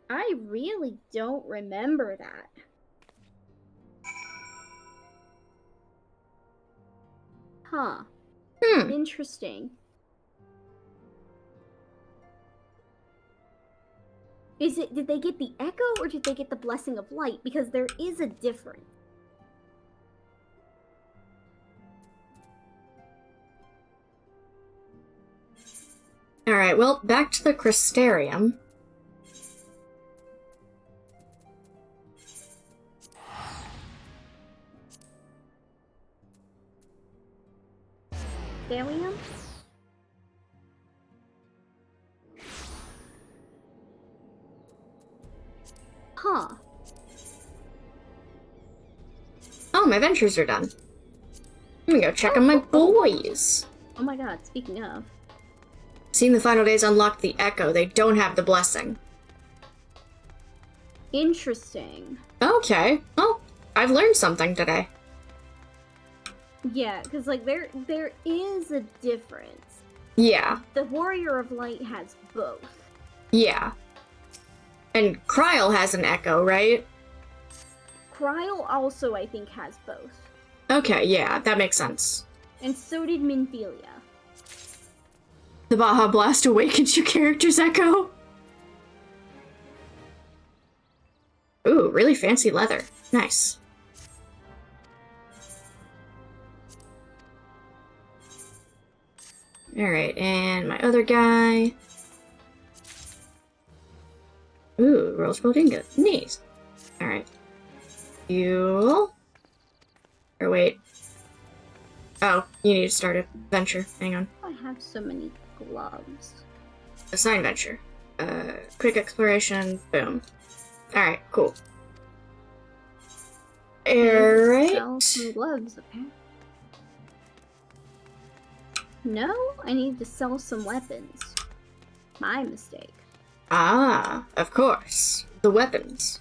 I really don't remember that. Huh. Interesting. Did they get the Echo or did they get the Blessing of Light? Because there is a difference. Alright, well, back to the Crystarium. Gallium? Huh. Oh, my ventures are done. Let me go check on my boys. Oh my god, speaking of. Seeing the final days unlocked the Echo. They don't have the blessing. Interesting. Okay. Well, I've learned something today. Yeah, because like there is a difference. Yeah. The Warrior of Light has both. Yeah. And Kryl has an echo, right? Kryl also, I think, has both. Okay, yeah, that makes sense. And so did Minfilia. The Baja Blast awakens your character's echo? Ooh, really fancy leather. Nice. Alright, and my other guy. Ooh, Rose Gold Ingot. Neat. Alright. You. Or wait. Oh, you need to start a venture. Hang on. I have so many gloves. Assign venture. Quick exploration. Boom. Alright, cool. Alright. Sell some gloves, okay. No, I need to sell some weapons. My mistake. Ah, of course. The weapons.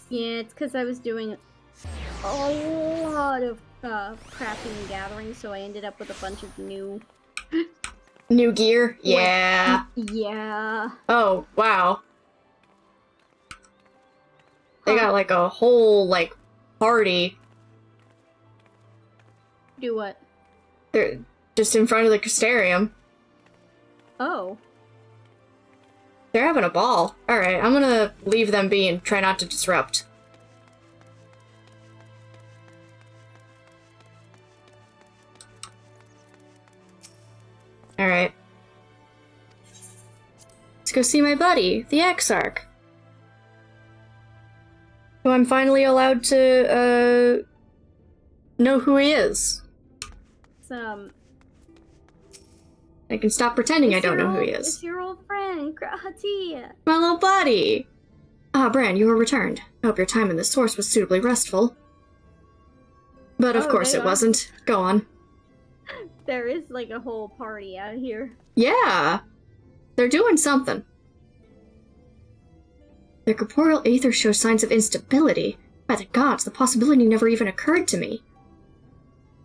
Yeah, it's because I was doing a lot of crafting and gathering, so I ended up with a bunch of new... New gear? Yeah. Yeah. Oh, wow. They got like a whole, like, party. Do what? They're just in front of the Castarium. Oh. They're having a ball. Alright, I'm gonna leave them be and try not to disrupt. Alright. Let's go see my buddy, the Exarch. Who I'm finally allowed to, know who he is. Some... I can stop pretending I don't know who he is. It's your old friend, Krahatia. My little buddy! Ah, Bran, you are returned. I hope your time in the source was suitably restful. But of course it wasn't. Go on. There is like a whole party out here. Yeah! They're doing something. Their corporeal aether shows signs of instability. By the gods, the possibility never even occurred to me.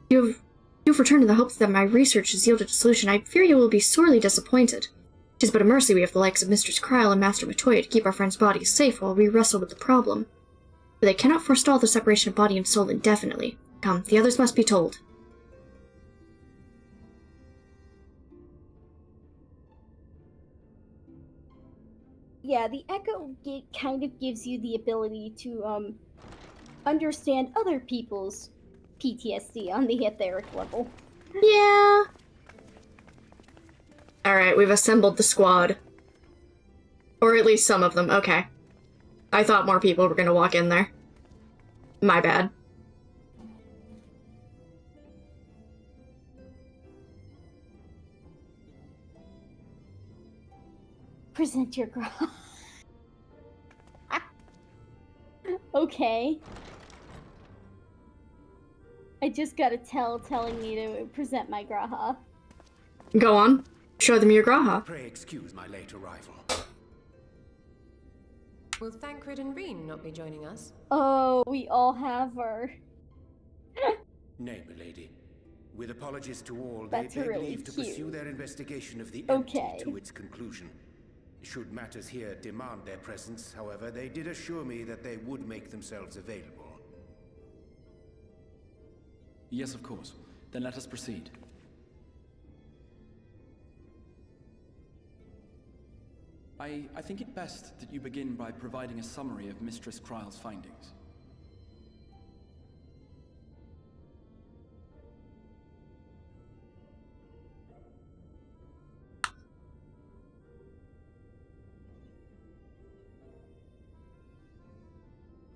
You've returned in the hopes that my research has yielded a solution. I fear you will be sorely disappointed. 'Tis but a mercy we have the likes of Mistress Kryl and Master Matoya to keep our friends' bodies safe while we wrestle with the problem. But they cannot forestall the separation of body and soul indefinitely. Come, the others must be told. Yeah, the Echo kind of gives you the ability to, understand other people's PTSD on the etheric level. Yeah. Alright, we've assembled the squad. Or at least some of them, okay. I thought more people were gonna walk in there. My bad. Present your girl. Okay. I just got a telling me to present my Graha. Go on. Show them your Graha. Pray excuse my late arrival. Will Thancred and Reen not be joining us? Oh, we all have her. Nay, milady. With apologies to all, That's they beg really leave to cute. pursue their investigation of the Okay. empty to its conclusion. Should matters here demand their presence, however, they did assure me that they would make themselves available. Yes, of course. Then let us proceed. I think it best that you begin by providing a summary of Mistress Kryl's findings.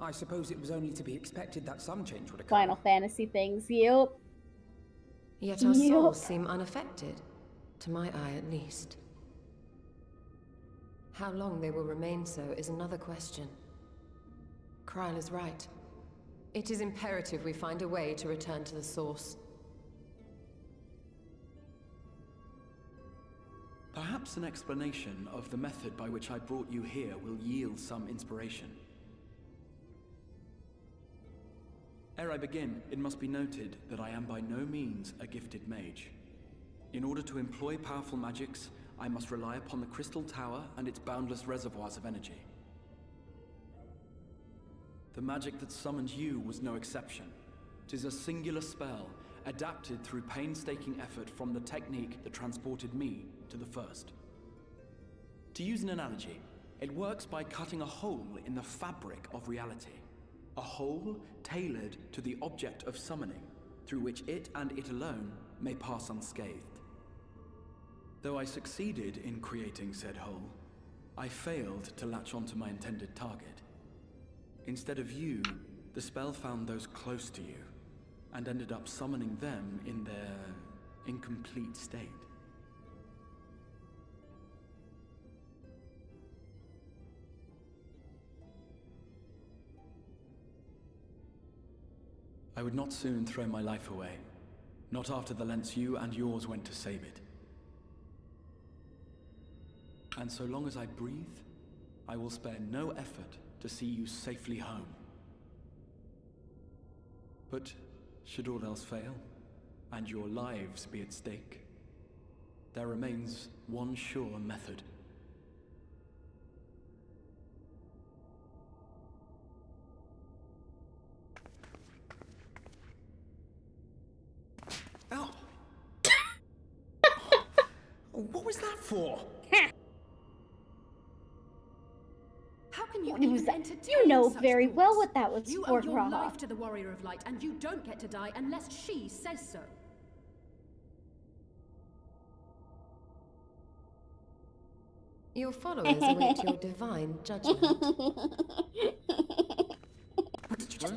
I suppose it was only to be expected that some change would occur. Final Fantasy things, yep. Yet our Yep. souls seem unaffected, to my eye at least. How long they will remain so is another question. Kryl is right. It is imperative we find a way to return to the source. Perhaps an explanation of the method by which I brought you here will yield some inspiration. Ere I begin, it must be noted that I am by no means a gifted mage. In order to employ powerful magics, I must rely upon the Crystal Tower and its boundless reservoirs of energy. The magic that summoned you was no exception. 'Tis a singular spell, adapted through painstaking effort from the technique that transported me to the first. To use an analogy, it works by cutting a hole in the fabric of reality. A hole tailored to the object of summoning, through which it and it alone may pass unscathed. Though I succeeded in creating said hole, I failed to latch onto my intended target. Instead of you, the spell found those close to you, and ended up summoning them in their incomplete state. I would not soon throw my life away, not after the lengths you and yours went to save it. And so long as I breathe, I will spare no effort to see you safely home. But should all else fail, and your lives be at stake, there remains one sure method. Ow! What was that for? How can you What was even that? entertain You know such very thoughts? well what that was You for, owe your Graha. life to the Warrior of Light, and you don't get to die unless she says so. Your followers await your divine judgment. What did you just...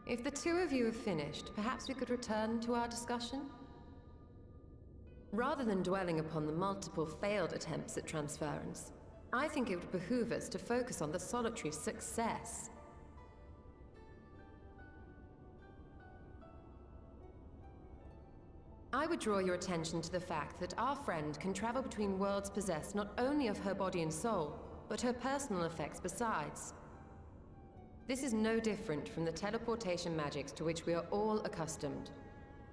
If the two of you have finished, perhaps we could return to our discussion? Rather than dwelling upon the multiple failed attempts at transference, I think it would behoove us to focus on the solitary success. I would draw your attention to the fact that our friend can travel between worlds possessed not only of her body and soul, but her personal effects besides. This is no different from the teleportation magics to which we are all accustomed.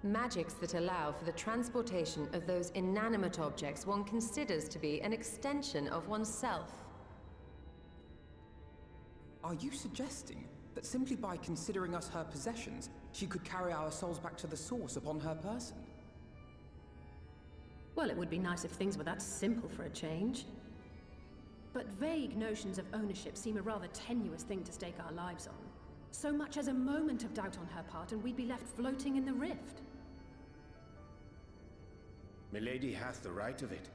Magics that allow for the transportation of those inanimate objects one considers to be an extension of oneself. Are you suggesting that simply by considering us her possessions, she could carry our souls back to the source upon her person? Well, it would be nice if things were that simple for a change. But vague notions of ownership seem a rather tenuous thing to stake our lives on. So much as a moment of doubt on her part and we'd be left floating in the rift. Milady hath the right of it.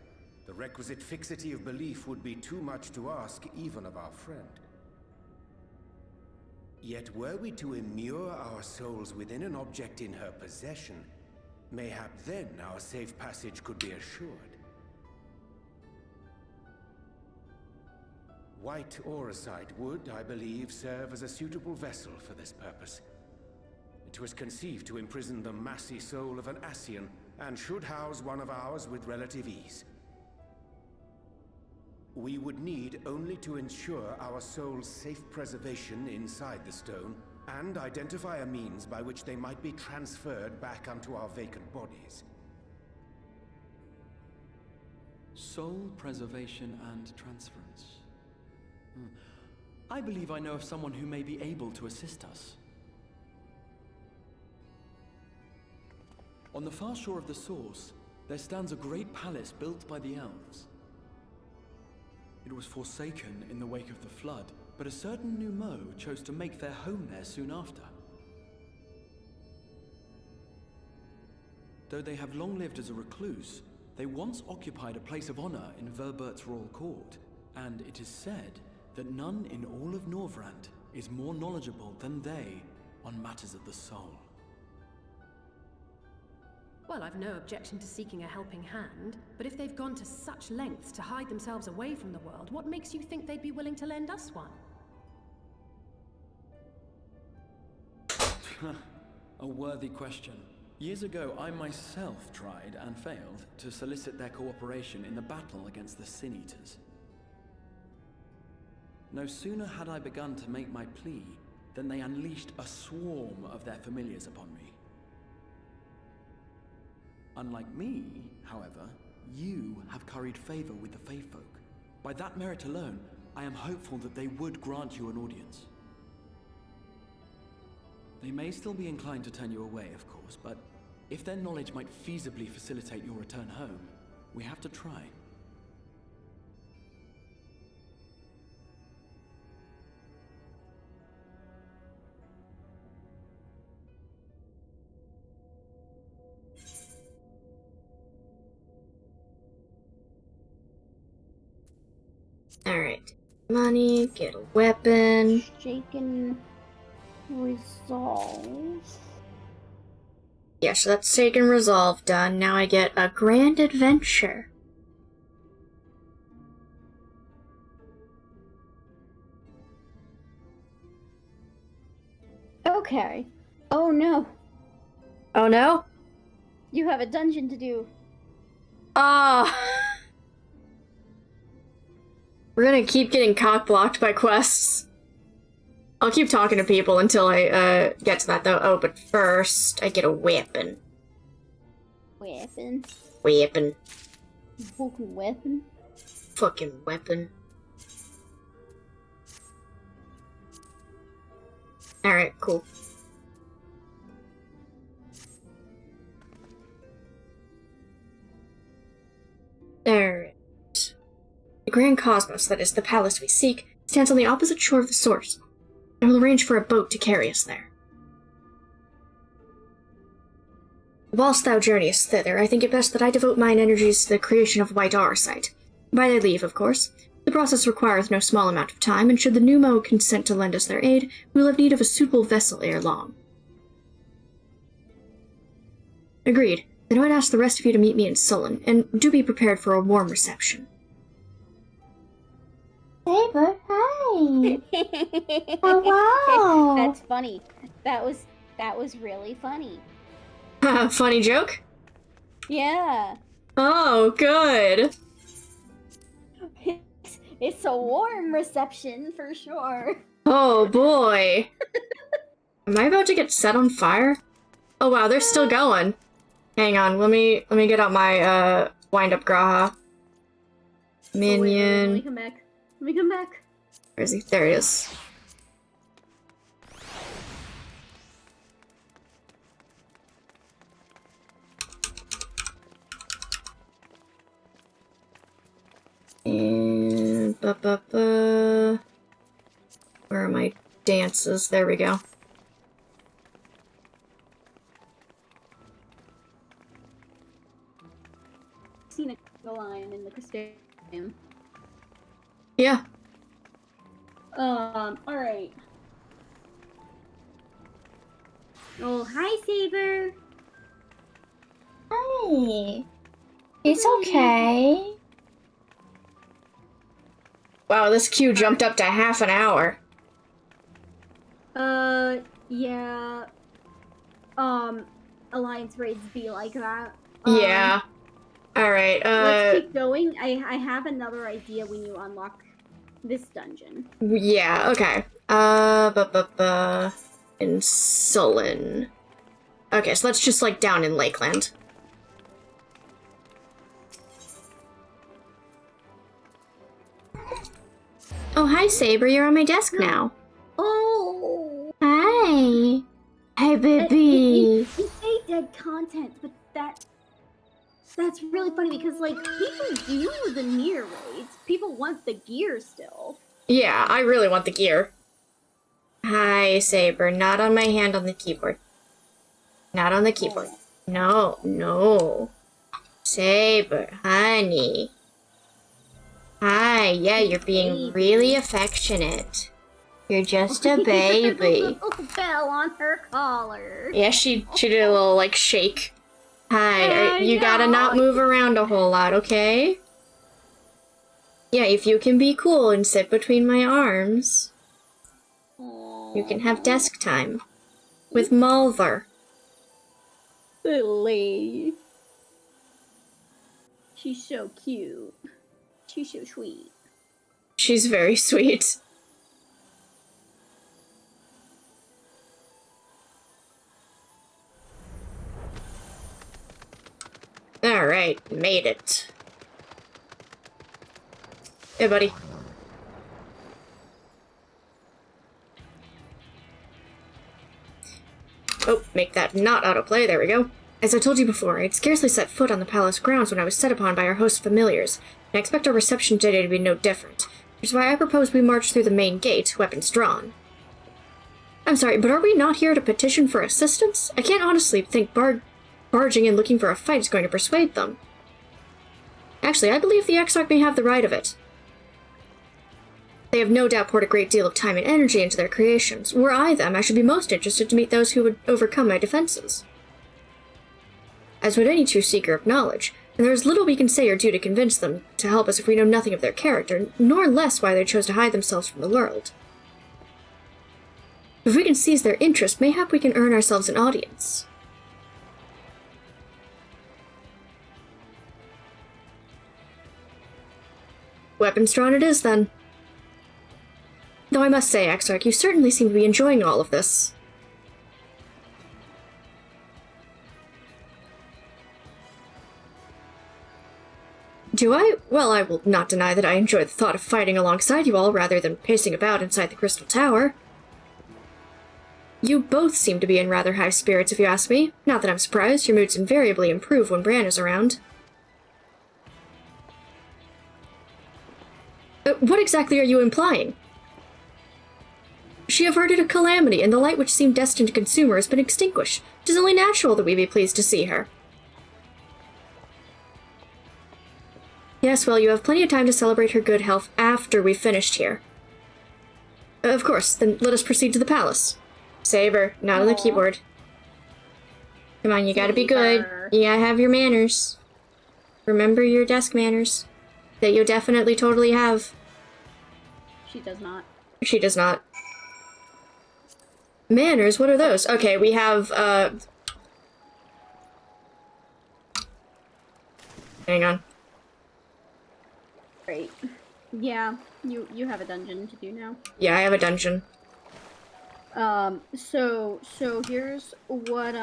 The requisite fixity of belief would be too much to ask even of our friend. Yet were we to immure our souls within an object in her possession, mayhap then our safe passage could be assured. White Auracite would, I believe, serve as a suitable vessel for this purpose. It was conceived to imprison the massy soul of an Ascian, and should house one of ours with relative ease. We would need only to ensure our soul's safe preservation inside the stone, and identify a means by which they might be transferred back unto our vacant bodies. Soul preservation and transference. I believe I know of someone who may be able to assist us. On the far shore of the source, there stands a great palace built by the elves. It was forsaken in the wake of the flood, but a certain Numo chose to make their home there soon after. Though they have long lived as a recluse, they once occupied a place of honor in Verbert's royal court, and it is said that none in all of Norvrand is more knowledgeable than they on matters of the soul. Well, I've no objection to seeking a helping hand, but if they've gone to such lengths to hide themselves away from the world, what makes you think they'd be willing to lend us one? A worthy question. Years ago, I myself tried and failed to solicit their cooperation in the battle against the Sin Eaters. No sooner had I begun to make my plea than they unleashed a swarm of their familiars upon me. Unlike me, however, you have curried favor with the Fae folk. By that merit alone, I am hopeful that they would grant you an audience. They may still be inclined to turn you away, of course, but if their knowledge might feasibly facilitate your return home, we have to try. Alright. Money, get a weapon. Shaken resolve. Yeah, so that's taken resolve done. Now I get a grand adventure. Okay. Oh no. Oh no? You have a dungeon to do. Ah. We're gonna keep getting cock-blocked by quests. I'll keep talking to people until I get to that though. Oh, but first I get a weapon. Weapon. Weapon. Fucking weapon. Fucking weapon. Alright, cool. Alright. The Grand Cosmos, that is, the palace we seek, stands on the opposite shore of the source. I will arrange for a boat to carry us there. Whilst thou journeyest thither, I think it best that I devote mine energies to the creation of White Arsite. By thy leave, of course. The process requireth no small amount of time, and should the Pneumo consent to lend us their aid, we will have need of a suitable vessel ere long. Agreed. Then I would ask the rest of you to meet me in Sullen, and do be prepared for a warm reception. Saber, hi! Oh, wow! That's funny. That was really funny. Funny joke? Yeah. Oh, good! It's a warm reception for sure. Oh boy! Am I about to get set on fire? Oh wow, they're still going. Hang on, let me get out my wind-up Graha. Minion. Let me come back. Let me come back. Where is he? There he is. And where are my dances? There we go. Seen a lion in the Crystarium. Yeah. Alright. Oh, hi, Saber. Hi. It's okay. Wow, this queue jumped up to half an hour. Yeah. Alliance raids be like that. Yeah. Alright, Let's keep going. I have another idea when you unlock this dungeon. Yeah, okay. In Sullen. Okay, so that's just, like, down in Lakeland. Oh, hi, Saber. You're on my desk now. Oh! Hi. Hey, baby. You say dead content, but that's really funny because, like, people do the Nier raids. People want the gear still. Yeah, I really want the gear. Hi, Saber. Not on my hand on the keyboard. Not on the keyboard. No, no. Saber, honey. Hi, yeah, you're being really affectionate. You're just a baby. Little bell on her collar. Yeah, she did a little, like, shake. Hi, you gotta not move around a whole lot, okay? Yeah, if you can be cool and sit between my arms, you can have desk time. With Malvar. Little lady. She's so cute. She's so sweet. She's very sweet. Alright, made it. Hey, buddy. Oh, make that not autoplay, there we go. As I told you before, I'd scarcely set foot on the palace grounds when I was set upon by our host familiars, and I expect our reception today to be no different, which is why I propose we march through the main gate, weapons drawn. I'm sorry, but are we not here to petition for assistance? I can't honestly think barging in looking for a fight is going to persuade them. Actually, I believe the Exarch may have the right of it. They have no doubt poured a great deal of time and energy into their creations. Were I them, I should be most interested to meet those who would overcome my defenses. As would any true seeker of knowledge, and there is little we can say or do to convince them to help us if we know nothing of their character, nor less why they chose to hide themselves from the world. If we can seize their interest, mayhap we can earn ourselves an audience. Weapons drawn it is, then. Though I must say, Exarch, you certainly seem to be enjoying all of this. Do I? Well, I will not deny that I enjoy the thought of fighting alongside you all rather than pacing about inside the Crystal Tower. You both seem to be in rather high spirits, if you ask me. Not that I'm surprised, your moods invariably improve when Bran is around. What exactly are you implying? She averted a calamity, and the light which seemed destined to consume her has been extinguished. It is only natural that we be pleased to see her. Yes, well, you have plenty of time to celebrate her good health after we've finished here. Of course, then let us proceed to the palace. Saber, not on the keyboard. Come on, you gotta be good. You gotta have your manners. Remember your desk manners. That you definitely totally have. She does not. She does not. Manners? What are those? Okay, we have, hang on. Great. Yeah, you have a dungeon to do now. Yeah, I have a dungeon. So here's what,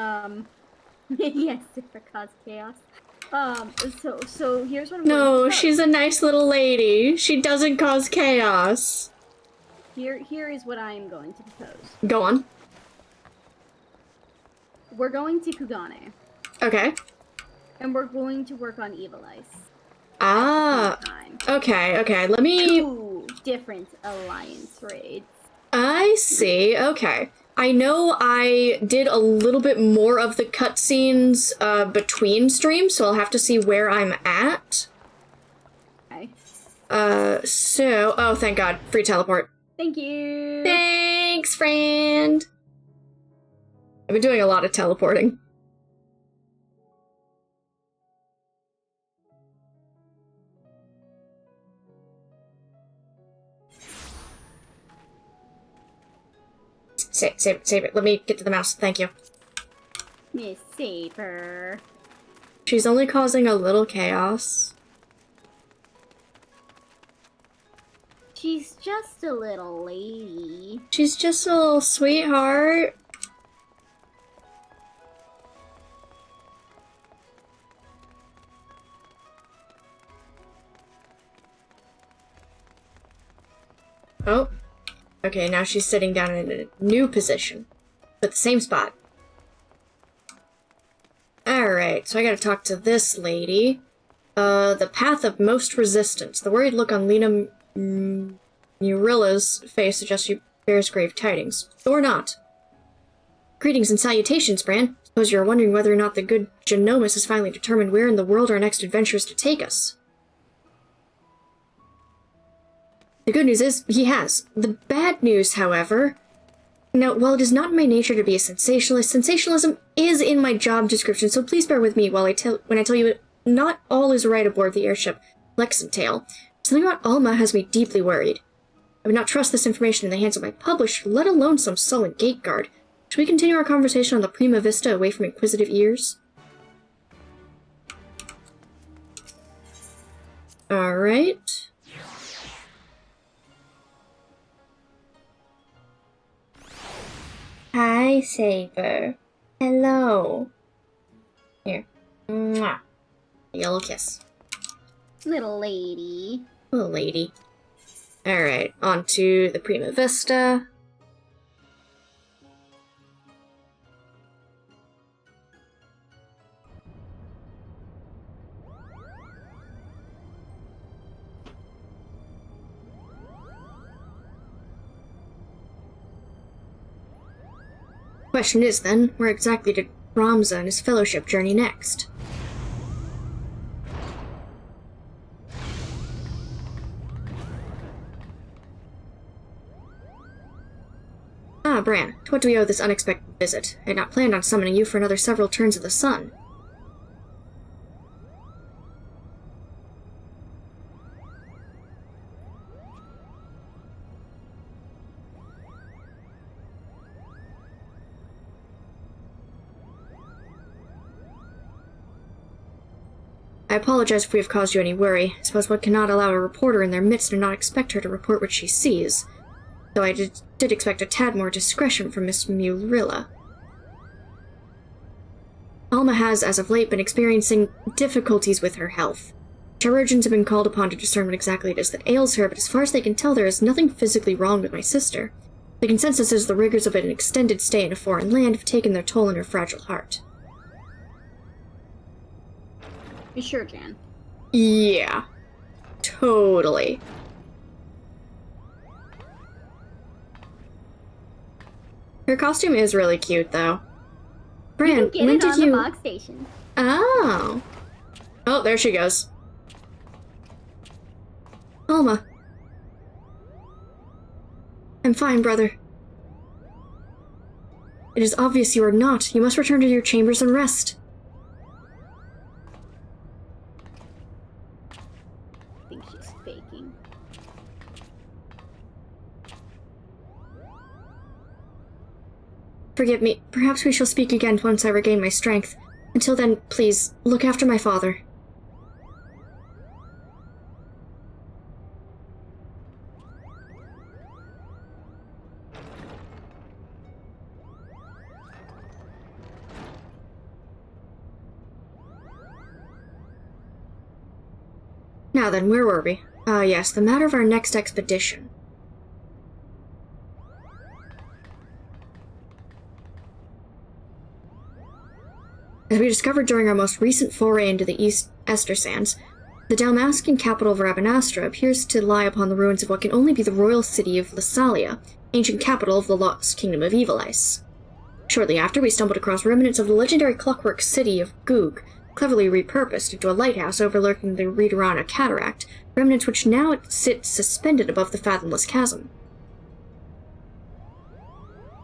yes, for cause chaos. So here's what I'm going to No, propose. she's a nice little lady. She doesn't cause chaos. Here is what I am going to propose. Go on. We're going to Kugane. Okay. And we're going to work on Evil Ice. Ah. Okay, let me... 2 different alliance raids. I see, okay. I know I did a little bit more of the cutscenes between streams, so I'll have to see where I'm at. Okay. Oh, thank God. Free teleport. Thank you! Thanks, friend! I've been doing a lot of teleporting. Save it. Let me get to the mouse. Thank you. Miss Saber. She's only causing a little chaos. She's just a little lady. She's just a little sweetheart. Oh. Okay, now she's sitting down in a new position. But the same spot. Alright, so I gotta talk to this lady. The path of most resistance. The worried look on Lena Murilla's face suggests she bears grave tidings. Or not. Greetings and salutations, Bran. Suppose you're wondering whether or not the good Genomus has finally determined where in the world our next adventure is to take us. The good news is, he has. The bad news, however... Now, while it is not in my nature to be a sensationalist, sensationalism is in my job description, so please bear with me while when I tell you not all is right aboard the airship Lexentale. Something about Alma has me deeply worried. I would not trust this information in the hands of my publisher, let alone some sullen gate guard. Should we continue our conversation on the Prima Vista away from inquisitive ears? Alright. Hi, Saber. Hello. Here. Mwah. A little kiss. Little lady. Little lady. Alright, on to the Prima Vista. Question is, then, where exactly did Ramza and his fellowship journey next? Ah, Bran, to what do we owe this unexpected visit? I had not planned on summoning you for another several turns of the sun. I apologize if we have caused you any worry. I suppose one cannot allow a reporter in their midst and not expect her to report what she sees. Though I did expect a tad more discretion from Miss Murilla. Alma has, as of late, been experiencing difficulties with her health. Chirurgeons have been called upon to discern what exactly it is that ails her, but as far as they can tell, there is nothing physically wrong with my sister. The consensus is the rigors of an extended stay in a foreign land have taken their toll on her fragile heart. You sure, Jan? Yeah. Totally. Her costume is really cute, though. Bran, you when get it did on you... the box station. Oh. Oh, there she goes. Alma. I'm fine, brother. It is obvious you are not. You must return to your chambers and rest. I think she's faking. Forgive me. Perhaps we shall speak again once I regain my strength. Until then, please, look after my father. Now then, where were we? Ah, yes, the matter of our next expedition. As we discovered during our most recent foray into the East Ester Sands, the Dalmascan capital of Rabanastra appears to lie upon the ruins of what can only be the royal city of Lysalia, ancient capital of the lost kingdom of Evilice. Shortly after, we stumbled across remnants of the legendary clockwork city of Goog, cleverly repurposed into a lighthouse overlooking the Reederana Cataract, remnants which now sit suspended above the fathomless chasm.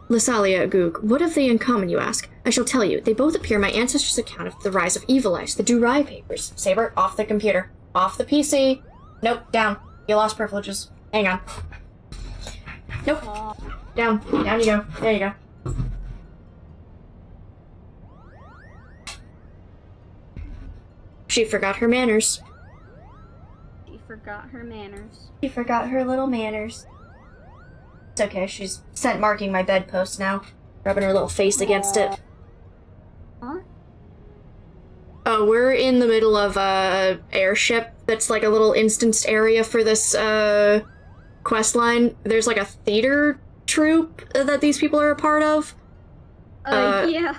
Lysalia, Goog, what have they in common, you ask? I shall tell you. They both appear in my ancestors' account of the rise of Evilice, the Durai papers. Saber, off the computer. Off the PC. Nope, down. You lost privileges. Hang on. Nope. Down. Down you go. There you go. She forgot her manners. She forgot her manners. She forgot her little manners. It's okay, she's scent marking my bedpost now. Rubbing her little face against it. Huh? Oh, we're in the middle of a airship that's like a little instanced area for this quest line. There's like a theater troupe that these people are a part of. Yeah.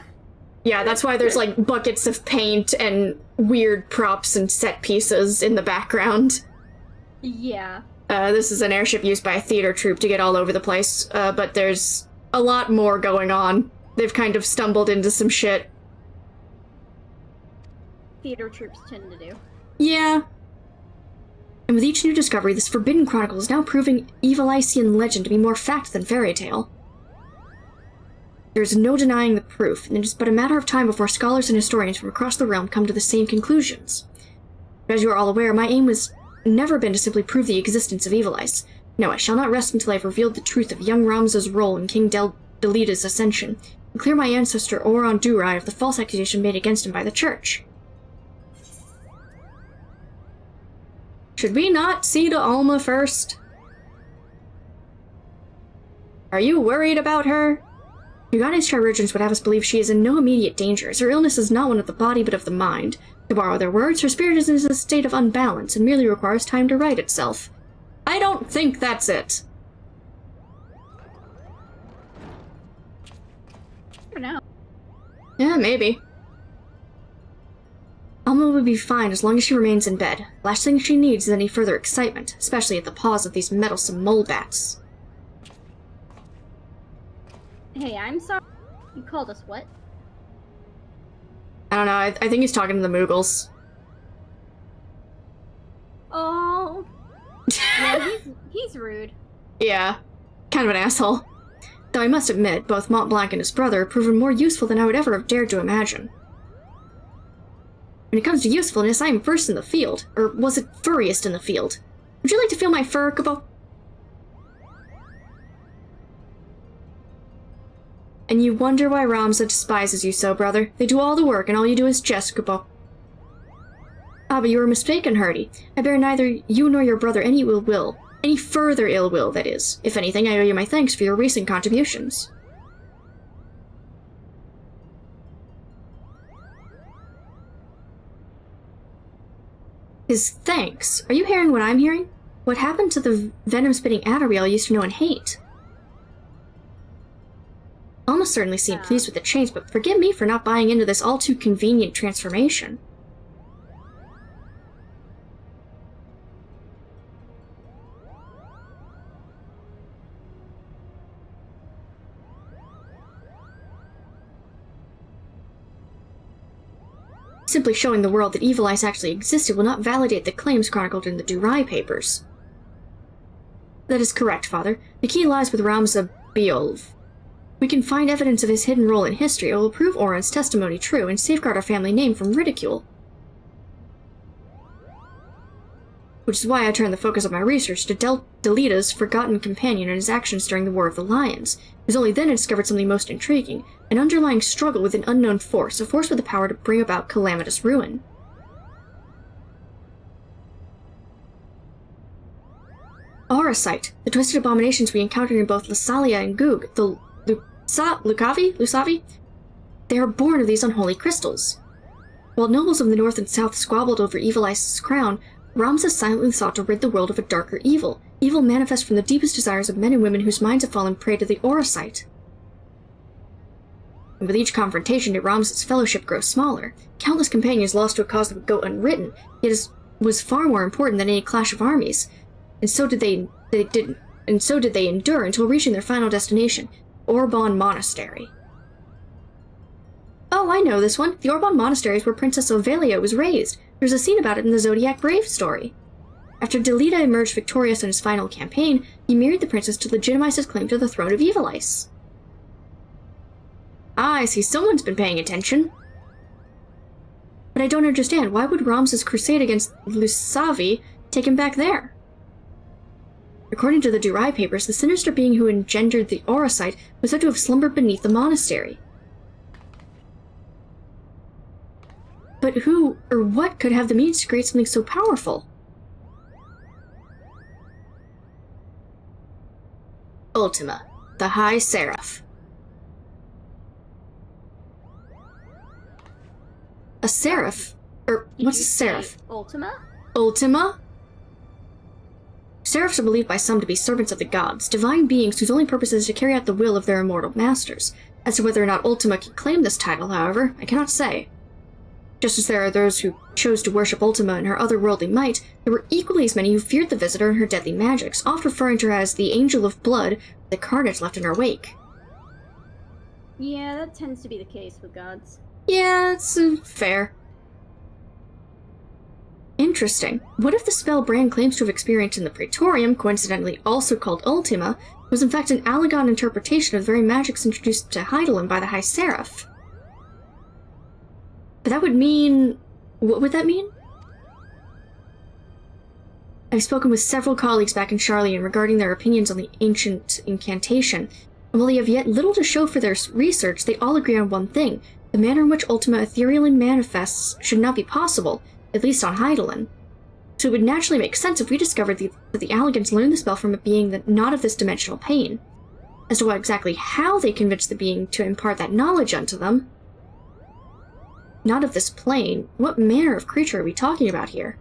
Yeah, that's why there's like buckets of paint and weird props and set pieces in the background. Yeah. This is an airship used by a theater troupe to get all over the place, but there's a lot more going on. They've kind of stumbled into some shit. Theater troops tend to do. Yeah. And with each new discovery, this Forbidden Chronicle is now proving Evilician legend to be more fact than fairy tale. There's no denying the proof, and it is but a matter of time before scholars and historians from across the realm come to the same conclusions. But as you are all aware, my aim has never been to simply prove the existence of Evilice. No, I shall not rest until I have revealed the truth of young Ramza's role in King Delita's ascension, and clear my ancestor Oron Durai of the false accusation made against him by the Church. Should we not see to Alma first? Are you worried about her? Ugane's chirurgeons would have us believe she is in no immediate danger, as her illness is not one of the body but of the mind. To borrow their words, her spirit is in a state of unbalance and merely requires time to right itself. I don't think that's it. I don't know. Yeah, maybe. Alma will be fine as long as she remains in bed. Last thing she needs is any further excitement, especially at the paws of these meddlesome mole bats. Hey, I'm sorry. You called us what? I don't know, I think he's talking to the Moogles. Oh. Yeah, he's rude. Yeah, kind of an asshole. Though I must admit, both Mont Blanc and his brother have proven more useful than I would ever have dared to imagine. When it comes to usefulness, I am first in the field. Or was it furriest in the field? Would you like to feel my fur, Kubo? And you wonder why Ramza despises you so, brother. They do all the work, and all you do is jest, Kubo. Ah, but you were mistaken, Hardy. I bear neither you nor your brother any ill will. Any further ill will, that is. If anything, I owe you my thanks for your recent contributions. His thanks? Are you hearing what I'm hearing? What happened to the venom-spitting Adderall I used to know and hate? Alma certainly seemed pleased with the change, but forgive me for not buying into this all-too-convenient transformation. Simply showing the world that Evil Eyes actually existed will not validate the claims chronicled in the Durai papers. That is correct, Father. The key lies with Ramza Beolv. We can find evidence of his hidden role in history. It will prove Oren's testimony true and safeguard our family name from ridicule. Which is why I turned the focus of my research to Delita's forgotten companion and his actions during the War of the Lions. It was only then I discovered something most intriguing, an underlying struggle with an unknown force, a force with the power to bring about calamitous ruin. Auracite, the twisted abominations we encountered in both Lasalia and Goog, the Lucavi? They are born of these unholy crystals. While nobles of the north and south squabbled over Evil Eyes' crown, Ramza silently sought to rid the world of a darker evil, evil manifest from the deepest desires of men and women whose minds have fallen prey to the Auracite. And with each confrontation did Ramza's fellowship grow smaller. Countless companions lost to a cause that would go unwritten, yet was far more important than any clash of armies. And so did they endure until reaching their final destination, Orbon Monastery. Oh, I know this one. The Orbon Monastery is where Princess Ovelia was raised. There's a scene about it in the Zodiac Brave story. After Delita emerged victorious in his final campaign, he married the princess to legitimize his claim to the throne of Evil Eyes. Ah, I see someone's been paying attention. But I don't understand. Why would Ramza's crusade against Lusavi take him back there? According to the Durai papers, the sinister being who engendered the Auracite was said to have slumbered beneath the monastery. But who or what could have the means to create something so powerful? Ultima, the High Seraph. A seraph? What's a seraph? Ultima? Ultima? Seraphs are believed by some to be servants of the gods, divine beings whose only purpose is to carry out the will of their immortal masters. As to whether or not Ultima can claim this title, however, I cannot say. Just as there are those who chose to worship Ultima in her otherworldly might, there were equally as many who feared the visitor and her deadly magics, oft referring to her as the Angel of Blood, the carnage left in her wake. Yeah, that tends to be the case with gods. Yeah, it's fair. Interesting. What if the spell Bran claims to have experienced in the Praetorium, coincidentally also called Ultima, was in fact an Allegon interpretation of the very magics introduced to Hydaelyn by the High Seraph? But that would mean... what would that mean? I've spoken with several colleagues back in Charlian regarding their opinions on the ancient incantation, and while they have yet little to show for their research, they all agree on one thing. The manner in which Ultima ethereally manifests should not be possible, at least on Hydaelyn. So it would naturally make sense if we discovered that the Allegans learned the spell from a being that not of this dimensional plane. As to what exactly how they convinced the being to impart that knowledge unto them... not of this plane. What manner of creature are we talking about here?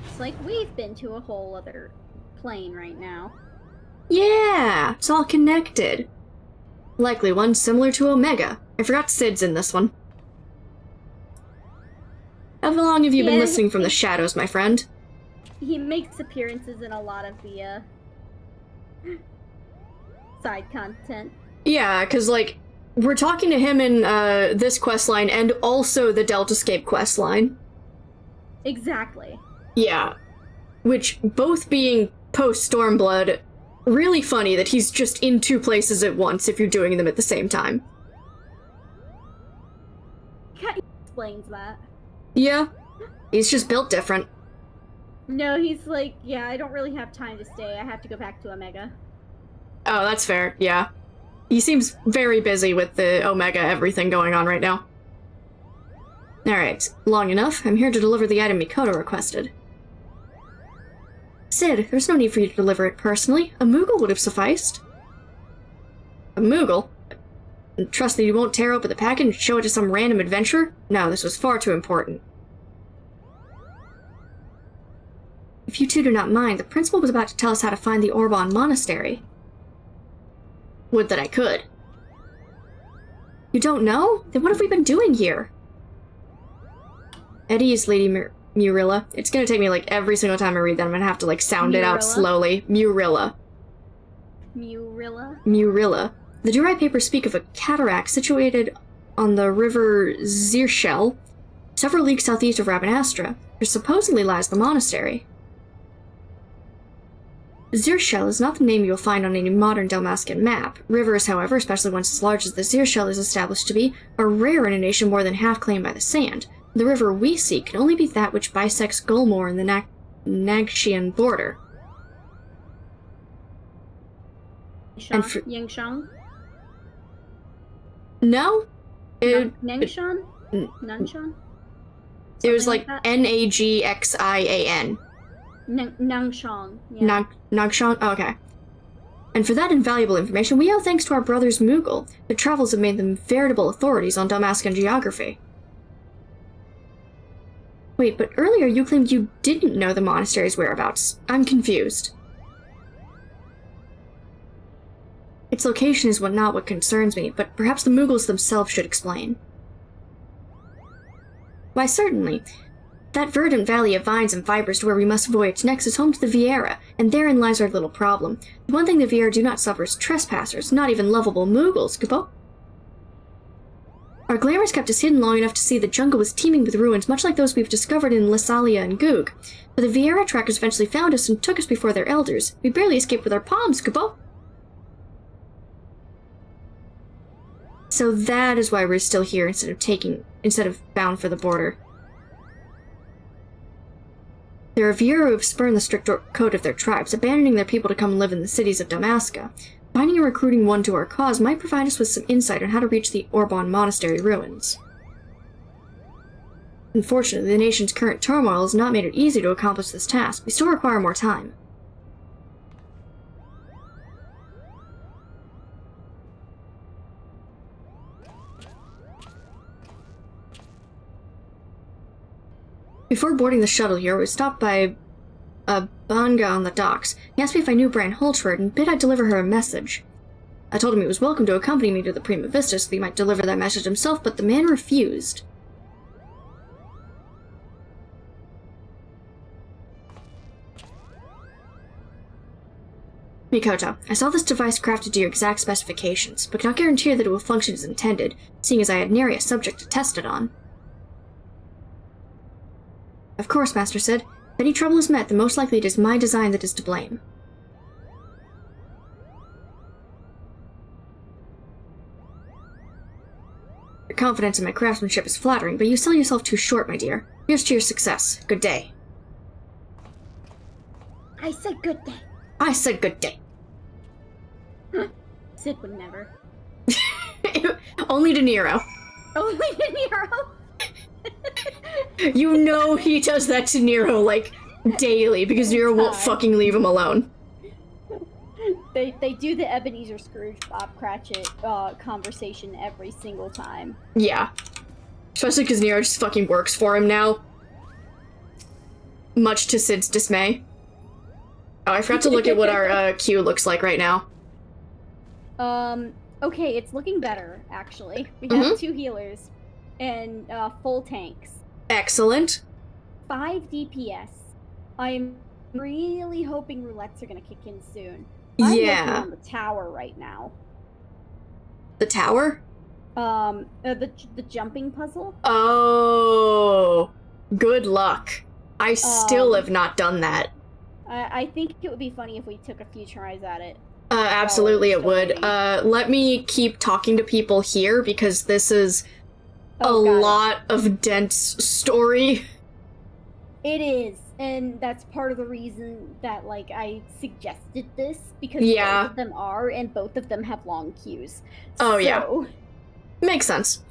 It's like we've been to a whole other plane right now. Yeah, it's all connected. Likely one similar to Omega. I forgot Sid's in this one. How long have you been listening from the shadows, my friend? He makes appearances in a lot of the, side content. Yeah, because, like, we're talking to him in, this questline and also the Deltascape questline. Exactly. Yeah. Which, both being post-Stormblood, really funny that he's just in two places at once if you're doing them at the same time. Kind of explains that. Yeah. He's just built different. No, he's like, yeah, I don't really have time to stay. I have to go back to Omega. Oh, that's fair, yeah. He seems very busy with the Omega everything going on right now. Alright, long enough. I'm here to deliver the item Mikoto requested. Sid, there's no need for you to deliver it personally. A Moogle would have sufficed. A Moogle? Trust that you won't tear open the package and show it to some random adventurer? No, this was far too important. If you two do not mind, the principal was about to tell us how to find the Orbon Monastery. Would that I could. You don't know? Then what have we been doing here? Eddie is Lady Murilla. It's gonna take me, like, every single time I read that, I'm gonna have to, like, sound it out slowly. Murilla. Murilla? Murilla. The Durai papers speak of a cataract situated on the river Zirshel, several leagues southeast of Rabanastra, where supposedly lies the monastery. Zirshel is not the name you will find on any modern Dalmascan map. Rivers, however, especially ones as large as the Zirshel is established to be, are rare in a nation more than half claimed by the sand. The river we seek can only be that which bisects Gulmore and the Nagshian border. Yangshan? No? Nangshan? Nanshan? It was like Nagxian. Nangshan. Yeah. Nagshan? Oh, okay. And for that invaluable information, we owe thanks to our brothers Moogle. Their travels have made them veritable authorities on Dalmascan geography. Wait, but earlier you claimed you didn't know the monastery's whereabouts. I'm confused. Its location is not what concerns me, but perhaps the Moogles themselves should explain. Why, certainly. That verdant valley of vines and fibers to where we must voyage next is home to the Viera, and therein lies our little problem. The one thing the Viera do not suffer is trespassers, not even lovable Moogles, Kupo. Our glamours kept us hidden long enough to see the jungle was teeming with ruins, much like those we've discovered in Lasalia and Goog. But the Viera trackers eventually found us and took us before their elders. We barely escaped with our palms, Kupo. So that is why we're still here instead of bound for the border. There are Viera who have spurned the strict code of their tribes, abandoning their people to come live in the cities of Damaska. Finding and recruiting one to our cause might provide us with some insight on how to reach the Orbon Monastery ruins. Unfortunately, the nation's current turmoil has not made it easy to accomplish this task. We still require more time. Before boarding the shuttle here, we stopped by a Banga on the docks. He asked me if I knew Bran Holchford and bid I deliver her a message. I told him he was welcome to accompany me to the Prima Vista so that he might deliver that message himself, but the man refused. Mikoto, I saw this device crafted to your exact specifications, but cannot guarantee that it will function as intended, seeing as I had nary a subject to test it on. Of course, Master Sid. If any trouble is met, then most likely it is my design that is to blame. Your confidence in my craftsmanship is flattering, but you sell yourself too short, my dear. Here's to your success. Good day. I said good day. I said good day. Sid would never. Only De Niro. Only De Niro? You know he does that to Nero, like, daily, because Nero won't fucking leave him alone. They do the Ebenezer Scrooge Bob Cratchit conversation every single time. Yeah. Especially because Nier just fucking works for him now. Much to Sid's dismay. Oh, I forgot to look at what our queue looks like right now. Okay, it's looking better, actually. We have 2 healers and full tanks. Excellent. 5 DPS. I'm really hoping roulettes are gonna kick in soon. I'm working on the tower right now. The tower? The jumping puzzle. Oh, good luck. I still have not done that. I think it would be funny if we took a few tries at it. Absolutely it would. Let me keep talking to people here because this is a lot of dense story. It is, and that's part of the reason that, like, I suggested this, because both of them are, and both of them have long queues. Oh, yeah. Makes sense.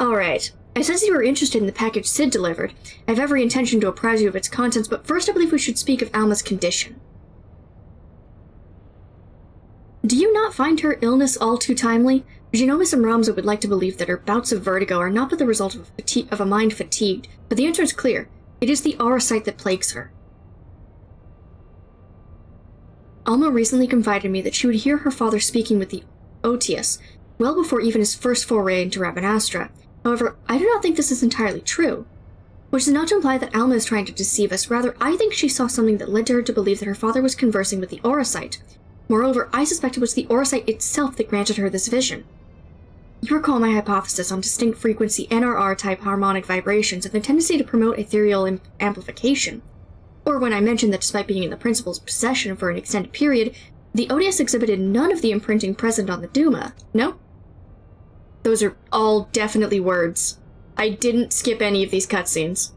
Alright. I sense you were interested in the package Sid delivered. I have every intention to apprise you of its contents, but first I believe we should speak of Alma's condition. Do you not find her illness all too timely? Genomus and Ramza would like to believe that her bouts of vertigo are not but the result of a mind fatigued, but the answer is clear. It is the auracite that plagues her. Alma recently confided me that she would hear her father speaking with the Otius, well before even his first foray into Rabanastra. However, I do not think this is entirely true. Which is not to imply that Alma is trying to deceive us, rather I think she saw something that led to her to believe that her father was conversing with the auracite. Moreover, I suspect it was the auracite itself that granted her this vision. You recall my hypothesis on distinct frequency NRR-type harmonic vibrations and the tendency to promote ethereal amplification. Or when I mentioned that despite being in the principal's possession for an extended period, the Odious exhibited none of the imprinting present on the Duma, no? Those are all definitely words. I didn't skip any of these cutscenes.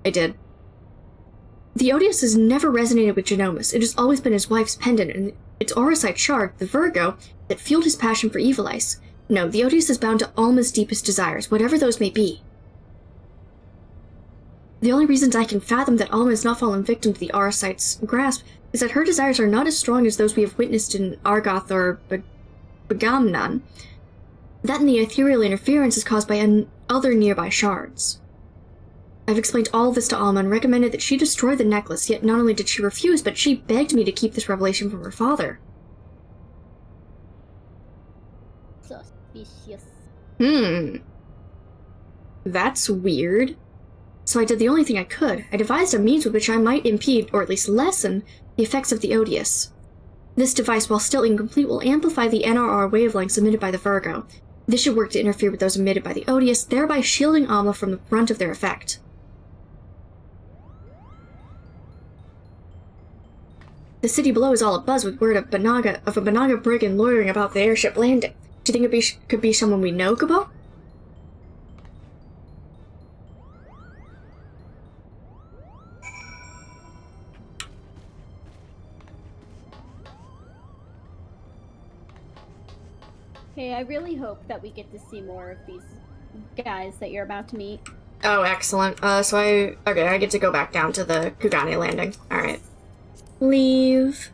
I did. The Odious has never resonated with Genomus. It has always been his wife's pendant, and its auracite shard, the Virgo, that fueled his passion for evil ice. No, the Odious is bound to Alma's deepest desires, whatever those may be. The only reasons I can fathom that Alma has not fallen victim to the auracite's grasp is that her desires are not as strong as those we have witnessed in Argoth or Bagamnan. That and the ethereal interference is caused by other nearby shards. I've explained all this to Alma and recommended that she destroy the necklace, yet not only did she refuse, but she begged me to keep this revelation from her father. Suspicious. That's weird. So I did the only thing I could. I devised a means with which I might impede, or at least lessen, the effects of the Odious. This device, while still incomplete, will amplify the NRR wavelengths emitted by the Virgo. This should work to interfere with those emitted by the Odious, thereby shielding Alma from the brunt of their effect. The city below is all abuzz with word of a Banaga brigand loitering about the airship landing. Do you think it could be someone we know, Kubo? Hey, I really hope that we get to see more of these guys that you're about to meet. Oh, excellent. I get to go back down to the Kugane landing. Alright. Leave.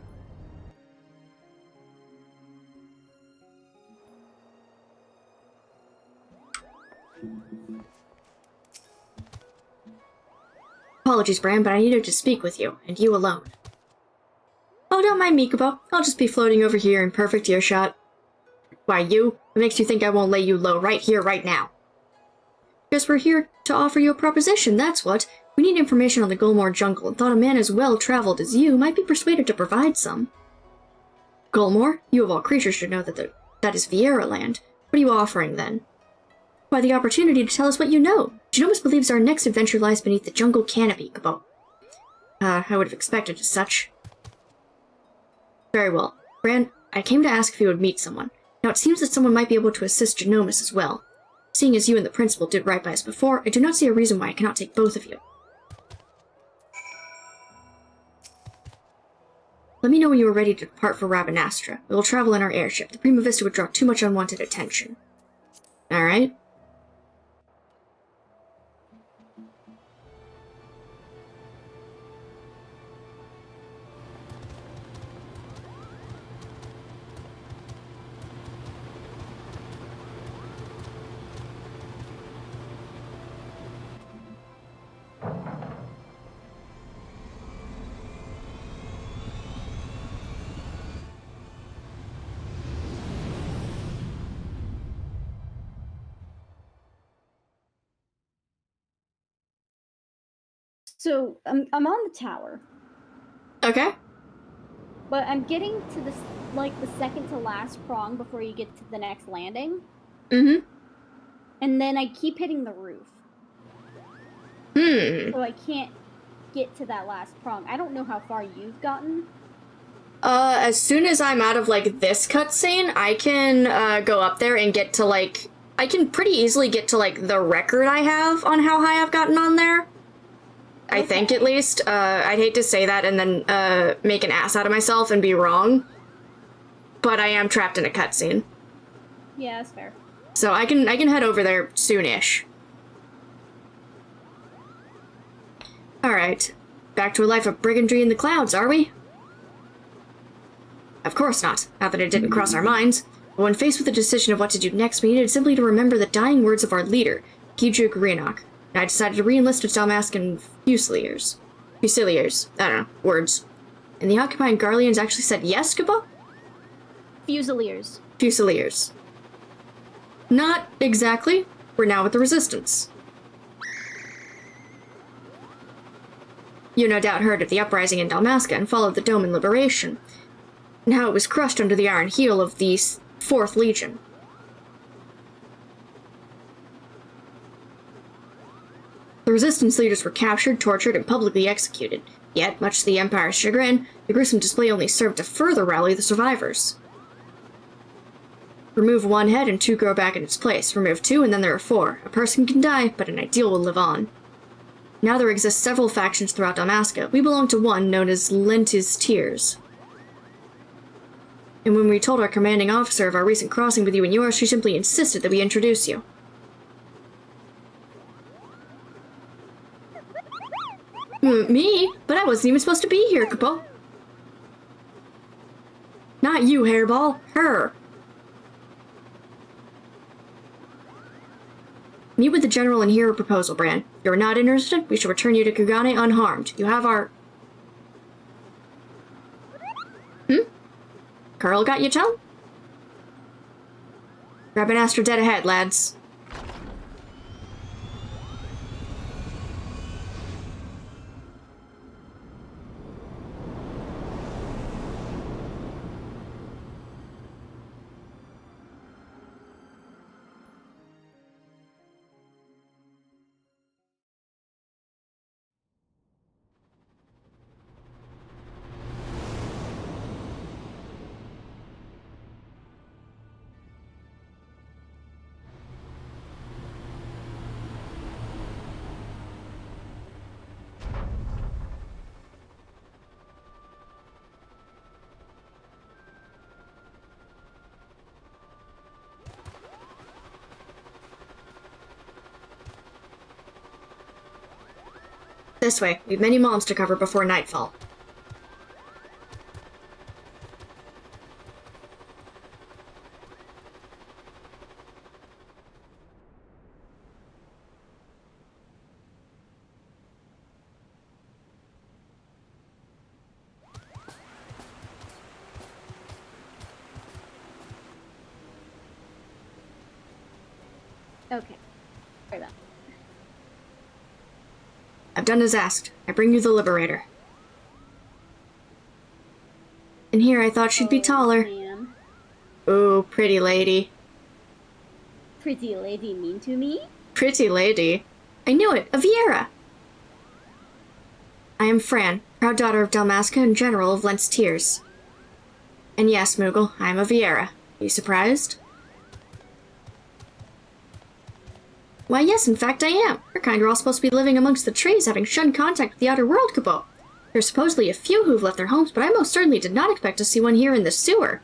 Apologies, Bran, but I needed to speak with you, and you alone. Oh, don't mind me, Kubo. I'll just be floating over here in perfect earshot. Why, you? It makes you think I won't lay you low right here, right now. Guess we're here to offer you a proposition, that's what. We need information on the Gulmore jungle, and thought a man as well-traveled as you might be persuaded to provide some. Gulmore? You of all creatures should know that is Viera land. What are you offering, then? Why, the opportunity to tell us what you know. Genomus believes our next adventure lies beneath the jungle canopy, Kubo. I would have expected as such. Very well. Bran, I came to ask if you would meet someone. Now, it seems that someone might be able to assist Genomus as well. Seeing as you and the principal did right by us before, I do not see a reason why I cannot take both of you. Let me know when you are ready to depart for Rabanastra. We will travel in our airship. The Prima Vista would draw too much unwanted attention. Alright. So I'm on the tower, Okay. but I'm getting to this like the second to last prong before you get to the next landing. Mm-hmm. And then I keep hitting the roof. So I can't get to that last prong. I don't know how far you've gotten. As soon as I'm out of, like, this cutscene, I can, go up there and get to, like... I can pretty easily get to, like, the record I have on how high I've gotten on there. I think, at least. I'd hate to say that and then, make an ass out of myself and be wrong. But I am trapped in a cutscene. Yeah, that's fair. So I can head over there soon-ish. Alright. Back to a life of brigandry in the clouds, are we? Of course not, not that it didn't cross our minds. But when faced with the decision of what to do next, we needed simply to remember the dying words of our leader, Kijuk Rienok, and I decided to re-enlist with Dalmascan Fusiliers. Fusiliers. I don't know. Words. And the occupying Garleans actually said yes, Kupo? Fusiliers. Fusiliers. Not exactly. We're now with the Resistance. You no doubt heard of the uprising in Dalmasca and followed the Doman liberation, and how it was crushed under the iron heel of the 4th Legion. The Resistance leaders were captured, tortured, and publicly executed, yet, much to the Empire's chagrin, the gruesome display only served to further rally the survivors. Remove 1 head and 2 grow back in its place. Remove 2 and then there are 4. A person can die, but an ideal will live on. Now there exist several factions throughout Dalmasca. We belong to one known as Lentis Tears. And when we told our commanding officer of our recent crossing with you and yours, she simply insisted that we introduce you. Me? But I wasn't even supposed to be here, Kupo. Not you, Hairball. Her. Meet with the General and hear a proposal, Bran. If you are not interested, we shall return you to Kugane unharmed. You have our... Carl got you, Tom? Grab an Astra dead ahead, lads. This way. We've many moms to cover before nightfall. Okay. Sorry about that. I've done as asked. I bring you the Liberator. And here I thought she'd be taller. Ma'am. Ooh, pretty lady. Pretty lady mean to me? Pretty lady. I knew it, a Viera! I am Fran, proud daughter of Dalmasca and General of Lentz Tears. And yes, Moogle, I am a Viera. Are you surprised? Why yes, in fact I am. Your kind are all supposed to be living amongst the trees, having shunned contact with the outer world, Kupo. There's supposedly a few who've left their homes, but I most certainly did not expect to see one here in the sewer.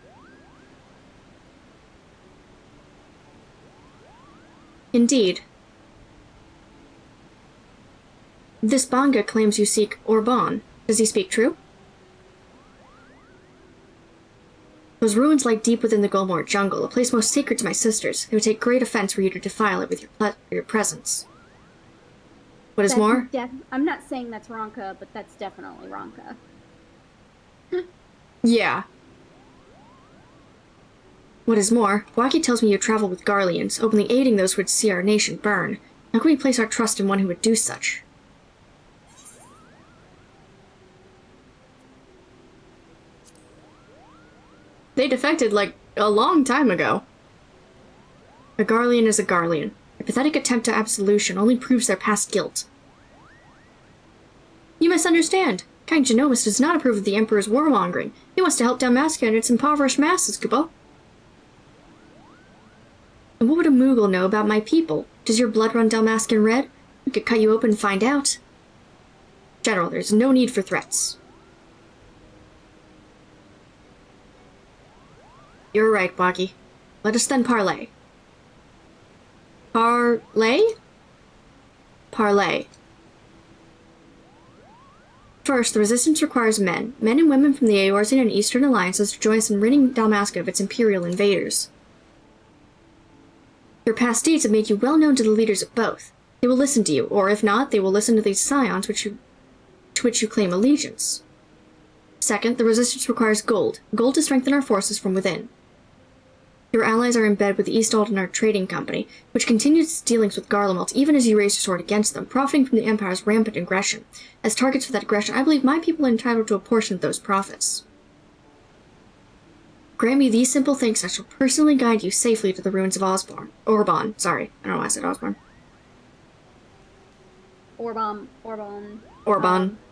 Indeed. This Banga claims you seek Orban. Does he speak true? Those ruins lie deep within the Golmore jungle, a place most sacred to my sisters. It would take great offense for you to defile it with your presence. What is more? I'm not saying that's Ronka, but that's definitely Ronka. Yeah. What is more, Waki tells me you travel with Garleans, openly aiding those who would see our nation burn. How can we place our trust in one who would do such? They defected, like, a long time ago. A Garlean is a Garlean. A pathetic attempt at absolution only proves their past guilt. You misunderstand. Kind Genomus does not approve of the Emperor's warmongering. He wants to help Dalmasca and its impoverished masses, Kupo. And what would a Moogle know about my people? Does your blood run Dalmascan red? We could cut you open and find out. General, there's no need for threats. You're right, Boggy. Let us then parley. Parley? Parley. First, the Resistance requires men and women from the Eorzean and Eastern Alliances to join us in ridding Dalmasca of its Imperial invaders. Your past deeds have made you well known to the leaders of both. They will listen to you, or if not, they will listen to these scions to which you claim allegiance. Second, the Resistance requires gold to strengthen our forces from within. Your allies are in bed with the East Aldenar Trading Company, which continues its dealings with Garlemald even as you raise your sword against them, profiting from the Empire's rampant aggression. As targets for that aggression, I believe my people are entitled to a portion of those profits. Grant me these simple things, and I shall personally guide you safely to the ruins of Orban. Sorry, I don't know why I said Osborne. Orban.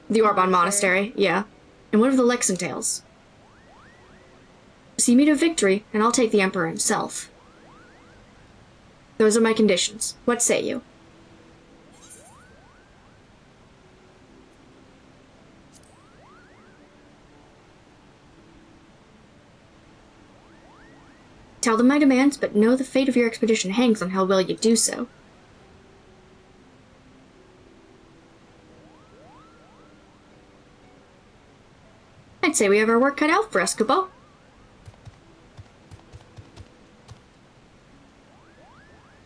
The Orban Monastery, yeah. And what of the Lexentales? See me to victory, and I'll take the Emperor himself. Those are my conditions. What say you? Tell them my demands, but know the fate of your expedition hangs on how well you do so. I'd say we have our work cut out for us, Kupo.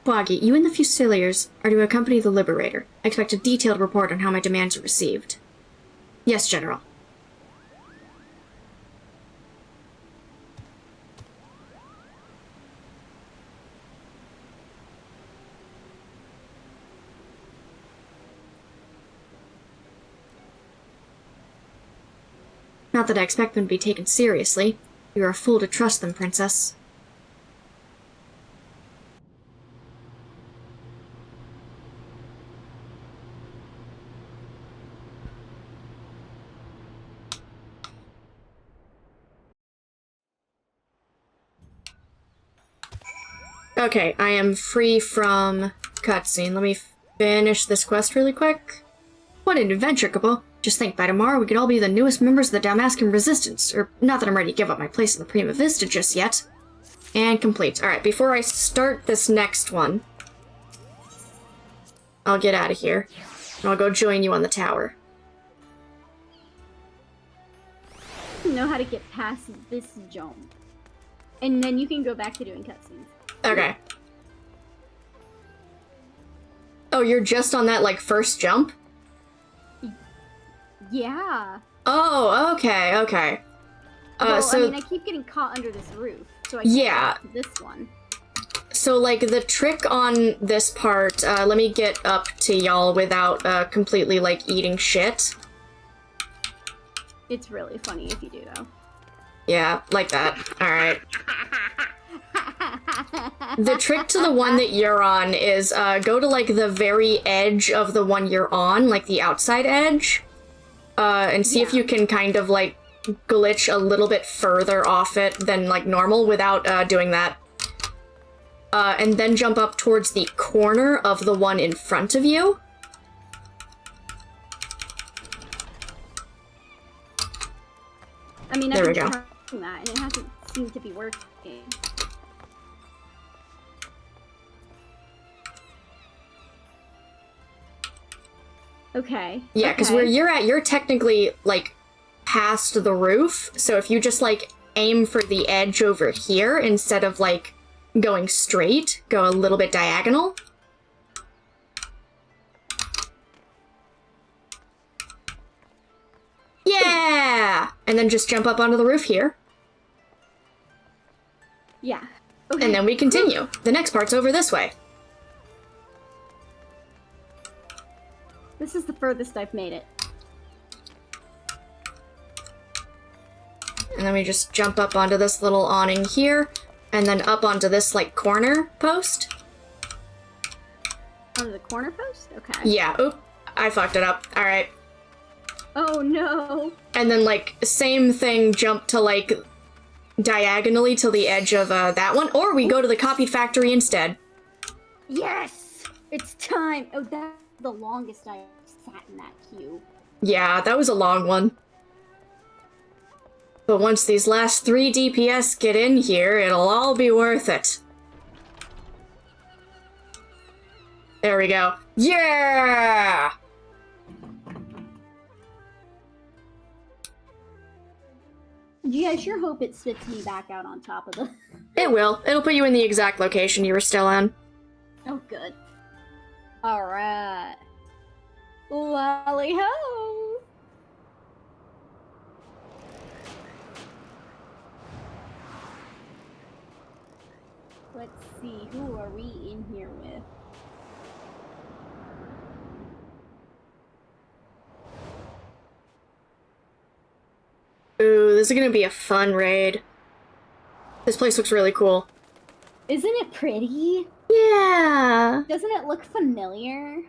Boggy, you and the Fusiliers are to accompany the Liberator. I expect a detailed report on how my demands are received. Yes, General. Not that I expect them to be taken seriously. You are a fool to trust them, Princess. Okay, I am free from cutscene. Let me finish this quest really quick. What an adventure, Kupo. Just think, by tomorrow we could all be the newest members of the Dalmascan Resistance. Or, not that I'm ready to give up my place in the Prima Vista just yet. And complete. Alright, before I start this next one, I'll get out of here. And I'll go join you on the tower. Know how to get past this jump. And then you can go back to doing cutscenes. Okay. Oh, you're just on that, like, first jump? Yeah. Oh, okay, okay. Well, so I mean, I keep getting caught under this roof, so I can't get back to this one. So, like, the trick on this part, let me get up to y'all without, completely, like, eating shit. It's really funny if you do, though. Yeah, like that. Alright. The trick to the one that you're on is, go to, like, the very edge of the one you're on, like, the outside edge. And see if you can kind of, like, glitch a little bit further off it than, like, normal without, doing that. And then jump up towards the corner of the one in front of you. I mean, there I've we been go. trying that, and it hasn't seemed to be working. Okay. Yeah, because where you're at, you're technically, like, past the roof, so if you just, like, aim for the edge over here instead of, like, going straight, go a little bit diagonal. Yeah! And then just jump up onto the roof here. Yeah. Okay. And then we continue. The next part's over this way. This is the furthest I've made it. And then we just jump up onto this little awning here, and then up onto this, like, corner post. On the corner post? Okay. Yeah, oop, I fucked it up. Alright. Oh no! And then, like, same thing, jump to, like, diagonally to the edge of that one, or we go to the copied factory instead. Yes! It's time! Oh, that's the longest I sat in that queue. Yeah, that was a long one. But once these last 3 DPS get in here, it'll all be worth it. There we go. Yeah! Yeah, I sure hope it spits me back out on top of the... It will. It'll put you in the exact location you were still in. Oh, good. Alright. Lolly-ho! Let's see, who are we in here with? Ooh, this is gonna be a fun raid. This place looks really cool. Isn't it pretty? Yeah! Doesn't it look familiar?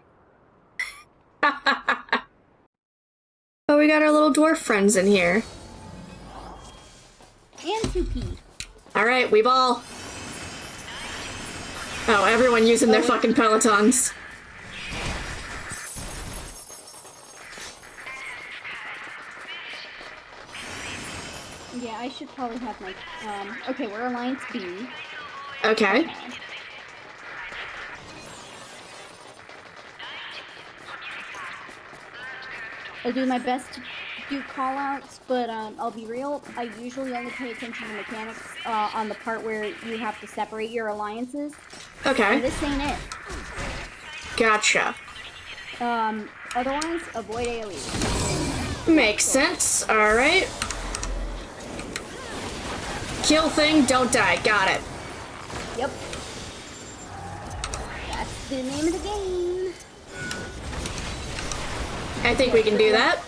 Oh, we got our little dwarf friends in here. And 2P. Alright, we ball. Oh, everyone using their fucking pelotons. Yeah, I should probably have my, okay, we're Alliance B. Okay. I'll do my best to do callouts, but I'll be real, I usually only pay attention to mechanics on the part where you have to separate your alliances. Okay. And this ain't it. Gotcha. Otherwise, avoid AoE. Makes sense. Alright. Kill thing, don't die. Got it. Yep. That's the name of the game. I think we can do that.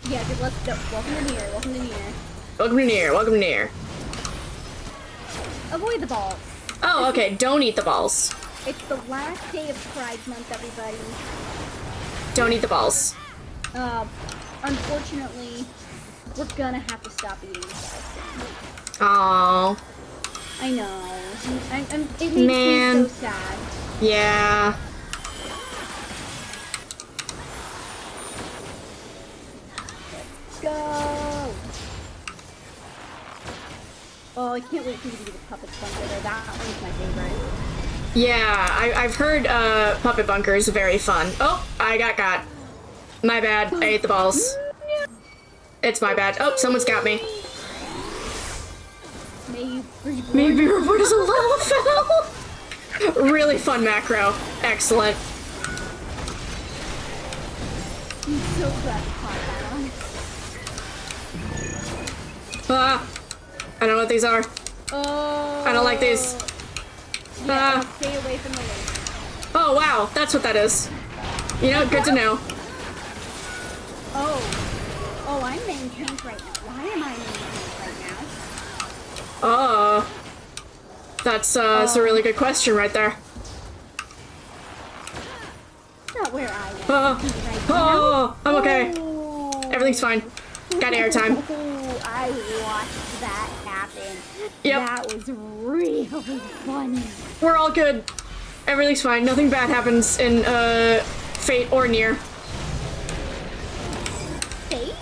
Yeah, just let's go. Welcome to Nier, welcome to Nier. Welcome to Nier, welcome to Nier. Avoid the balls. Oh, okay, don't eat the balls. It's the last day of Pride Month, everybody. Don't eat the balls. Unfortunately, we're gonna have to stop eating balls. Aww. I know. It makes me so sad. Yeah. Go! Oh, I can't wait for you to do the puppet bunker though. That one's my favorite. Yeah, I've heard Puppet Bunker is very fun. Oh, I got. My bad, I ate the balls. It's my bad. Oh, someone's got me. Maybe report as a level fell. Really fun macro. Excellent. I'm so glad you caught that on. Ah, I don't know what these are. Oh. I don't like these. Yeah, stay away from the lake. Oh wow, that's what that is. You know, good to know. Oh, I'm main tank right now. Why am I main tank right now? That's a really good question right there. Not where I want to be right now. I'm okay. Everything's fine. Got airtime. I watched that happen. Yep. That was really funny. We're all good. Everything's fine. Nothing bad happens in Fate or Nier. Fate?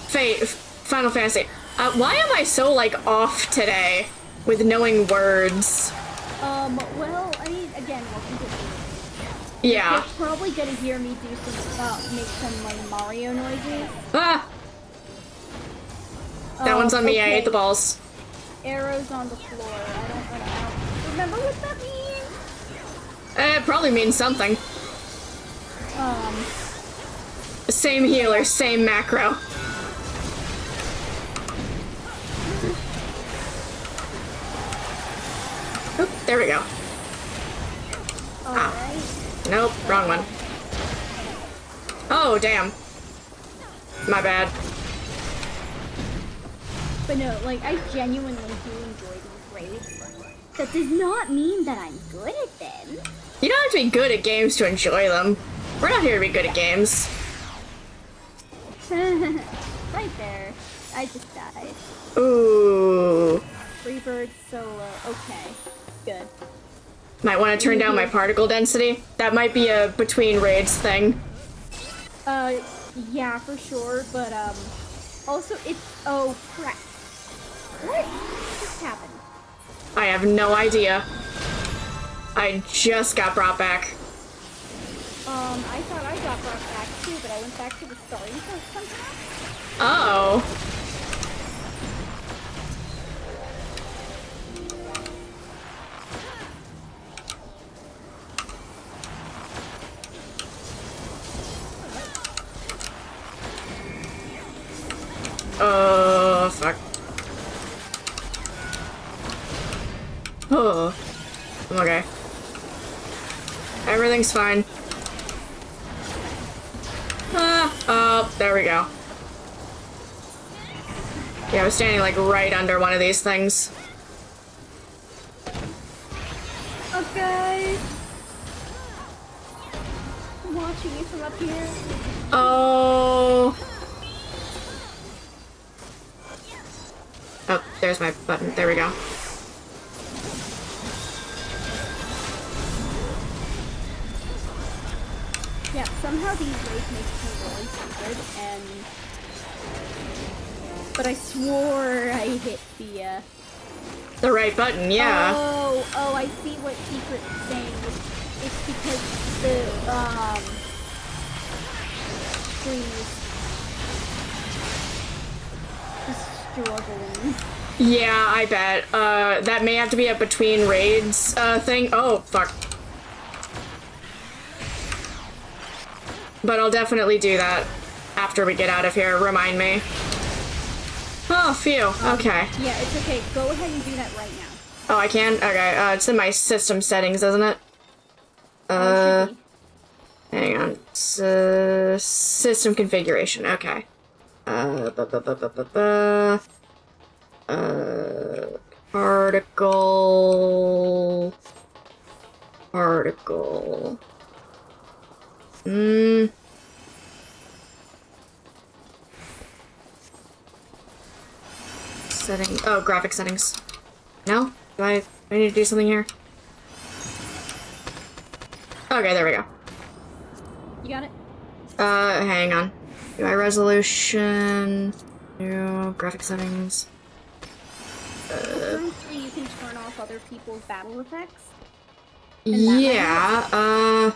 Fate. Final Fantasy. Why am I so, like, off today with knowing words? Well, I mean, again, welcome to the... Yeah. You're probably gonna hear me do some, make some, like, Mario noises. Ah! That one's on me, okay. I ate the balls. Arrows on the floor. I don't remember what that means. It probably means something. Same healer, same macro. Oop, there we go. Alright. Nope, wrong one. Oh, damn. My bad. But no, like, I genuinely do enjoy these raids. That does not mean that I'm good at them. You don't have to be good at games to enjoy them. We're not here to be good at games. Right there. I just died. Ooh. Freebird solo. Okay. Good. Might want to turn down my particle density. That might be a between raids thing. Yeah, for sure, but, also it's, oh, crap. What just happened? I have no idea. I just got brought back. I thought I got brought back too, but I went back to the starting point somehow. Oh. Oh, fuck. Oh. I'm okay. Everything's fine. Oh, there we go. Yeah, I was standing like right under one of these things. Okay. I'm watching you from up here. Oh. Oh, there's my button. There we go. Yeah, somehow these raids make me really stupid, and... But I swore I hit the right button, yeah. Oh, I see what Secret is saying. It's because the, screen is struggling. Yeah, I bet. That may have to be a between raids, thing. Oh, fuck. But I'll definitely do that after we get out of here. Remind me. Oh, phew. Okay. Yeah, it's okay. Go ahead and do that right now. Oh, I can? Okay, it's in my system settings, isn't it? Hang on. System configuration. Okay. Particle. Setting. Oh, graphic settings. No? Do I need to do something here? Okay, there we go. You got it? Hang on. UI resolution. New graphic settings. Room 3, you can turn off other people's battle effects. Yeah,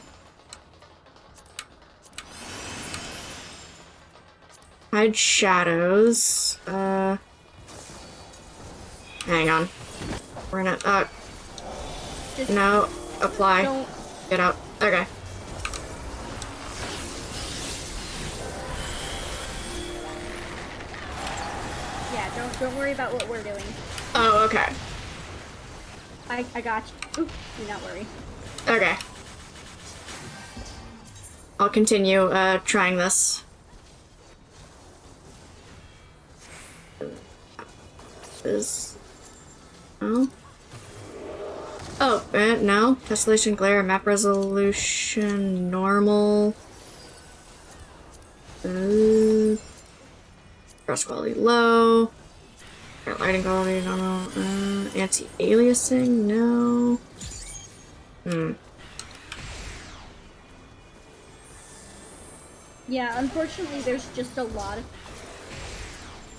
hide shadows. Hang on. We're gonna, no, apply. Get out. Okay. Yeah, don't worry about what we're doing. Oh, okay. I got you. Ooh, do not worry. Okay. I'll continue, trying this. Oh. Oh, no. Tessellation, glare, map resolution, normal. Brush quality low. Lighting quality normal. Anti-aliasing, no. Yeah, unfortunately there's just a lot of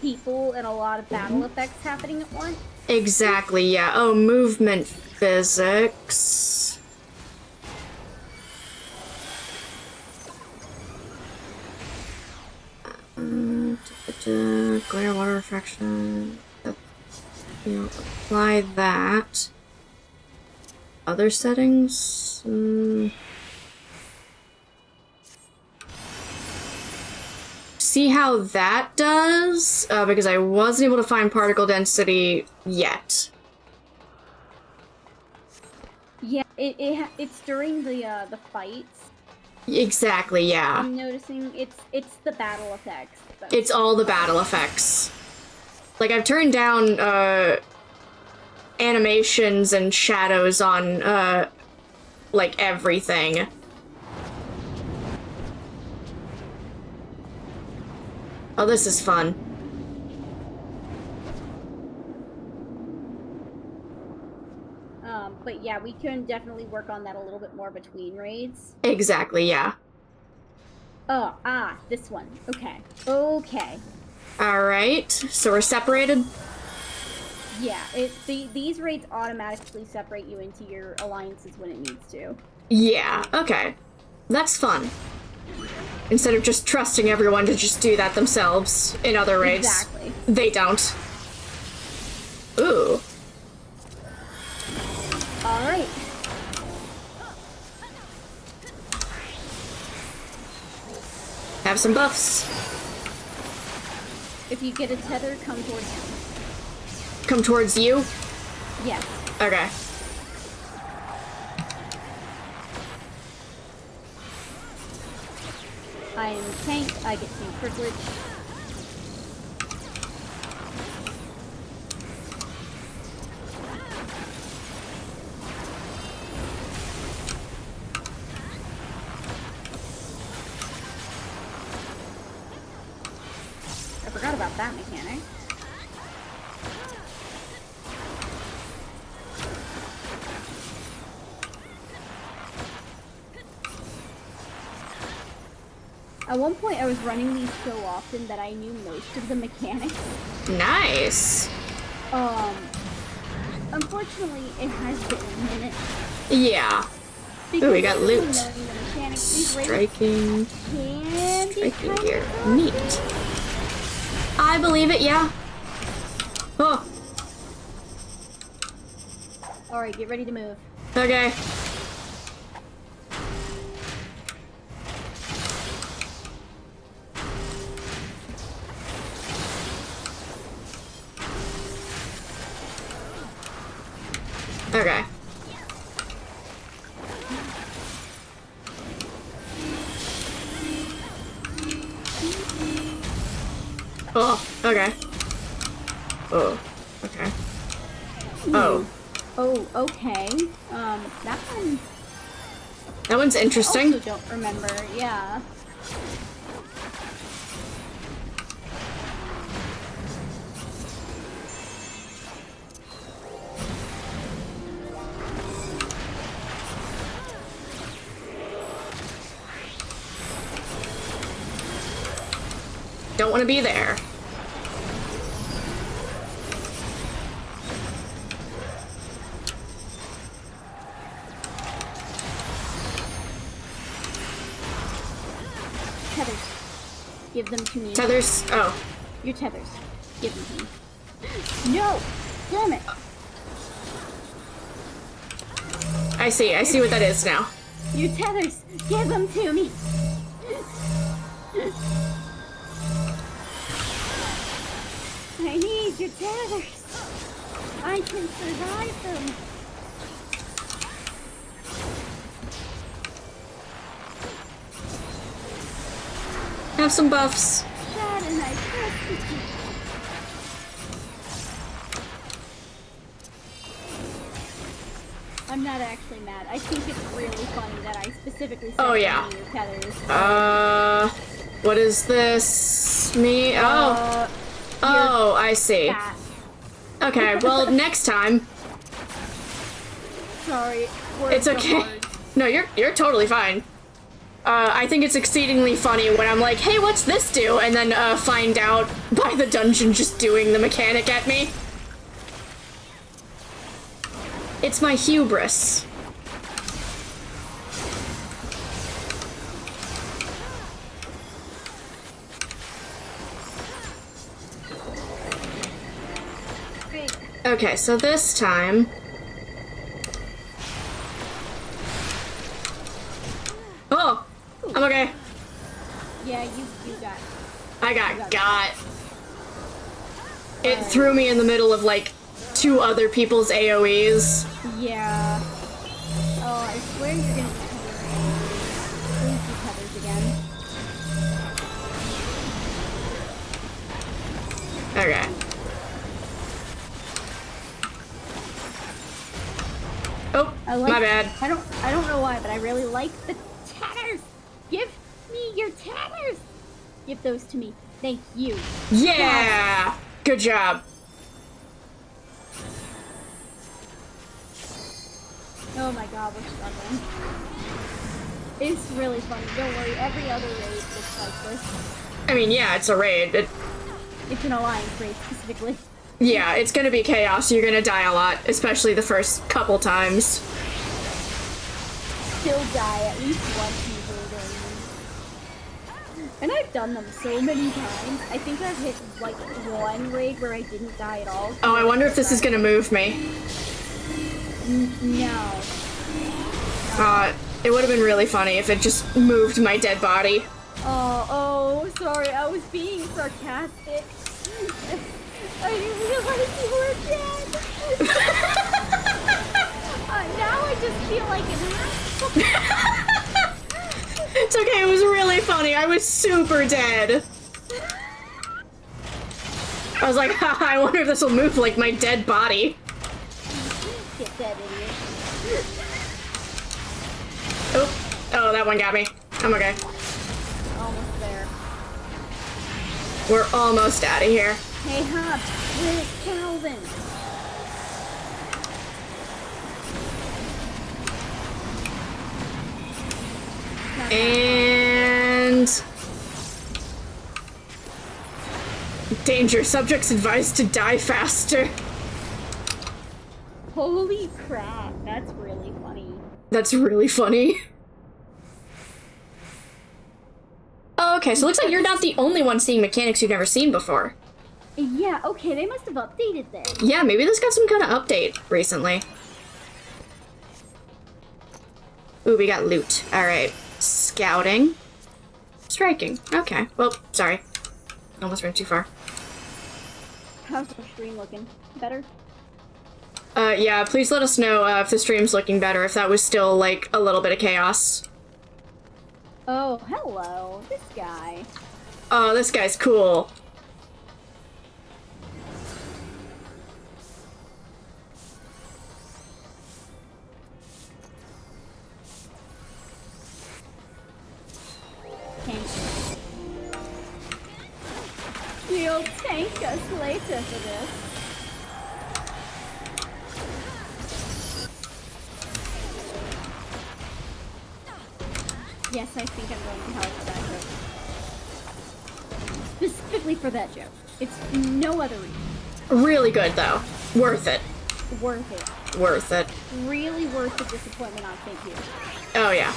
people and a lot of battle effects happening at once. Exactly, yeah. Oh, movement physics. Glare, water refraction. You know, apply that. Other settings? See how that does? Because I wasn't able to find particle density yet. Yeah, it's during the fights. Exactly, yeah. I'm noticing it's the battle effects. It's all the battle effects. Like, I've turned down, animations and shadows on, like, everything. Oh, this is fun. But yeah, we can definitely work on that a little bit more between raids. Exactly, yeah. Oh, this one. Okay. Okay. Alright, so we're separated? Yeah, these raids automatically separate you into your alliances when it needs to. Yeah, okay. That's fun. Instead of just trusting everyone to just do that themselves in other raids. Exactly. They don't. Ooh. Alright. Have some buffs. If you get a tether, come towards him. Come towards you? Yes. Okay. I am a tank, I get tank privilege. I forgot about that mechanic. At one point, I was running these so often that I knew most of the mechanics. Nice. Unfortunately, it has been a minute. Yeah. Because Ooh, we got loot. knowing the mechanics, these raids Striking. can be Striking kind gear. of Neat. I believe it, yeah. Oh. Alright, get ready to move. Okay. Okay. Oh, okay. Oh, okay. Oh. Oh, okay. That one... That one's interesting. I also don't remember, yeah. Don't want to be there. Tethers. Give them to me. Tethers? Oh. Your tethers. Give them to me. No! Damn it! I see what that is now. Your tethers! Give them to me! I need your tethers! I can survive them! Have some buffs. Shad and I trusted you. I'm not actually mad. I think it's really funny that I specifically said Oh, yeah. your tethers. What is this? Me? Oh. Oh, I see. Fat. Okay, well, next time. Sorry. It's okay. No, you're totally fine. I think it's exceedingly funny when I'm like, hey, what's this do? And then, find out by the dungeon just doing the mechanic at me. It's my hubris. Okay, so this time... Oh! I'm okay. Yeah, you got. I got. It threw me in the middle of, like, 2 other people's AoEs. Yeah. Oh, I swear you're gonna please do tethers again. Okay. My bad. I don't know why, but I really like the tatters. Give me your tatters. Give those to me. Thank you. Yeah. Good job. Oh my god, we're struggling. It's really funny. Don't worry, every other raid looks like this. I mean, yeah, it's a raid. It's an alliance raid specifically. Yeah, it's gonna be chaos. You're gonna die a lot, especially the first couple times. Still die at least once usually during them. And I've done them so many times. I think I've hit like one raid where I didn't die at all. Oh, I wonder if this is gonna move me. No. It would have been really funny if it just moved my dead body. Oh, sorry. I was being sarcastic. I didn't realize you were dead. Now I just feel like an asshole. It's okay, it was really funny. I was super dead. I was like, haha, I wonder if this will move like my dead body. Get dead, idiot. Oh, that one got me. I'm okay. Almost there. We're almost out of here. Hey, Hobbs, where's Calvin? And... danger. Subjects advised to die faster. Holy crap, that's really funny. That's really funny. Oh, okay, so it looks like you're not the only one seeing mechanics you've never seen before. Yeah, okay, they must have updated this. Yeah, maybe this got some kind of update recently. Ooh, we got loot. Alright. Scouting. Striking. Okay. Well, sorry. Almost went too far. How's the stream looking? Better? Yeah, please let us know if the stream's looking better, if that was still, like, a little bit of chaos. Oh, hello. This guy. Oh, this guy's cool. Tank. You'll tank us later for this. Yes, I think I'm going to help for that joke. Specifically for that joke. It's no other reason. Really good, though. Worth it. Worth it. Worth it. Really worth the disappointment on Thank You. Oh, yeah.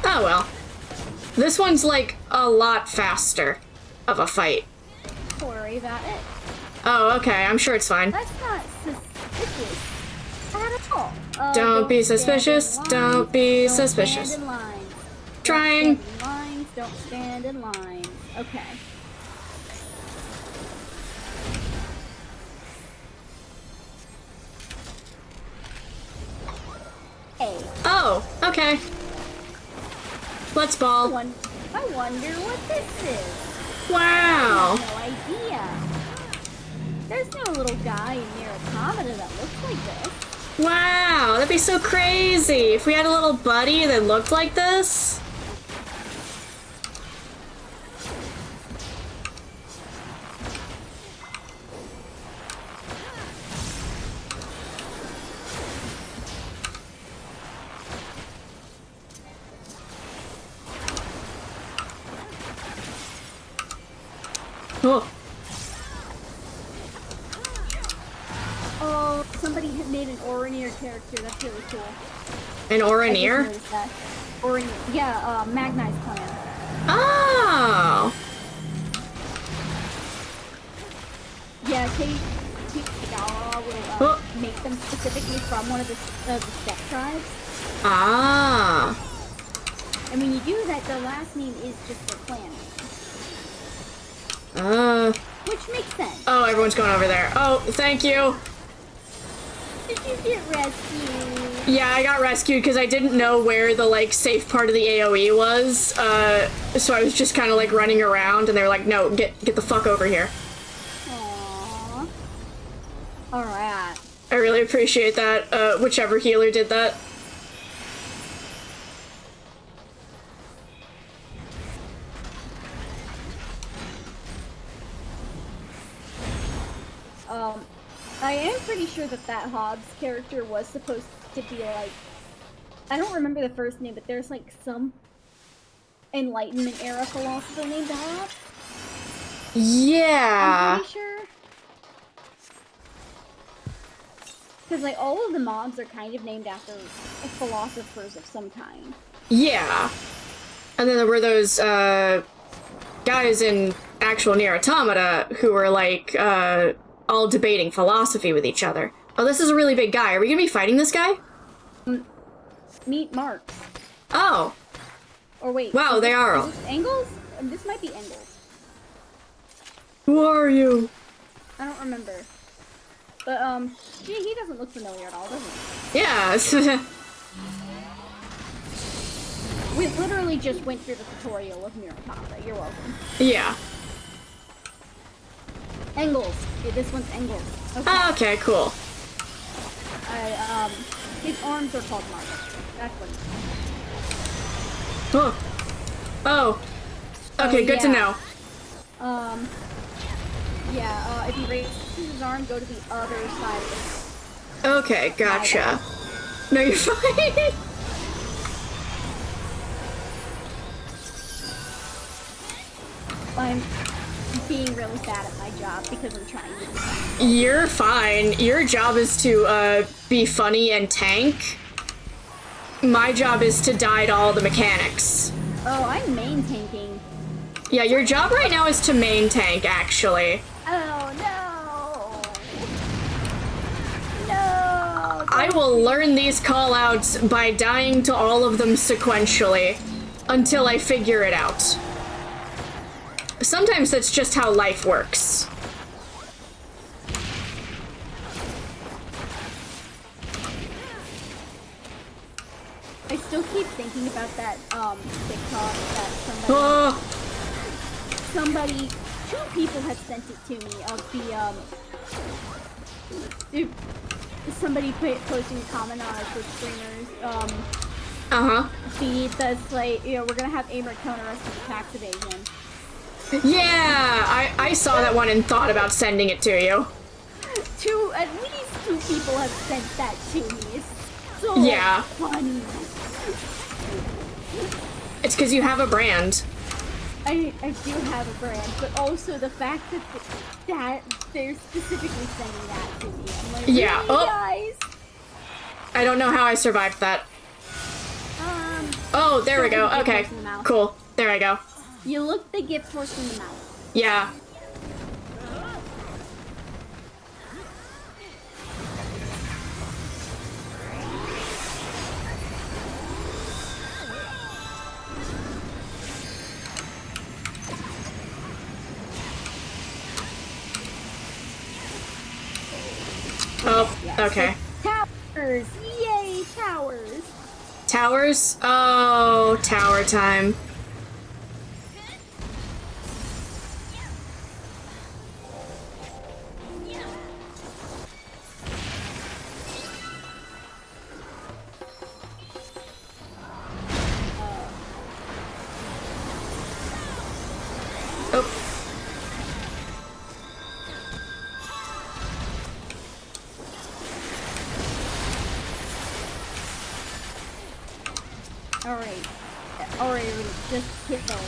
Oh well. This one's like a lot faster of a fight. Don't worry about it. Oh, okay. I'm sure it's fine. That's not suspicious at all. Don't be suspicious. Don't be suspicious. Stand in lines. Trying. Don't stand in lines. Okay. Hey. Oh, okay. Let's ball. I wonder what this is. Wow. I have no idea. There's no little guy in Nier Automata that looks like this. Wow, that'd be so crazy if we had a little buddy that looked like this. Oh. Oh, somebody had made an Nier character. That's really cool. An Nier? Nier. Yeah, Magnai's clan. Oh. Yeah, Kate will make them specifically from one of the step tribes. Ah. And when you do that, their last name is just their clan name. Which makes sense. Oh, everyone's going over there. Oh, thank you. Did you get rescued? Yeah, I got rescued because I didn't know where the, like, safe part of the AoE was, so I was just kind of, like, running around, and they were like, no, get the fuck over here. Aww. Alright. I really appreciate that, whichever healer did that. I am pretty sure that Hobbs character was supposed to be like, I don't remember the first name, but there's like some Enlightenment era philosopher named Hobbs. Yeah. I'm pretty sure. Because like all of the mobs are kind of named after philosophers of some kind. Yeah. And then there were those, guys in actual Nier Automata who were like, all debating philosophy with each other. Oh, this is a really big guy. Are we gonna be fighting this guy? Meet Mark. Oh. Or wait. Wow, they are all. Angles? This might be Angles. Who are you? I don't remember. But, gee, he doesn't look familiar at all, does he? Yeah. We literally just went through the tutorial of Nier Automata. You're welcome. Yeah. Engels. Yeah, this one's Engels. Okay. Ah, okay, cool. His arms are called marbles. That's what Oh. Oh. Okay, good to know. Yeah, if you raise his arm, go to the other side of it. Okay, gotcha. No, you're fine. I'm being really bad at my job because I'm trying to do that. You're fine. Your job is to, be funny and tank. My job is to die to all the mechanics. Oh, I'm main tanking. Yeah, your job right now is to main tank, actually. Oh, no! No! I will learn these callouts by dying to all of them sequentially until I figure it out. Sometimes that's just how life works. I still keep thinking about that, TikTok that somebody, two people had sent it to me of somebody posting a comment on our Twitch streamers, feed that's like, you know, we're gonna have Amber counter us with tax evasion. Yeah, I saw that one and thought about sending it to you. At least two people have sent that to me. It's so funny. It's because you have a brand. I do have a brand, but also the fact that they're specifically sending that to me. I'm like, Yeah. really, Oh. guys? I don't know how I survived that. Oh, there we go. Okay. Cool. There I go. You look the gift horse in the mouth. Yeah. Oh, okay. Towers! Yay, towers! Towers? Oh, tower time. Alright, just hit those.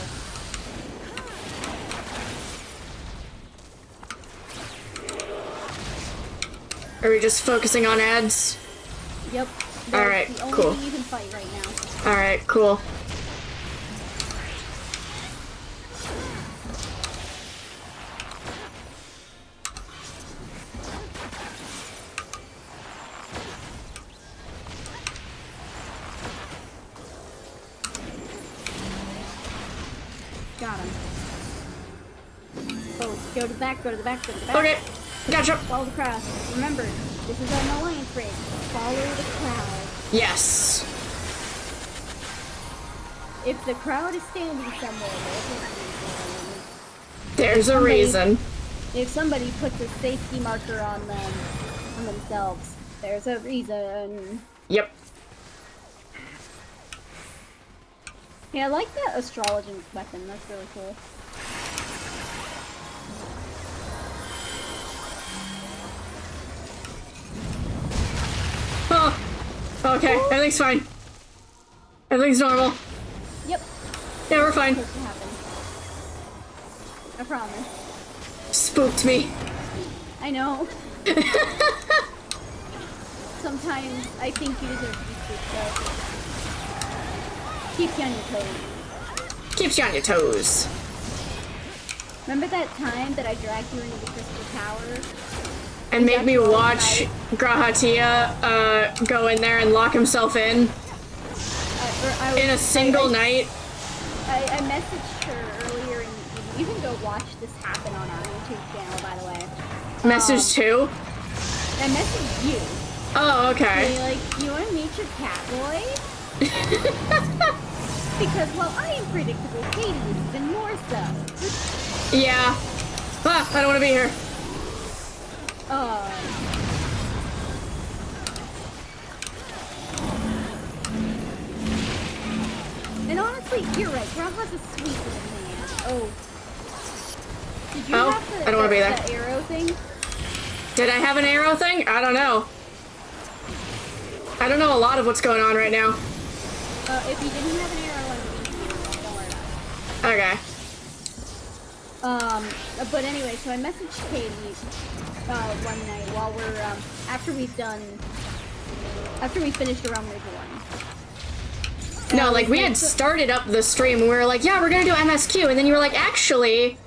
Are we just focusing on ads? Yep. Alright, the only cool. thing you can fight right now. Alright, cool. Got him. Go to the back, go to the back, go to the back. Okay, gotcha. Follow the crowd. Remember, this is an alliance raid. Follow the crowd. Yes. If the crowd is standing somewhere, There's a reason. If somebody puts a safety marker on them, on themselves, there's a reason. Yep. Yeah, I like that astrologian weapon. That's really cool. Oh. Okay, everything's fine. Everything's normal. Yep. Yeah, we're fine. Supposed to happen. I promise. Spooked me. I know. Sometimes I think you deserve to be spooked, though. Keeps you on your toes. Keeps you on your toes. Remember that time that I dragged you into the Crystal Tower? And make me watch Grahatia go in there and lock himself in a single night. I messaged her earlier, and you can go watch this happen on our YouTube channel, by the way. Message who? I messaged you. Oh, okay. Say, like, you want to meet your cat boy? Because while I am predictable, Katie is even more so. Yeah. Ah, I don't want to be here. And honestly, you're right. Grandpa's a sweet little man. Oh. Did you Oh, have I don't want to be there. the arrow thing? Did I have an arrow thing? I don't know. I don't know a lot of what's going on right now. If you didn't have an arrow, don't worry about it. Okay. But anyway, so I messaged Katie one night while we're after we finished around Ridge 1. No, like we had started up the stream and we were like, yeah, we're gonna do MSQ, and then you were like, actually,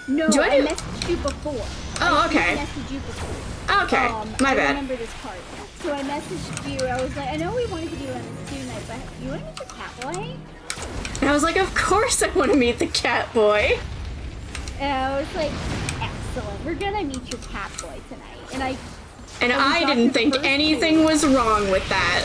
no, I messaged you before. Oh, okay. I messaged you before. Okay, my I bad. remember this part. So I messaged you. I was like, I know we wanted to do MSQ night, but you want to meet the cat boy? And I was like, of course I want to meet the cat boy. And I was like, excellent. We're gonna meet your cat boy tonight. And I didn't think anything was wrong with that.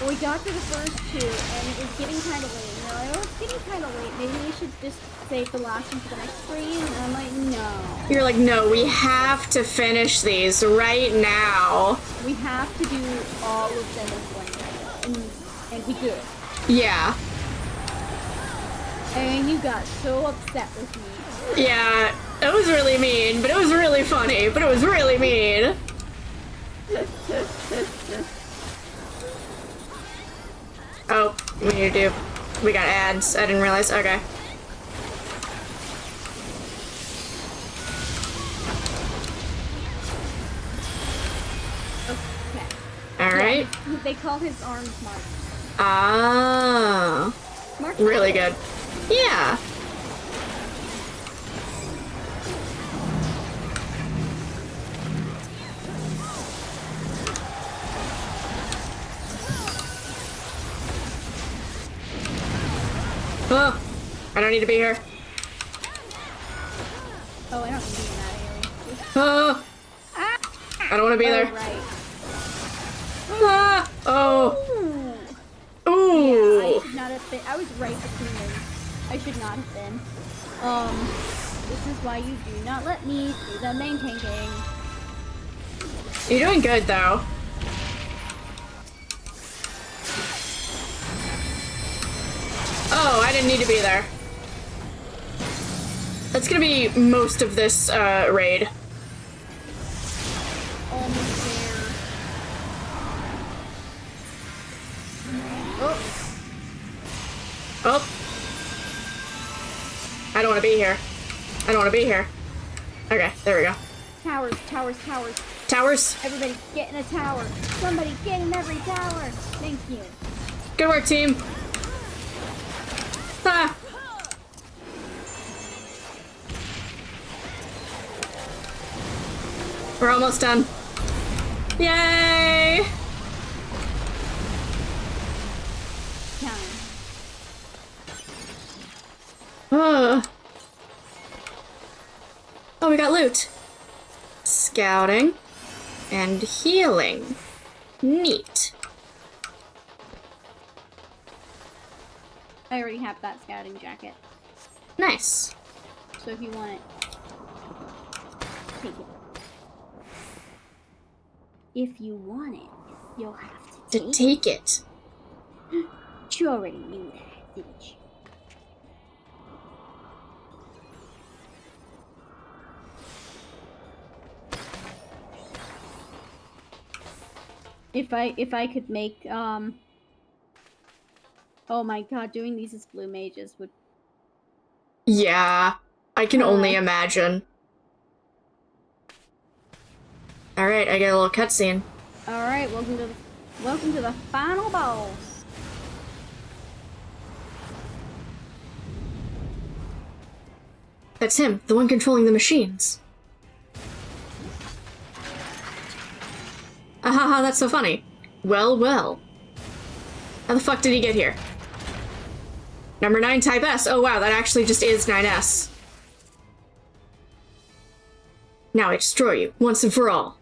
We got to the first two, and it was getting kind of late. You know, I know it's getting kind of late. Maybe we should just save the last one for the next stream. And I'm like, no. You're like, no, we have to finish these right now. We have to do all of them in one night, and be good. Yeah. And you got so upset with me. Yeah, it was really mean, but it was really funny, but it was really mean. Oh, we got ads. I didn't realize. Okay. Okay. Alright. Yeah, they call his arms Mark. Ah. Mark Really good. Yeah. Oh, I don't need to be here. Oh, I don't need to be in that area. Oh, I don't want to be there. Right. Ah, oh. Ooh. Yeah, I should not have been. I was right between them. I should not have been. This is why you do not let me do the main tanking. You're doing good, though. Oh, I didn't need to be there. That's gonna be most of this raid. Almost there. Oh. Oh. I don't want to be here. I don't want to be here. Okay, there we go. Towers, towers, towers. Towers. Everybody get in a tower. Somebody get in every tower. Thank you. Good work, team. Ah. We're almost done. Yay! Time. we got loot. Scouting. And healing. Neat. I already have that scouting jacket. Nice. So if you want it, take it. If you want it, you'll have to Take it. You already knew that, didn't you? If I could make oh my god, doing these as blue mages would. Yeah, I can only imagine. Alright, I get a little cutscene. Alright, welcome to the final boss. That's him, the one controlling the machines. Ahaha, that's so funny. Well, well. How the fuck did he get here? Number 9, Type S. Oh wow, that actually just is 9S. Now I destroy you, once and for all.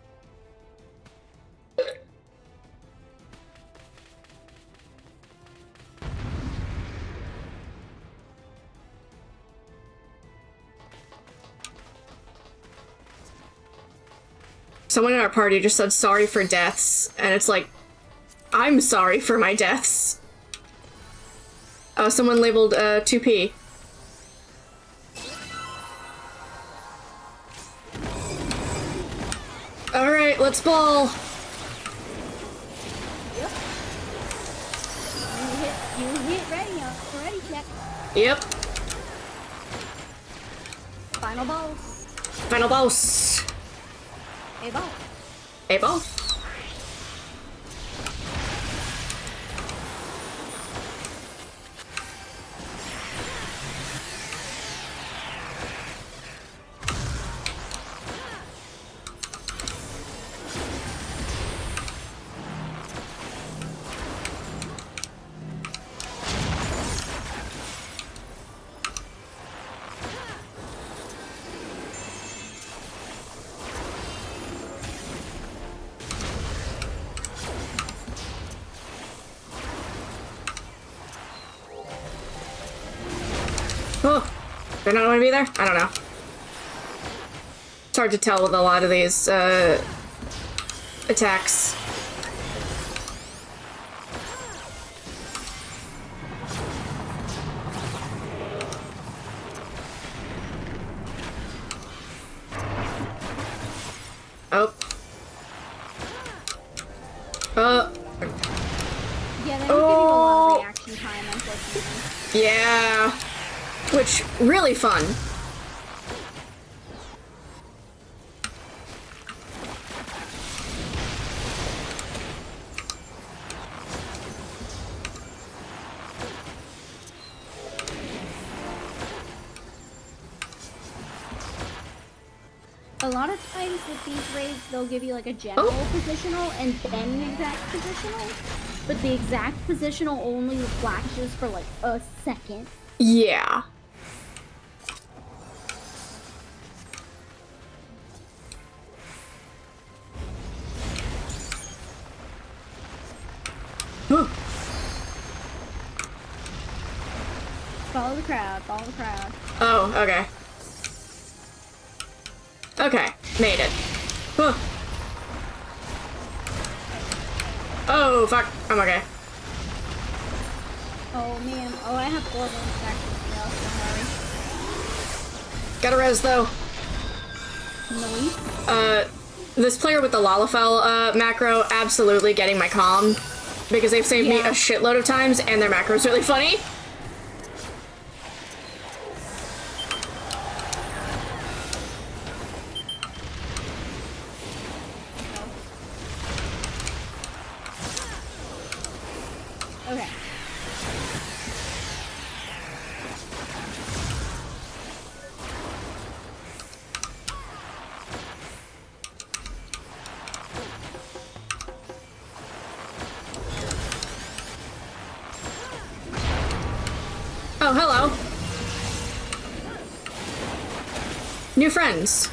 Someone in our party just said sorry for deaths, and it's like, I'm sorry for my deaths. Oh, someone labeled 2P. Alright, let's ball. Yep. You hit ready check. Yep. Final boss. Final boss. A ball. A ball. Oh, they're not going to be there? I don't know. It's hard to tell with a lot of these attacks. Oh. Yeah, they don't give you a lot of reaction time, unfortunately. Yeah. Which, really fun. A lot of times with these raids, they'll give you like a general positional and then the exact positional. But the exact positional only flashes for like a second. Yeah. Follow the crowd, follow the crowd. Oh, okay. Okay, made it. Huh. Oh, fuck. I'm okay. Oh man, oh I have 4 wounds back to Got a res, though. Nice. This player with the Lalafell macro absolutely getting my comm because they've saved me a shitload of times and their macro's really funny. Okay. Oh, hello. New friends.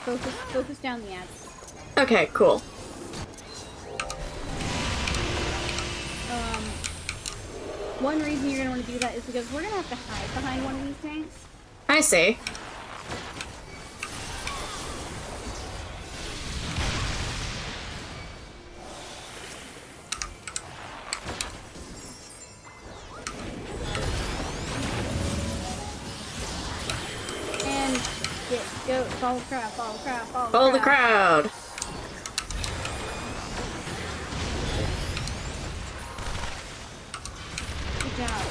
Focus down the ads. Okay, cool. One reason you're gonna want to do that is because we're gonna have to hide behind one of these tanks. I see. And go, follow the crowd, follow the crowd, Follow the crowd. Good job.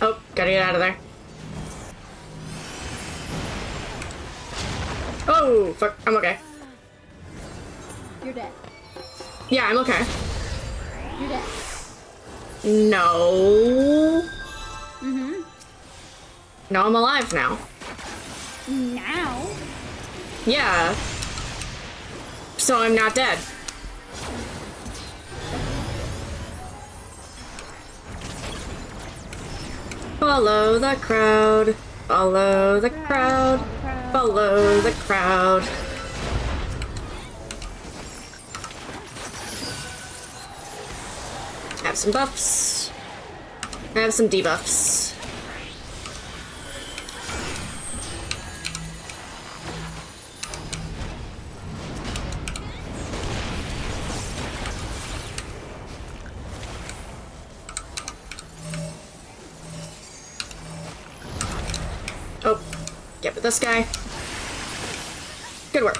Oh, gotta get out of there. Oh, fuck. I'm okay. You're dead. Yeah, I'm okay. You're dead. No. Mm-hmm. No, I'm alive now. Now? Yeah. So I'm not dead. Follow the crowd. Follow the crowd. Follow the crowd. Have some buffs. Have some debuffs. Oh, get with this guy. Good work.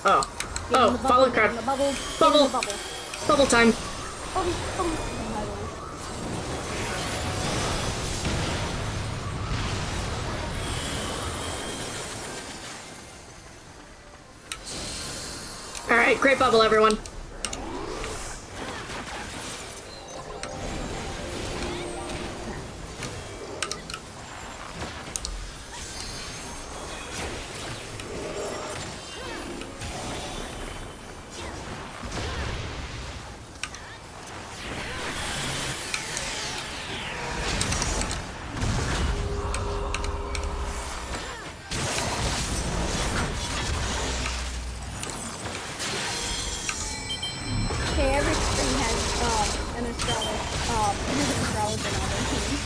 Oh. Oh, follow the crowd. Bubble. Bubble time. Alright, great bubble, everyone. Okay, every string has an astrologist on their team.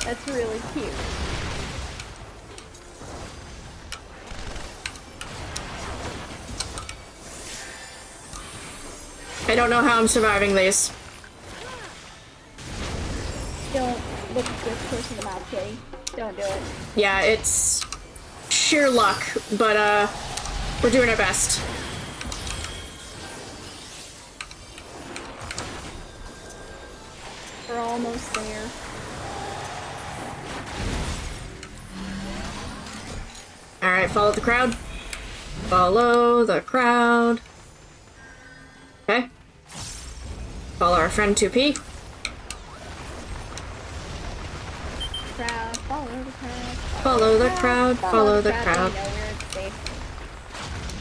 That's really cute. I don't know how I'm surviving these. Don't look this person in the mouth, Kitty. Don't do it. Yeah, it's sheer luck, but we're doing our best. We're almost there. Alright, follow the crowd. Follow the crowd. Okay. Follow our friend 2P. Crowd, follow the crowd. Follow the crowd. Follow the crowd.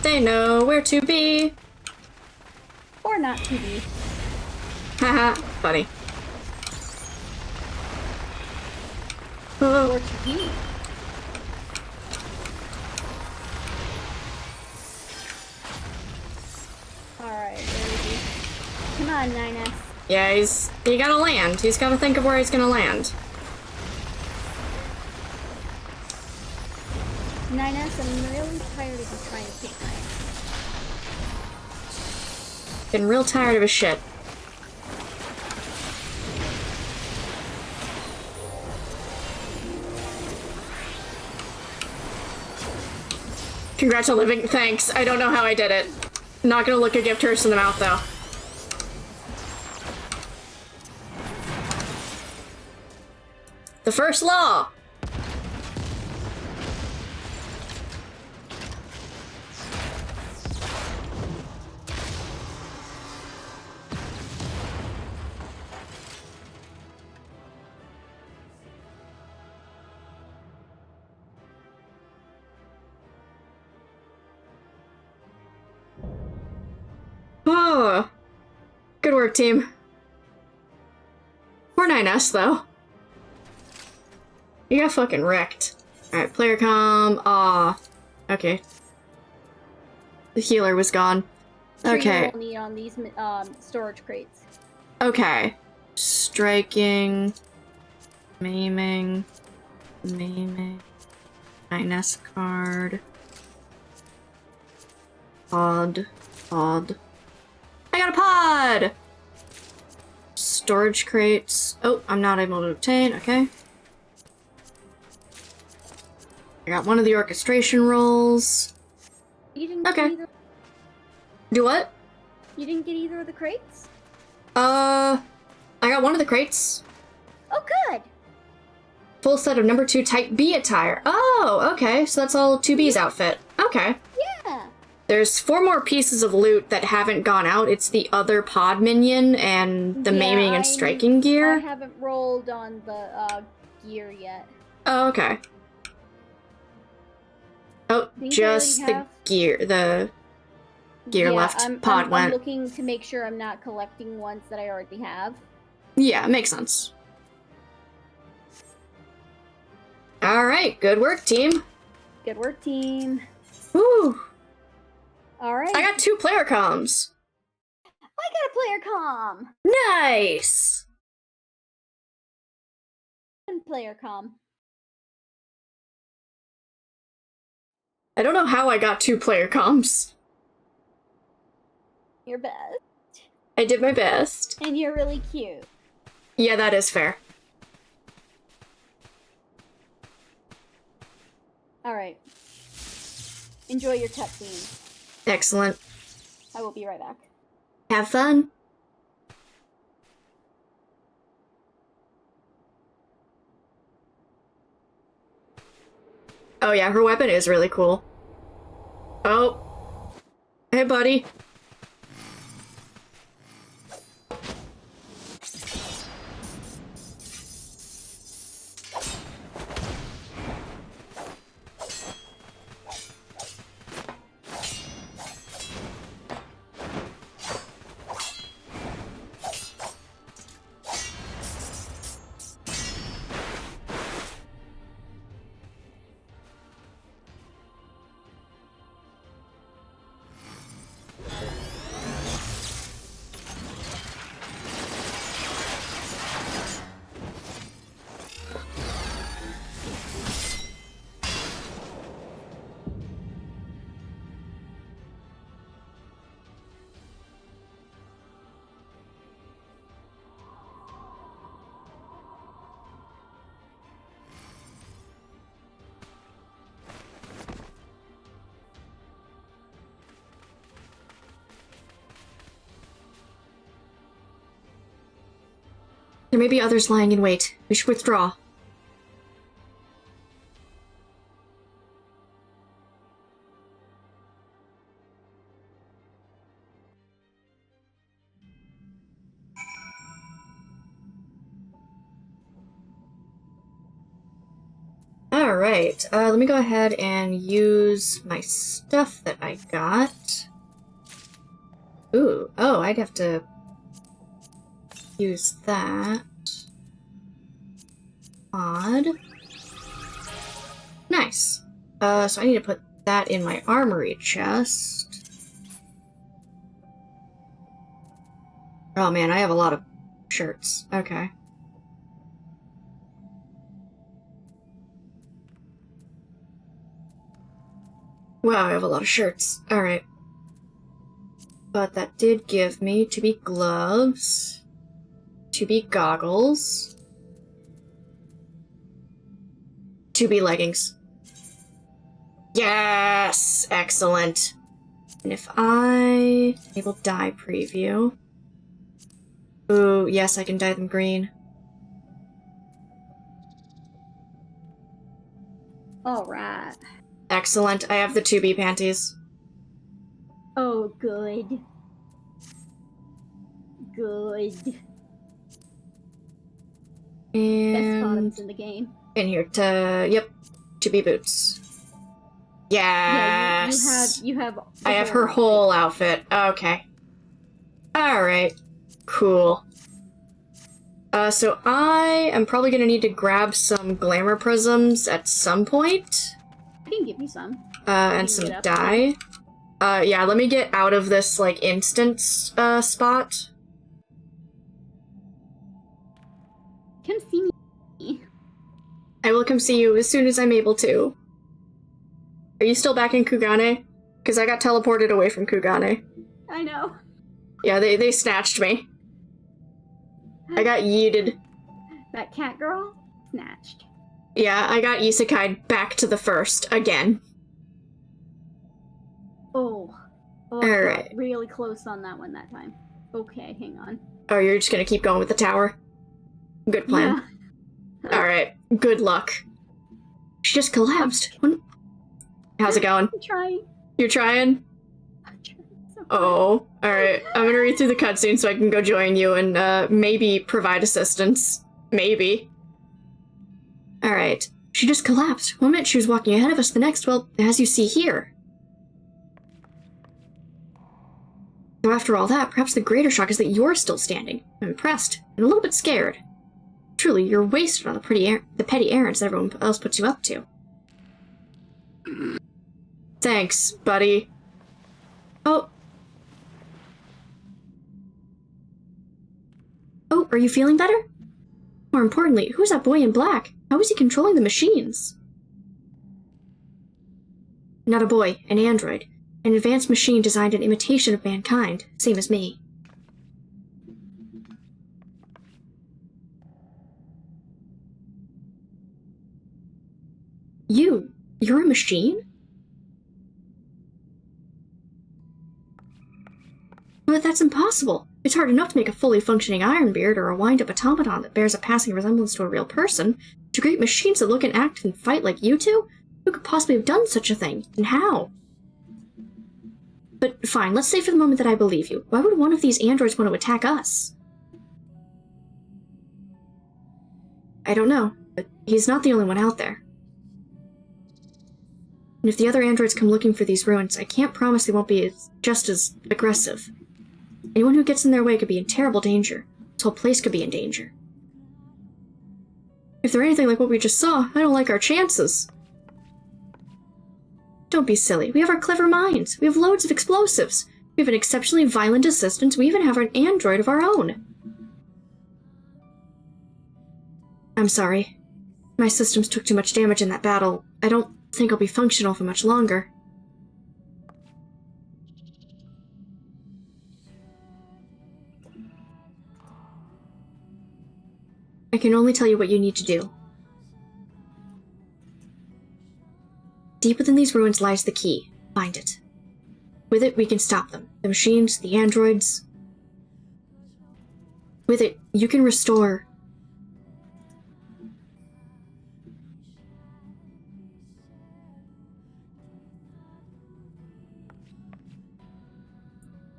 They know where to be. Or not to be. Haha, funny. Oh. Or to be. Alright, where is he? Come on, Nina. Yeah, he gotta land. He's gotta think of where he's gonna land. Nines, I'm really tired of you trying to pick Nines. Getting real tired of his shit. Congrats on living. Thanks. I don't know how I did it. Not gonna look a gift horse in the mouth, though. The first law! work, team. 4-9S, though. You got fucking wrecked. Alright, player comm. Aw. Okay. The healer was gone. Okay. Only on these storage crates. Okay. Striking. Maiming. 9S card. Pod. I got a pod! Storage crates. Oh, I'm not able to obtain. Okay. I got one of the orchestration rolls. You didn't Okay. get either. Do what? You didn't get either of the crates? I got one of the crates. Oh, good. Full set of number 2 type B attire. Oh, okay. So that's all 2B's outfit. Okay. Yeah. There's 4 more pieces of loot that haven't gone out. It's the other pod minion and the maiming and striking I gear. haven't rolled on the gear yet. Oh, okay. Oh, Think I just already the have- gear. The gear left. Pod I'm went. looking to make sure I'm not collecting ones that I already have. Yeah, makes sense. Alright, good work, team. Good work, team. Woo! Alright. I got 2 player comms. I got a player comm. Nice! And player comm. I don't know how I got 2 player comms. Your best. I did my best. And you're really cute. Yeah, that is fair. Alright. Enjoy your cutscene. Excellent. I will be right back. Have fun. Oh yeah, her weapon is really cool. Oh. Hey, buddy. There may be others lying in wait. We should withdraw. Alright, let me go ahead and use my stuff that I got. Ooh, oh, I'd have to use that. Odd. Nice. So I need to put that in my armory chest. Oh man, I have a lot of shirts. Okay. Wow, I have a lot of shirts. Alright. But that did give me 2B gloves, 2B goggles, 2B leggings. Yes! Excellent. And if I enable dye preview. Ooh, yes, I can dye them green. Alright. Excellent. I have the 2B panties. Oh, good. Good. Best And bottoms in the game. in here to, yep, 2B boots. Yes! Yeah, you have. I have her whole outfit. Okay. Alright. Cool. So I am probably gonna need to grab some glamour prisms at some point. I can give you some. And some dye. Yeah, let me get out of this, like, instance, spot. Come see me. I will come see you as soon as I'm able to. Are you still back in Kugane? Because I got teleported away from Kugane. I know. Yeah, they snatched me. I got yeeted. That cat girl? Snatched. Yeah, I got isekai'd back to the first, again. Oh. Oh, All I right. got really close on that one that time. Okay, hang on. Oh, you're just gonna keep going with the tower? Good plan. Yeah. Alright, good luck. She just collapsed. How's it going? I'm trying. You're trying? I'm trying so hard. Oh, alright. I'm gonna read through the cutscene so I can go join you and, maybe provide assistance. Maybe. Alright. She just collapsed. One minute she was walking ahead of us, the next, well, as you see here. So after all that, perhaps the greater shock is that you're still standing. I'm impressed, and a little bit scared. Truly, you're wasted on the petty errands that everyone else puts you up to. Thanks, buddy. Oh. Oh, are you feeling better? More importantly, who's that boy in black? How is he controlling the machines? Not a boy, an android. An advanced machine designed in imitation of mankind, same as me. You're a machine? But that's impossible. It's hard enough to make a fully functioning Ironbeard or a wind-up automaton that bears a passing resemblance to a real person. To create machines that look and act and fight like you two? Who could possibly have done such a thing? And how? But fine, let's say for the moment that I believe you. Why would one of these androids want to attack us? I don't know, but he's not the only one out there. And if the other androids come looking for these ruins, I can't promise they won't be just as aggressive. Anyone who gets in their way could be in terrible danger. This whole place could be in danger. If they're anything like what we just saw, I don't like our chances. Don't be silly. We have our clever minds. We have loads of explosives. We have an exceptionally violent assistant. We even have an android of our own. I'm sorry. My systems took too much damage in that battle. I don't think I'll be functional for much longer. I can only tell you what you need to do. Deep within these ruins lies the key. Find it. With it, we can stop them. The machines, the androids. With it, you can restore...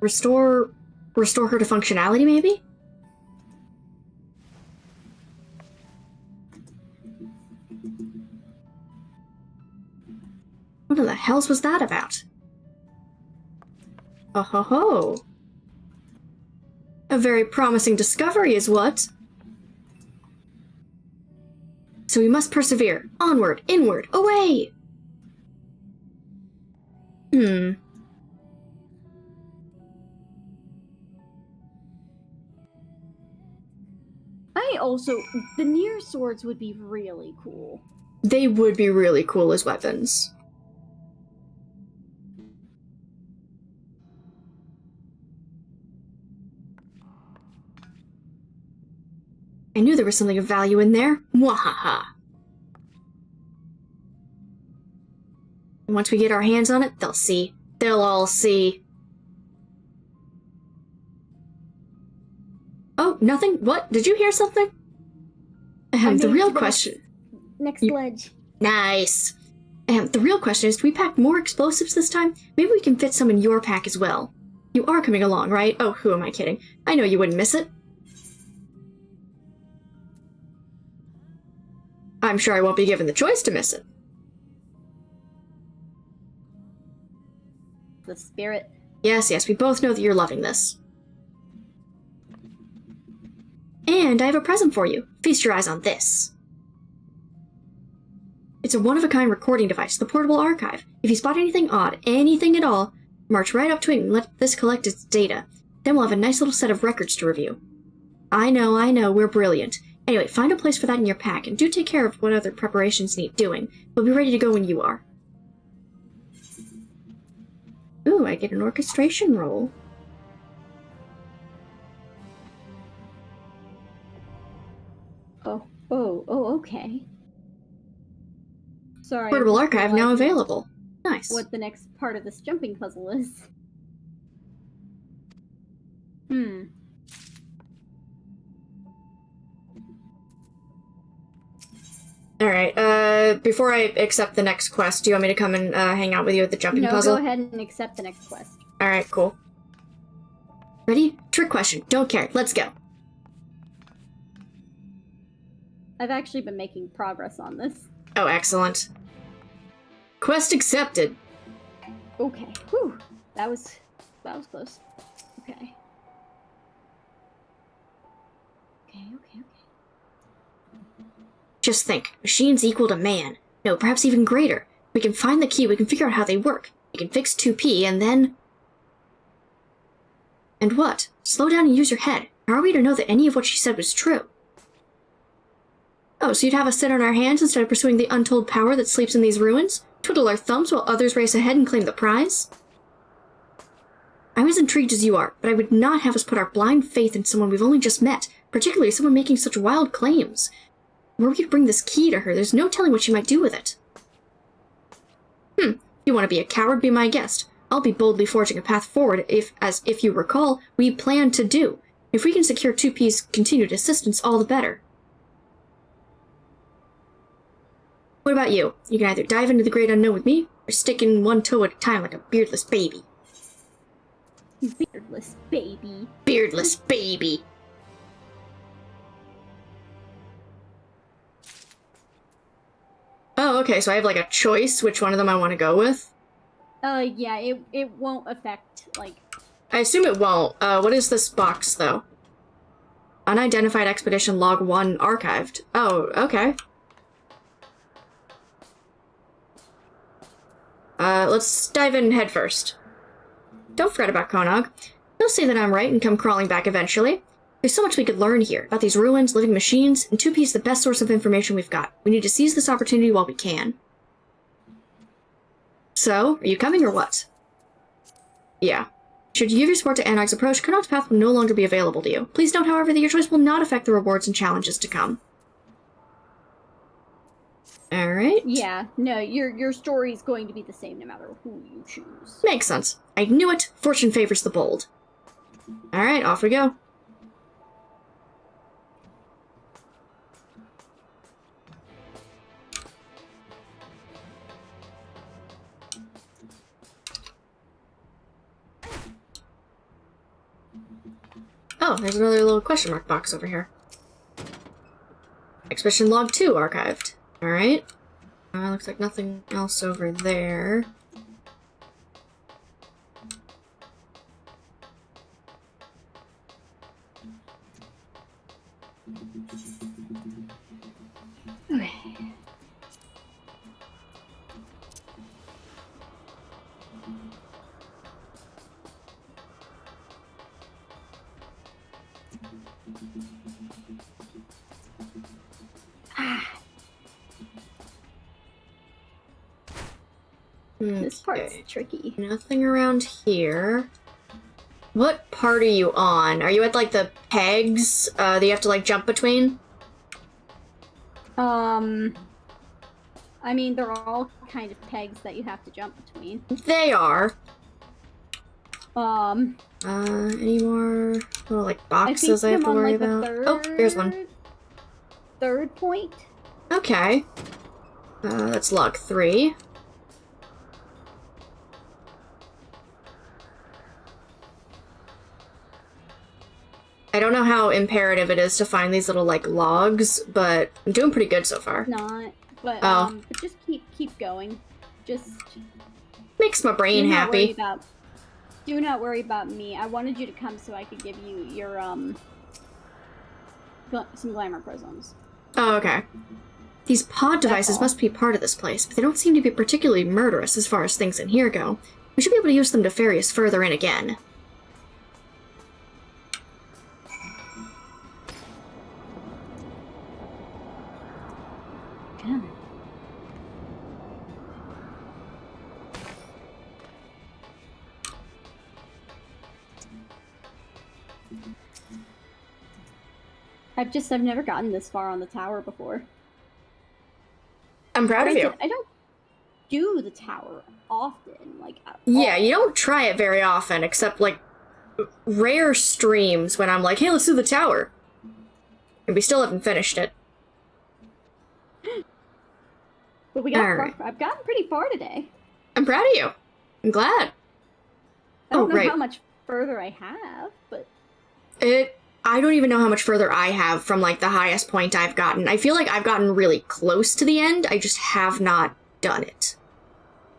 Restore her to functionality, maybe? What in the hells was that about? Oh ho ho! A very promising discovery is what? So we must persevere. Onward, inward, away! The Nier swords would be really cool. They would be really cool as weapons. I knew there was something of value in there. Mwahaha. Once we get our hands on it, they'll see. They'll all see. Oh, nothing? What? Did you hear something? The real question... Next ledge. Nice. The real question is, do we pack more explosives this time? Maybe we can fit some in your pack as well. You are coming along, right? Oh, who am I kidding? I know you wouldn't miss it. I'm sure I won't be given the choice to miss it. The spirit. Yes, we both know that you're loving this. And I have a present for you. Feast your eyes on this. It's a one-of-a-kind recording device, the portable archive. If you spot anything odd, anything at all, march right up to it and let this collect its data. Then we'll have a nice little set of records to review. I know, we're brilliant. Anyway, find a place for that in your pack, and do take care of what other preparations need doing. We'll be ready to go when you are. Ooh, I get an orchestration roll. Okay. Sorry. Portable archive now available. Nice. What the next part of this jumping puzzle is. Alright, before I accept the next quest, do you want me to come and hang out with you at the jumping puzzle? No, go ahead and accept the next quest. Alright, cool. Ready? Trick question. Don't care. Let's go. I've actually been making progress on this. Oh, excellent. Quest accepted. Okay. Whew. That was close. Okay. Okay. Just think. Machines equal to man. No, perhaps even greater. We can find the key, we can figure out how they work. We can fix 2P, and then... And what? Slow down and use your head. How are we to know that any of what she said was true? Oh, so you'd have us sit on our hands instead of pursuing the untold power that sleeps in these ruins? Twiddle our thumbs while others race ahead and claim the prize? I'm as intrigued as you are, but I would not have us put our blind faith in someone we've only just met, particularly someone making such wild claims. Were we to bring this key to her, there's no telling what she might do with it. If you want to be a coward, be my guest. I'll be boldly forging a path forward if you recall, we plan to do. If we can secure 2P's continued assistance, all the better. What about you? You can either dive into the great unknown with me, or stick in one toe at a time like a beardless baby. Beardless baby. Beardless baby. Oh, okay, so I have like a choice which one of them I want to go with? Yeah, it won't affect, like... I assume it won't. What is this box, though? Unidentified Expedition Log 1 archived. Oh, okay. Let's dive in head first. Don't fret about Konog. He'll say that I'm right and come crawling back eventually. There's so much we could learn here, about these ruins, living machines, and 2P's the best source of information we've got. We need to seize this opportunity while we can. So, are you coming or what? Yeah. Should you give your support to Anog's approach, Konog's path will no longer be available to you. Please note, however, that your choice will not affect the rewards and challenges to come. Alright. Yeah, no, your story is going to be the same no matter who you choose. Makes sense. I knew it. Fortune favors the bold. Alright, off we go. Oh, there's another little question mark box over here. Expedition Log 2 archived. Alright. Looks like nothing else over there. Okay. This part's tricky. Nothing around here. What part are you on? Are you at, like, the pegs that you have to, like, jump between? I mean, they're all kind of pegs that you have to jump between. They are. Any more little, like, boxes I have to worry about? Oh, here's one. Third point? Okay. That's log 3. I don't know how imperative it is to find these little, like, logs, but I'm doing pretty good so far. Not, but, but just keep going. Just... Makes my brain happy. Do not worry about me. I wanted you to come so I could give you your, some glamour prisms. Oh, okay. These pod devices must be part of this place, but they don't seem to be particularly murderous as far as things in here go. We should be able to use them to ferry us further in again. Yeah. I've never gotten this far on the tower before. I'm proud of you. I don't do the tower often, like at Yeah, all. you don't try it very often, except, like, rare streams when I'm like, hey, let's do the tower. And we still haven't finished it. But we got Alright. I've gotten pretty far today. I'm proud of you. I'm glad. I don't know right. how much further I have, but I don't even know how much further I have from, like, the highest point I've gotten. I feel like I've gotten really close to the end, I just have not done it.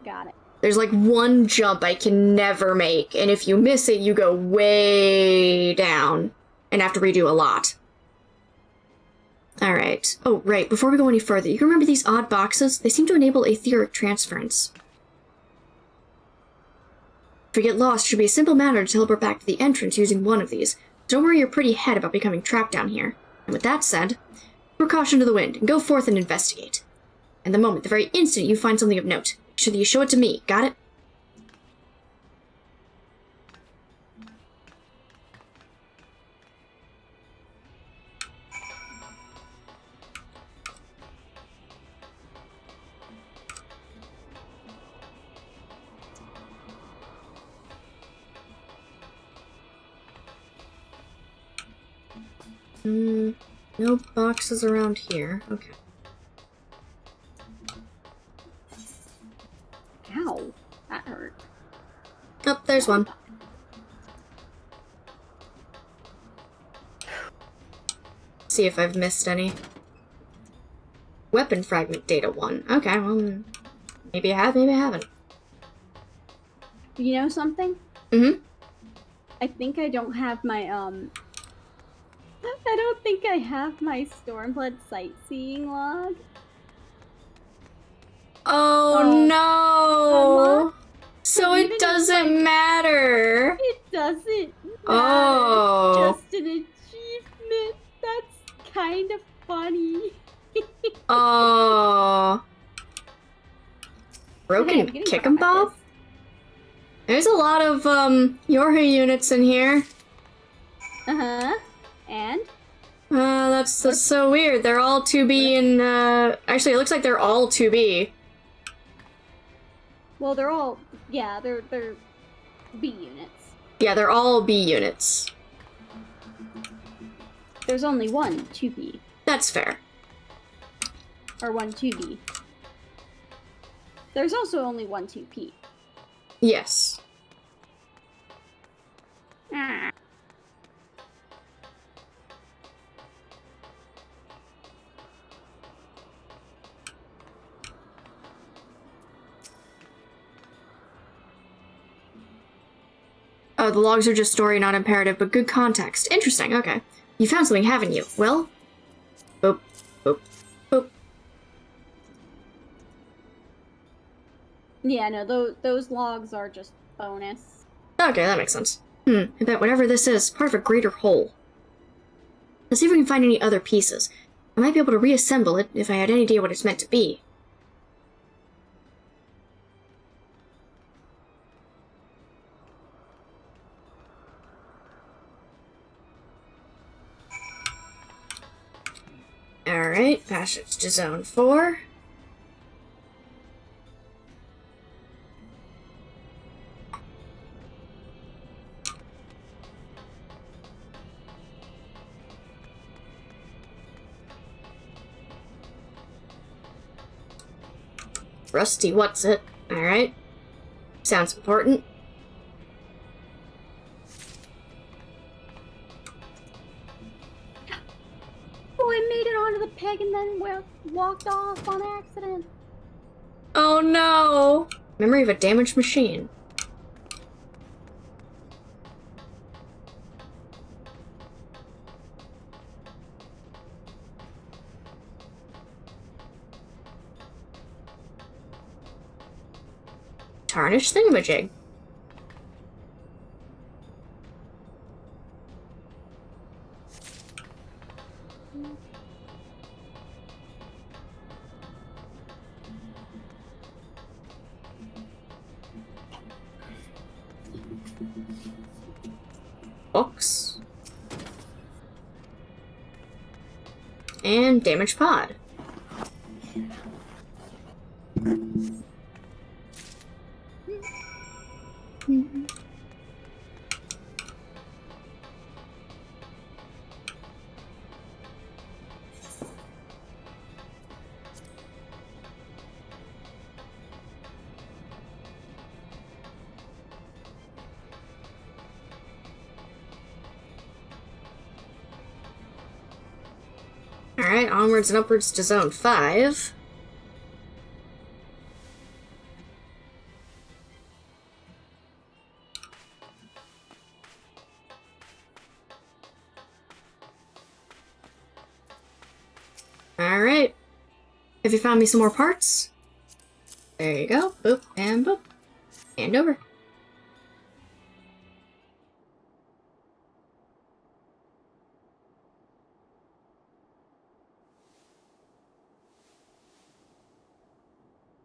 got it. There's, like, one jump I can never make, and if you miss it, you go way down and have to redo a lot. Alright. Oh, right, before we go any further, you can remember these odd boxes? They seem to enable etheric transference. If we get lost, it should be a simple matter to teleport back to the entrance using one of these. Don't worry your pretty head about becoming trapped down here. And with that said, throw caution to the wind, and go forth and investigate. And the moment, the very instant you find something of note, make sure that you show it to me, got it? No boxes around here. Okay. Ow, that hurt. Oh, there's one. See if I've missed any. Weapon fragment data 1. Okay, well, maybe I have, maybe I haven't. You know something? Mm-hmm. I think I don't have my, I don't think I have my Stormblood sightseeing log. Oh, no! So Even it if, doesn't matter! It doesn't matter. Oh. Just an achievement. That's kind of funny. Oh. Broken Okay, kick 'em bob? There's a lot of, Yorha units in here. Uh-huh. And? That's so weird. They're all 2B and, actually, it looks like they're all 2B. Well, they're all, yeah, they're B units. Yeah, they're all B units. There's only one 2B. That's fair. Or one 2B. There's also only one 2P. Yes. Ah. Oh, the logs are just story, not imperative, but good context. Interesting, okay. You found something, haven't you? Well? Boop, boop, boop. Yeah, no, those logs are just bonus. Okay, that makes sense. I bet whatever this is part of a greater whole. Let's see if we can find any other pieces. I might be able to reassemble it if I had any idea what it's meant to be. Alright, passage to Zone 4. Rusty, what's it? Alright. Sounds important. Oh, I made it onto the peg and then walked off on accident. Oh no! Memory of a damaged machine. tarnished thingamajig. Books. And damaged pod. Alright, onwards and upwards to Zone 5. Alright. Have you found me some more parts? There you go. Boop, and boop. And over.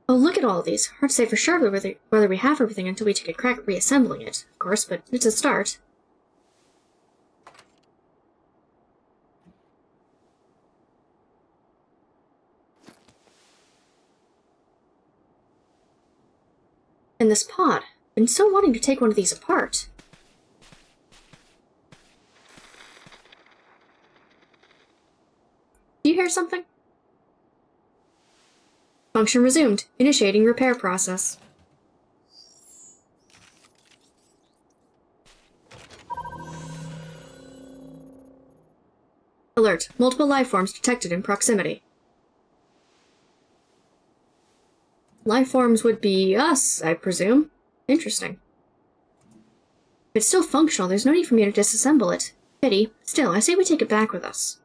Oh, look at all of these. Hard to say for sure whether we have everything until we take a crack at reassembling it, of course, but it's a start. And this pod. I've been so wanting to take one of these apart. Do you hear something? Function resumed. Initiating repair process. Alert. Multiple life forms detected in proximity. Life forms would be us, I presume. Interesting. If it's still functional, there's no need for me to disassemble it. Pity. Still, I say we take it back with us.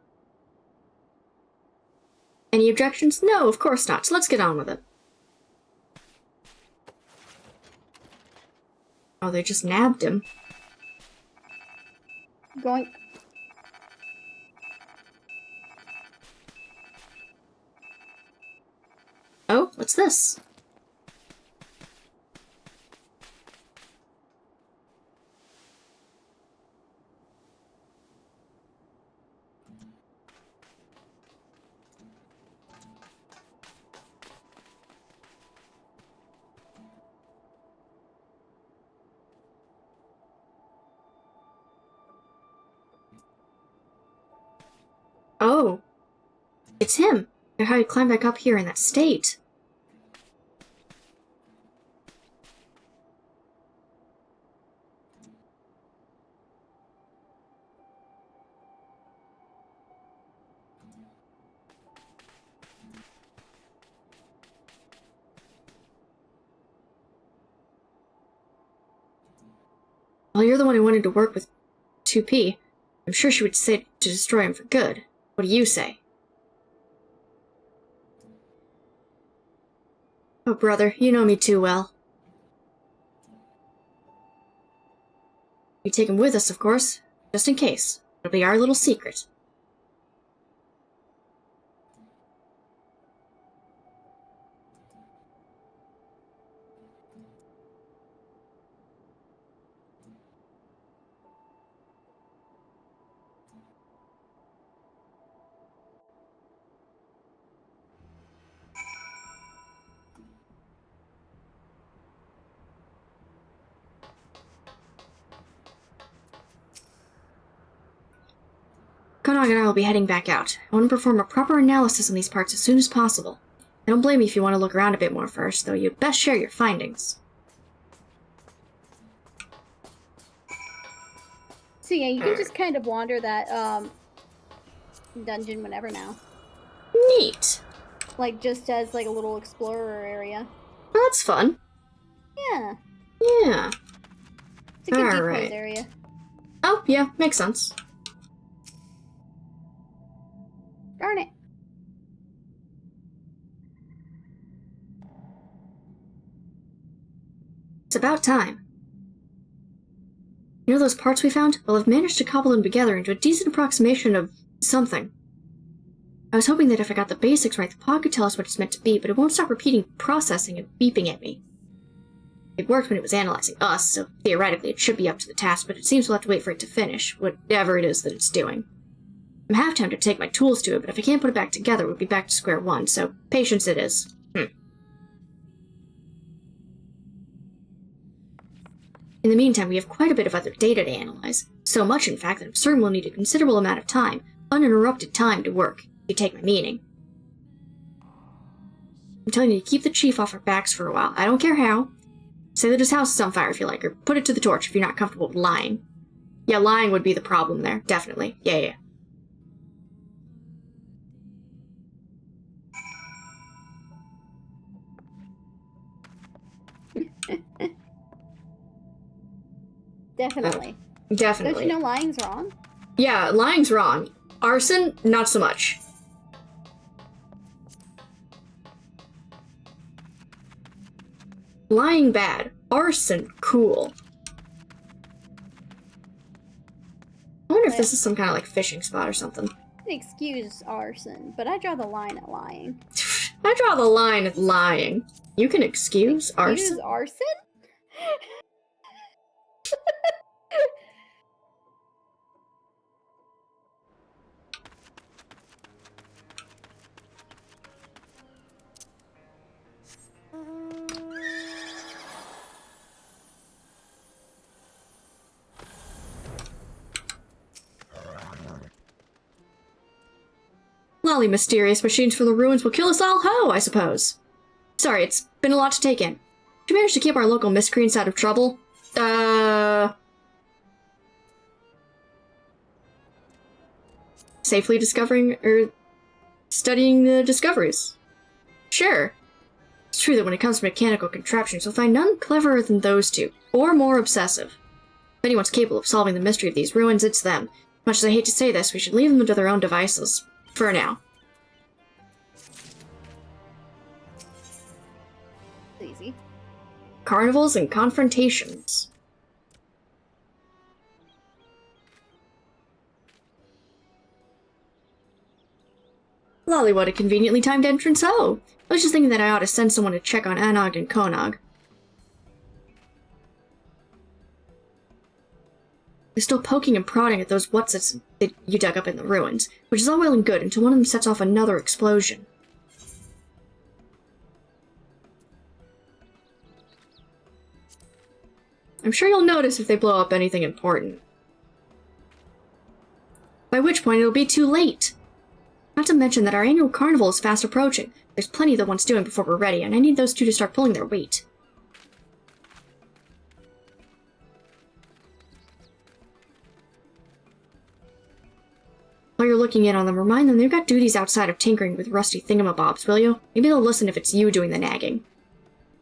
Any objections? No, of course not, so let's get on with it. Oh, they just nabbed him. Going. Oh, what's this? Oh, it's him. Or how he climbed back up here in that state. Well, you're the one who wanted to work with 2P. I'm sure she would say to destroy him for good. What do you say? Oh, brother, you know me too well. We take him with us, of course, just in case. It'll be our little secret. Konag and I will be heading back out. I want to perform a proper analysis on these parts as soon as possible. I don't blame you if you want to look around a bit more first, though you'd best share your findings. So yeah, you can just kind of wander that dungeon whenever now. Neat. Like just as like a little explorer area. Well, that's fun. Yeah. Yeah. It's a good decoys Alright. area. Oh, yeah, makes sense. Darn it. It's about time. You know those parts we found? Well, I've managed to cobble them together into a decent approximation of something. I was hoping that if I got the basics right, the pod could tell us what it's meant to be, but it won't stop repeating processing and beeping at me. It worked when it was analyzing us, so theoretically it should be up to the task, but it seems we'll have to wait for it to finish, whatever it is that it's doing. I'm half tempted to take my tools to it, but if I can't put it back together, we'll be back to square one, so patience it is. In the meantime, we have quite a bit of other data to analyze. So much, in fact, that I'm certain we'll need a considerable amount of time, uninterrupted time, to work, if you take my meaning. I'm telling you to keep the chief off our backs for a while. I don't care how. Say that his house is on fire if you like, or put it to the torch if you're not comfortable with lying. Yeah, lying would be the problem there, definitely. Yeah. Definitely. Definitely. Don't you know lying's wrong? Yeah, lying's wrong. Arson, not so much. Lying bad. Arson, cool. I wonder if this is some kind of like fishing spot or something. Excuse arson, but I draw the line at lying. I draw the line at lying. You can excuse arson? Excuse arson? Lolly mysterious machines from the ruins will kill us all ho, I suppose. Sorry, it's been a lot to take in. Did you manage to keep our local miscreants out of trouble? Safely discovering, studying the discoveries. Sure. It's true that when it comes to mechanical contraptions, you'll find none cleverer than those two, or more obsessive. If anyone's capable of solving the mystery of these ruins, it's them. Much as I hate to say this, we should leave them to their own devices. For now. Easy. Carnivals and confrontations. Lolly, what a conveniently timed entrance ho! I was just thinking that I ought to send someone to check on Anog and Konog. They're still poking and prodding at those whatsits that you dug up in the ruins, which is all well and good until one of them sets off another explosion. I'm sure you'll notice if they blow up anything important. By which point it'll be too late. Not to mention that our annual carnival is fast approaching. There's plenty that one's doing before we're ready, and I need those two to start pulling their weight. While you're looking in on them, remind them they've got duties outside of tinkering with rusty thingamabobs, will you? Maybe they'll listen if it's you doing the nagging.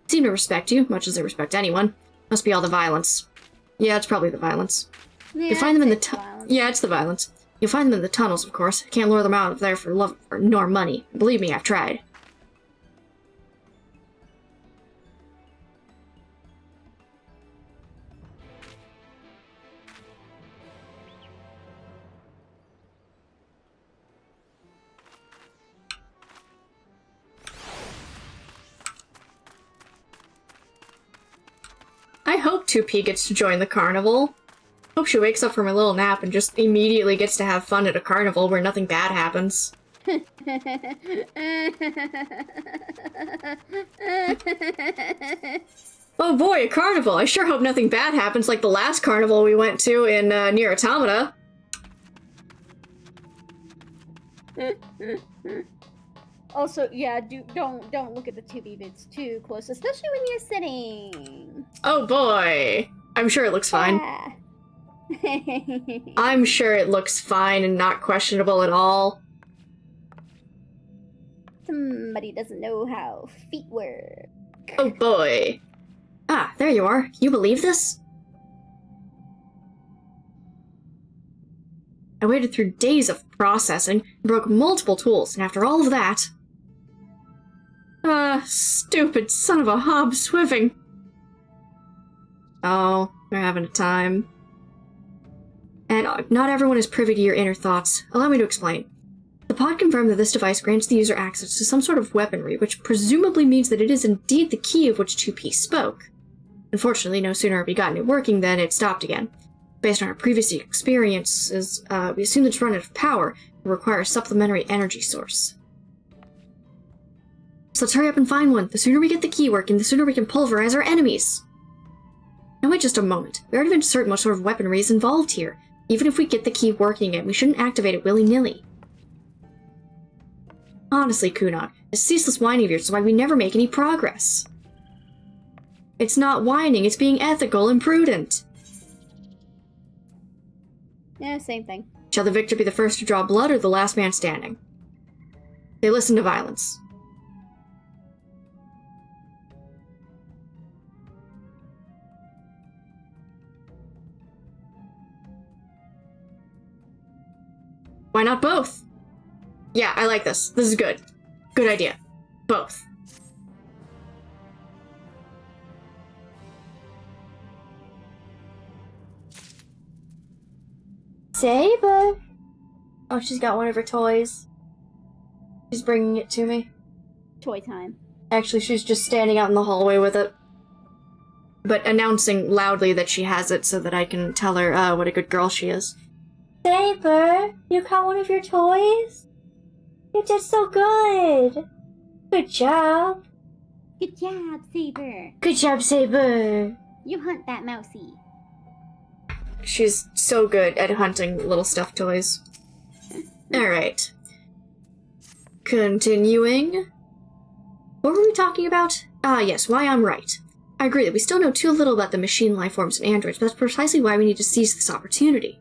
They seem to respect you, much as they respect anyone. Must be all the violence. Yeah, it's probably the violence. Yeah, You'll find them in the Yeah, it's the violence. You'll find them in the tunnels, of course. Can't lure them out of there for love nor money. Believe me, I've tried. I hope 2P gets to join the carnival. Hope she wakes up from her little nap and just immediately gets to have fun at a carnival where nothing bad happens. Oh boy, a carnival! I sure hope nothing bad happens like the last carnival we went to in Nier Automata. Also, yeah, don't look at the 2B bits too close, especially when you're sitting. Oh boy! I'm sure it looks fine. Yeah. I'm sure it looks fine and not questionable at all. Somebody doesn't know how feet work. Oh boy. Ah, there you are. Can you believe this? I waited through days of processing, broke multiple tools, and after all of that... stupid son of a Hob Swiffing. Oh, they're having a time. And not everyone is privy to your inner thoughts. Allow me to explain. The pod confirmed that this device grants the user access to some sort of weaponry, which presumably means that it is indeed the key of which 2P spoke. Unfortunately, no sooner have we gotten it working than it stopped again. Based on our previous experiences, we assume that to run out of power, it requires a supplementary energy source. So let's hurry up and find one. The sooner we get the key working, the sooner we can pulverize our enemies. Now wait just a moment. We aren't even certain what sort of weaponry is involved here. Even if we get the key working again, we shouldn't activate it willy-nilly. Honestly, Kunal, this ceaseless whining of yours is why we never make any progress. It's not whining, it's being ethical and prudent. Yeah, same thing. Shall the victor be the first to draw blood or the last man standing? They listen to violence. Why not both? Yeah, I like this. This is good. Good idea. Both. Saber! Oh, she's got one of her toys. She's bringing it to me. Toy time. Actually, she's just standing out in the hallway with it. But announcing loudly that she has it so that I can tell her what a good girl she is. Saber, you caught one of your toys? You did so good! Good job! Good job, Saber! Good job, Saber! You hunt that mousey. She's so good at hunting little stuffed toys. Alright. Continuing. What were we talking about? Yes, why I'm right. I agree that we still know too little about the machine life forms and androids, but that's precisely why we need to seize this opportunity.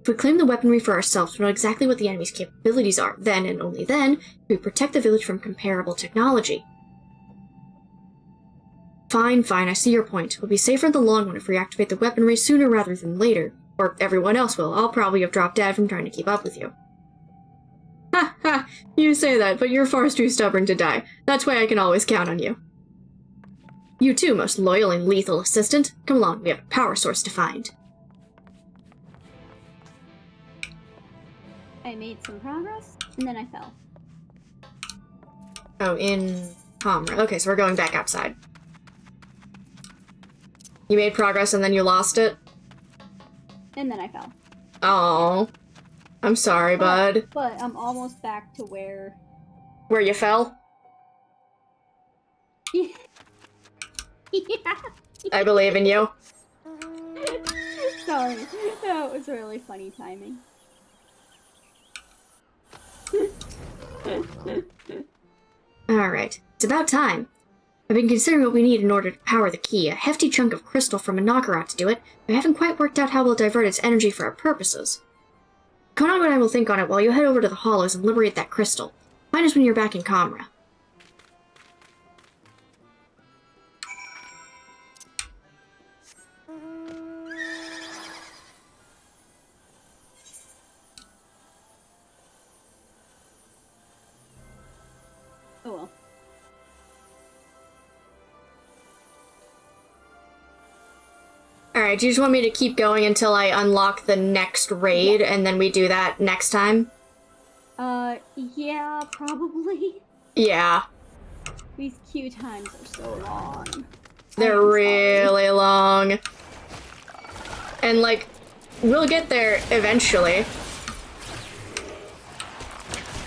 If we claim the weaponry for ourselves, we know exactly what the enemy's capabilities are. Then, and only then, we protect the village from comparable technology. Fine, I see your point. We'll be safer in the long run if we activate the weaponry sooner rather than later. Or everyone else will. I'll probably have dropped dead from trying to keep up with you. Ha ha! You say that, but you're far too stubborn to die. That's why I can always count on you. You too, most loyal and lethal assistant. Come along, we have a power source to find. I made some progress, and then I fell. Oh, in Palmer. Okay, so we're going back outside. You made progress and then you lost it? And then I fell. Oh, I'm sorry, bud. But I'm almost back to where... Where you fell? Yeah. I believe in you. Sorry. That was really funny timing. Alright, it's about time. I've been considering what we need in order to power the key, a hefty chunk of crystal from a Knockerat to do it, but I haven't quite worked out how we'll divert its energy for our purposes. Conan and I will think on it while you head over to the Hollows and liberate that crystal. Find us when you're back in Comra. Oh well. Alright, do you just want me to keep going until I unlock the next raid, and then we do that next time? Yeah, probably. Yeah. These queue times are so long. They're really long. And, like, we'll get there eventually.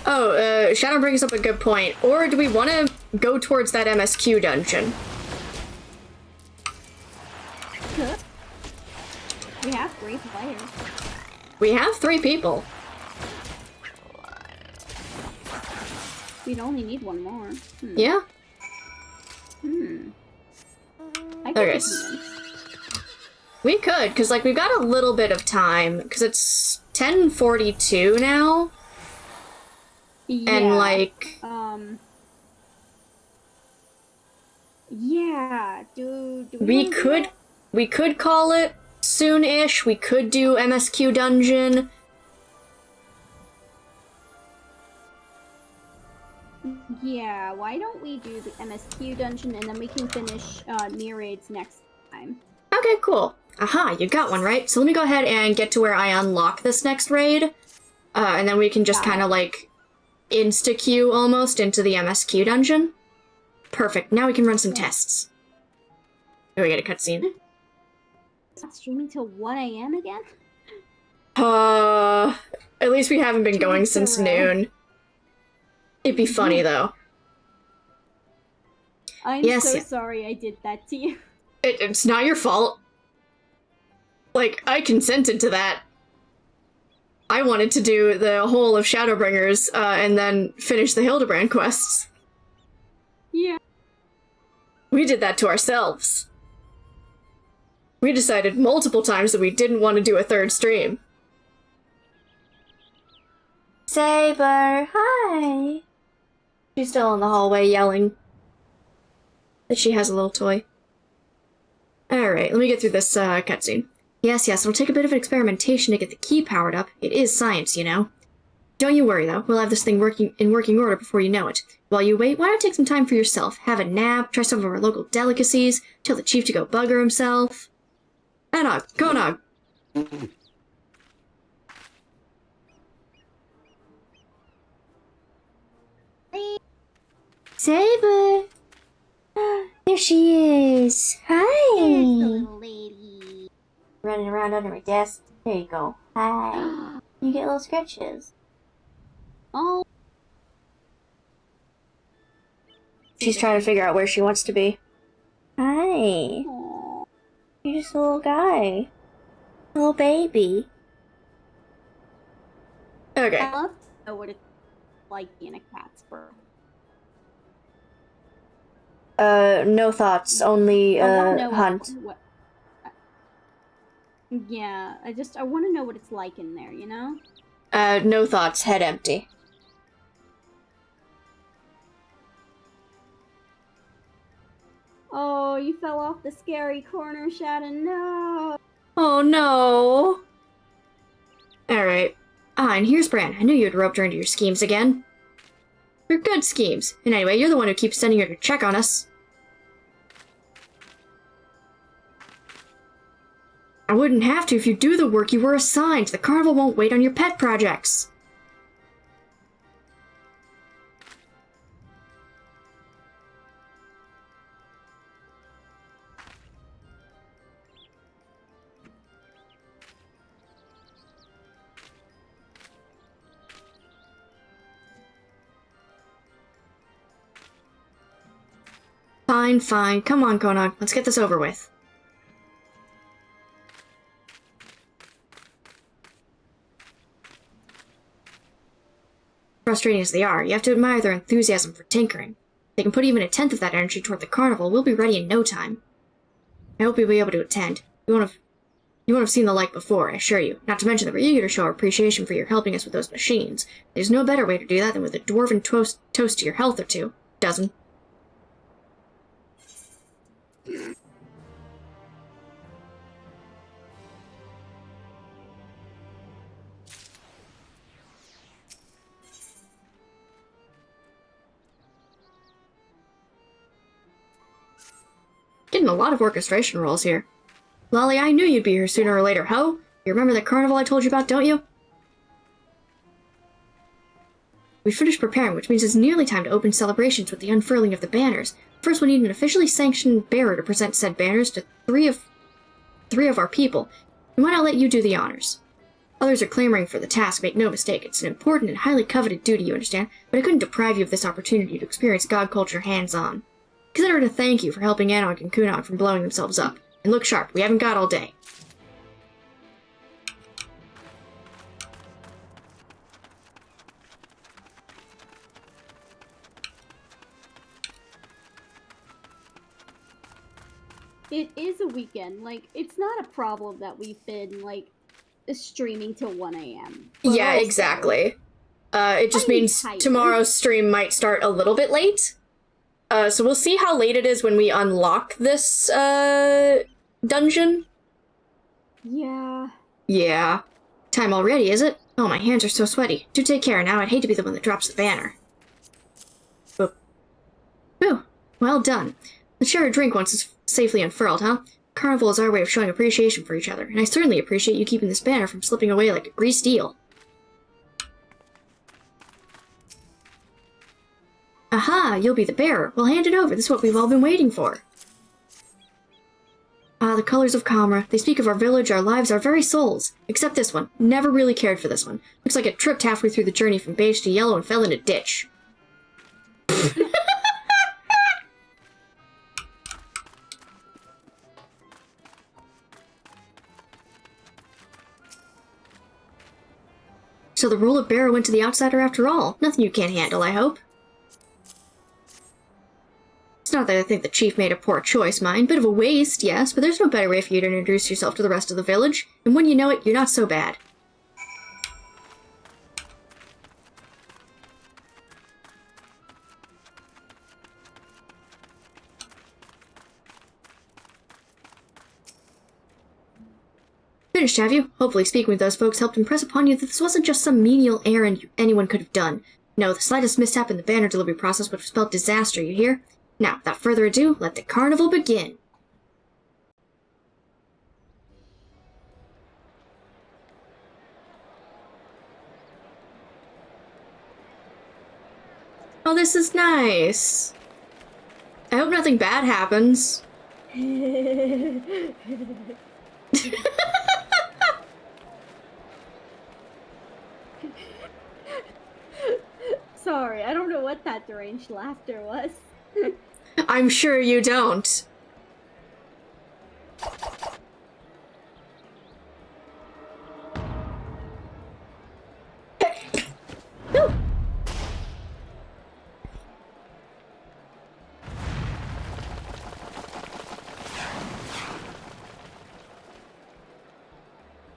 Oh, Shadow brings up a good point. Or do we want to go towards that MSQ dungeon? We have 3 players. We have 3 people. We'd only need 1 more. Yeah. I could Okay. get convinced. We could, because, like, we've got a little bit of time. Because it's 10:42 now. Yeah. And, like... Yeah. Do we we could call it soon-ish. We could do MSQ dungeon. Yeah, why don't we do the MSQ dungeon and then we can finish Nier Raids next time. Okay, cool. Aha, you got one, right? So let me go ahead and get to where I unlock this next raid. And then we can just kind of, like, insta-queue almost into the MSQ dungeon. Perfect. Now we can run some tests. Oh, we get a cutscene. It's not streaming till 1 a.m. again? At least we haven't been going since noon. It'd be funny, though. I'm so sorry I did that to you. It's not your fault. Like, I consented to that. I wanted to do the whole of Shadowbringers, and then finish the Hildebrand quests. Yeah. We did that to ourselves. We decided multiple times that we didn't want to do a third stream. Saber, hi! She's still in the hallway yelling that she has a little toy. Alright, let me get through this cutscene. Yes, it'll take a bit of experimentation to get the key powered up. It is science, you know. Don't you worry, though. We'll have this thing in working order before you know it. While you wait, why not take some time for yourself? Have a nap, try some of our local delicacies, tell the chief to go bugger himself. Anog, Konog! Saber! There she is! Hi! There's the little lady. Running around under my desk. There you go. Hi. You get little scratches. Oh. She's trying to figure out where she wants to be. Hi. Aww. You're just a little guy. Little baby. Okay. I love to know what it's like being a cat's fur. No thoughts. Only, hunt. Yeah, I want to know what it's like in there, you know? No thoughts. Head empty. Oh, you fell off the scary corner, Shadow. No! Oh, no! Alright. And here's Bran. I knew you'd roped her into your schemes again. They're good schemes. And anyway, you're the one who keeps sending her to check on us. I wouldn't have to if you do the work you were assigned. The carnival won't wait on your pet projects. Fine. Come on, Konog. Let's get this over with. Frustrating as they are, you have to admire their enthusiasm for tinkering. If they can put even a tenth of that energy toward the carnival, we'll be ready in no time. I hope you'll be able to attend. You won't have seen the like before, I assure you. Not to mention that we're eager to show our appreciation for your helping us with those machines. There's no better way to do that than with a dwarven toast to your health or two. Dozen. Getting a lot of orchestration roles here. Lolly, I knew you'd be here sooner or later, ho? You remember that carnival I told you about, don't you? We finished preparing, which means it's nearly time to open celebrations with the unfurling of the banners. First, we need an officially sanctioned bearer to present said banners to three of our people. We might not let you do the honors. Others are clamoring for the task, make no mistake. It's an important and highly coveted duty, you understand, but I couldn't deprive you of this opportunity to experience god culture hands-on. Consider it a thank you for helping Anog and Kunog from blowing themselves up. And look sharp, we haven't got all day. It is a weekend. Like, it's not a problem that we've been, like, streaming till 1 a.m. Yeah, exactly. It just means tomorrow's stream might start a little bit late. So we'll see how late it is when we unlock this, dungeon. Yeah. Yeah. Time already, is it? Oh, my hands are so sweaty. Do take care now. I'd hate to be the one that drops the banner. Whew. Well done. Let's share a drink once it's safely unfurled, huh? carnival is our way of showing appreciation for each other, and I certainly appreciate you keeping this banner from slipping away like a greased eel. Aha, you'll be the bearer. Well, hand it over. This is what we've all been waiting for. Ah, the colors of Kamra. They speak of our village, our lives, our very souls. Except this one. Never really cared for this one. Looks like it tripped halfway through the journey from beige to yellow and fell in a ditch. So the rule of bearer went to the outsider after all. Nothing you can't handle, I hope. It's not that I think the chief made a poor choice, mind. Bit of a waste, yes, but there's no better way for you to introduce yourself to the rest of the village. And when you know it, you're not so bad. Finished, have you? Hopefully speaking with those folks helped impress upon you that this wasn't just some menial errand anyone could have done. No, the slightest mishap in the banner delivery process would have spelled disaster, you hear? Now, without further ado, let the carnival begin. Oh, this is nice. I hope nothing bad happens. Sorry, I don't know what that deranged laughter was. I'm sure you don't.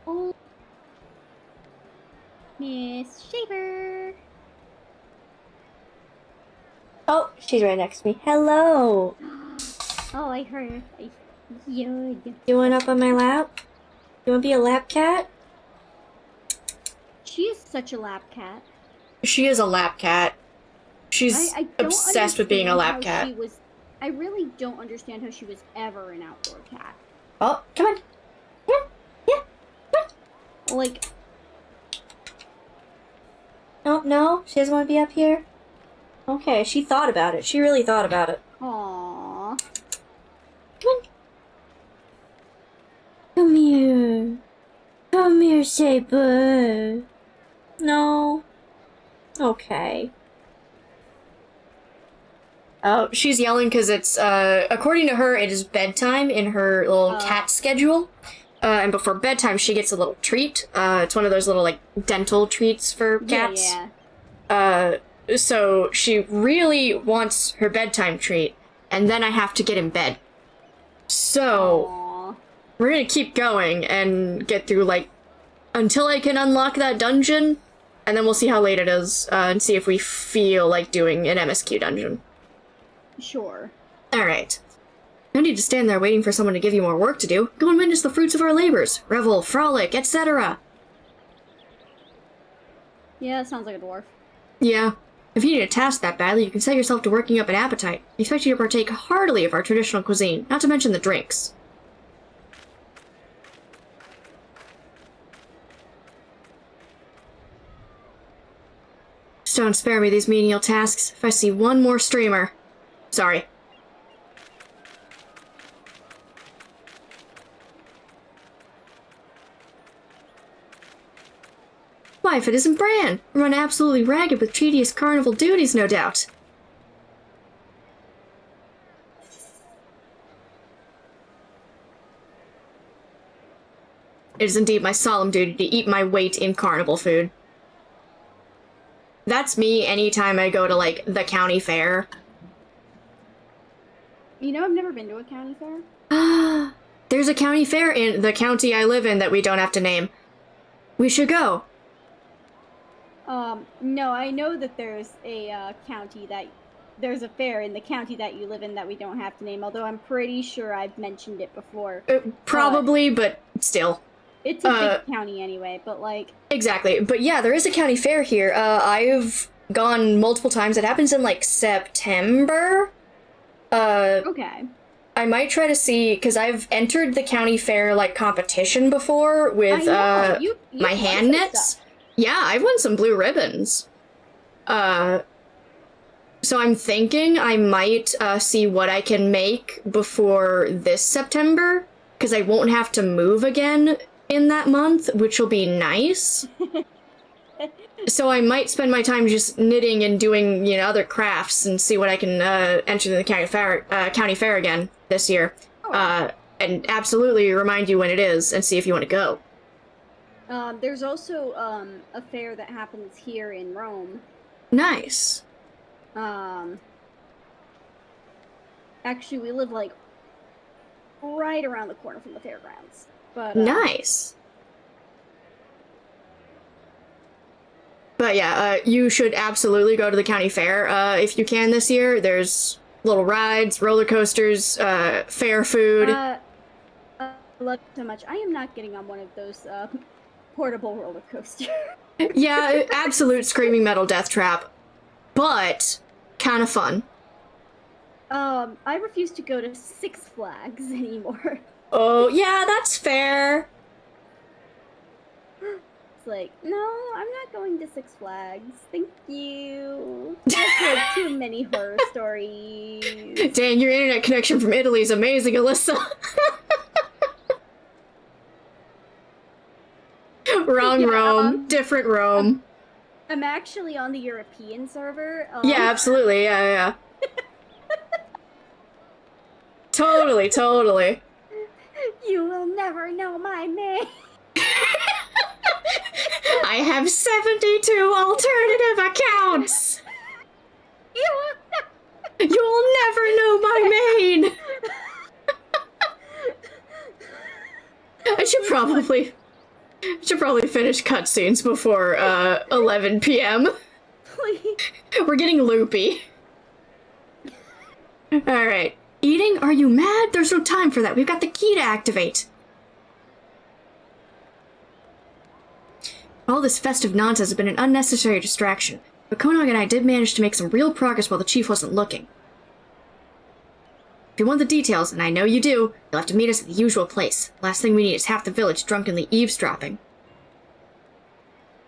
Oh, Miss Shaver. Oh, she's right next to me. Hello. Oh, I heard. You want up on my lap? You want to be a lap cat? She is such a lap cat. She is a lap cat. She's I don't obsessed with being a lap cat. I really don't understand how she was ever an outdoor cat. Oh, come on. Like... Oh, no? She doesn't want to be up here? Okay, she thought about it. She really thought about it. Aww. Come on. Come here. Come here, Saber. No. Okay. Oh, she's yelling because it's, according to her, it is bedtime in her little cat schedule. And before bedtime, she gets a little treat. It's one of those little, like, dental treats for cats. Yeah. So she really wants her bedtime treat, and then I have to get in bed. So, Aww. we're gonna keep going and get through, like, until I can unlock that dungeon, and then we'll see how late it is, and see if we feel like doing an MSQ dungeon. Sure. Alright. No need to stand there waiting for someone to give you more work to do. Go and witness the fruits of our labors. Revel, frolic, etc. Yeah, that sounds like a dwarf. Yeah. If you need a task that badly, you can set yourself to working up an appetite. I expect you to partake heartily of our traditional cuisine, not to mention the drinks. Just don't spare me these menial tasks if I see one more streamer. Sorry. Why, if it isn't Bran! Run absolutely ragged with tedious carnival duties, no doubt. It is indeed my solemn duty to eat my weight in carnival food. That's me anytime I go to, like, the county fair. You know, I've never been to a county fair. There's a county fair in the county I live in that we don't have to name. We should go. No, I know that there's a there's a fair in the county that you live in that we don't have to name, although I'm pretty sure I've mentioned it before. Probably, but still. It's a big county anyway, but like... Exactly, but yeah, there is a county fair here. I've gone multiple times. It happens in, like, September. Okay. I might try to see, because I've entered the county fair, like, competition before with, You my won hand some knits. stuff. Yeah, I've won some blue ribbons. So I'm thinking I might, see what I can make before this September, because I won't have to move again in that month, which will be nice. So I might spend my time just knitting and doing, you know, other crafts and see what I can enter the county fair again this year. And absolutely remind you when it is and see if you want to go. There's also a fair that happens here in Rome. Nice. Actually, we live like right around the corner from the fairgrounds. But nice. But yeah, you should absolutely go to the county fair if you can this year. There's little rides, roller coasters, fair food. I love it so much. I am not getting on one of those portable roller coasters. Yeah, absolute screaming metal death trap, but kind of fun. I refuse to go to Six Flags anymore. Oh, yeah, that's fair. It's like, no, I'm not going to Six Flags. Thank you. I've heard too many horror stories. Dang, your internet connection from Italy is amazing, Alyssa. Wrong Rome, different Rome. I'm actually on the European server. Yeah, absolutely, yeah. Totally. You will never know my name. I have 72 alternative accounts. You'll never know my main. I should probably finish cutscenes before 11 p.m. Please. We're getting loopy. Alright. Eating? Are you mad? There's no time for that. We've got the key to activate. All this festive nonsense has been an unnecessary distraction, but Konog and I did manage to make some real progress while the chief wasn't looking. If you want the details, and I know you do, you'll have to meet us at the usual place. Last thing we need is half the village drunkenly eavesdropping.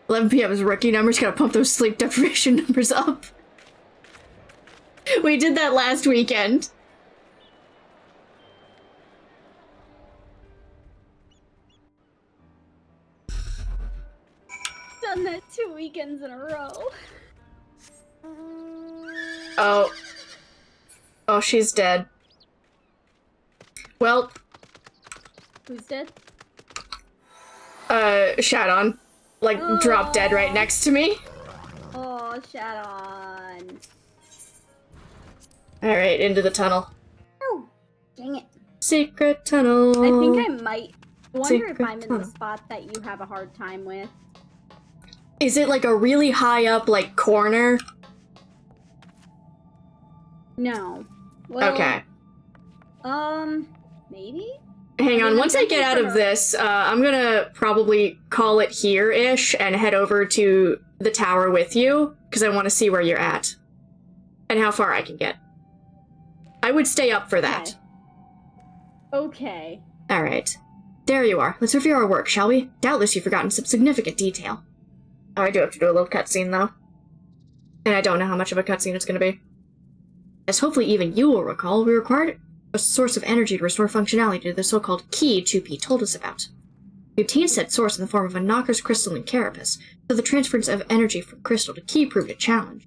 11 p.m. is rookie numbers, gotta pump those sleep deprivation numbers up. We did that last weekend. Done that 2 weekends in a row. Oh, she's dead. Well. Who's dead? Shadon. Like, dropped dead right next to me. Oh, Shadon. Alright, into the tunnel. Oh, dang it. Secret tunnel. I think I might. I wonder if I'm in tunnel. the spot that you have a hard time with. Is it like a really high up, like, corner? No. Well, okay. Maybe? Hang on, once I get out of this, I'm gonna probably call it here-ish and head over to the tower with you, because I want to see where you're at. And how far I can get. I would stay up for that. Okay. Alright. There you are. Let's review our work, shall we? Doubtless you've forgotten some significant detail. Oh, I do have to do a little cutscene, though. And I don't know how much of a cutscene it's gonna be. As hopefully even you will recall, we required a source of energy to restore functionality to the so-called key 2P told us about. We obtained said source in the form of a Knocker's crystal and carapace, so the transference of energy from crystal to key proved a challenge.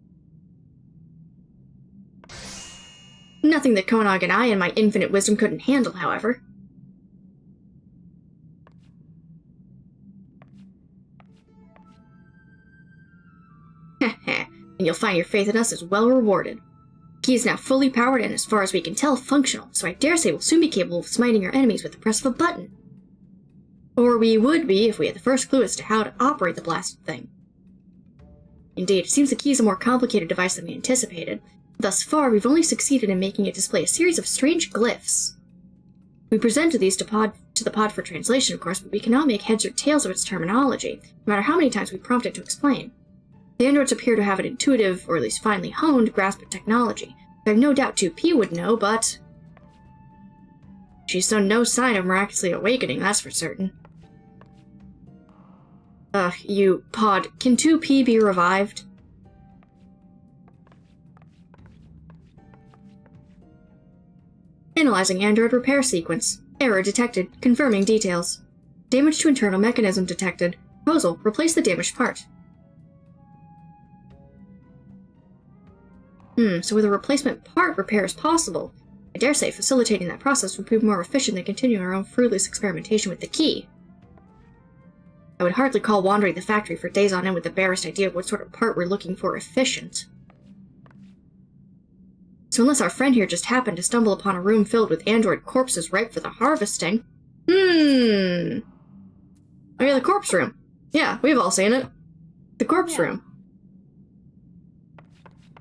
Nothing that Konog and I and my infinite wisdom couldn't handle, however. And you'll find your faith in us is well rewarded. The key is now fully powered and, as far as we can tell, functional, so I dare say we'll soon be capable of smiting our enemies with the press of a button. Or we would be if we had the first clue as to how to operate the blasted thing. Indeed, it seems the key is a more complicated device than we anticipated. Thus far, we've only succeeded in making it display a series of strange glyphs. We presented these to the pod for translation, of course, but we cannot make heads or tails of its terminology, no matter how many times we prompt it to explain. The androids appear to have an intuitive, or at least finely honed, grasp of technology. I have no doubt 2P would know, but... She's shown no sign of miraculously awakening, that's for certain. You, Pod, can 2P be revived? Analyzing Android repair sequence. Error detected. Confirming details. Damage to internal mechanism detected. Proposal, replace the damaged part. So with a replacement part, repair is possible. I dare say facilitating that process would prove more efficient than continuing our own fruitless experimentation with the key. I would hardly call wandering the factory for days on end with the barest idea of what sort of part we're looking for efficient. So unless our friend here just happened to stumble upon a room filled with android corpses ripe for the harvesting... Oh yeah, the corpse room. Yeah, we've all seen it. The corpse room.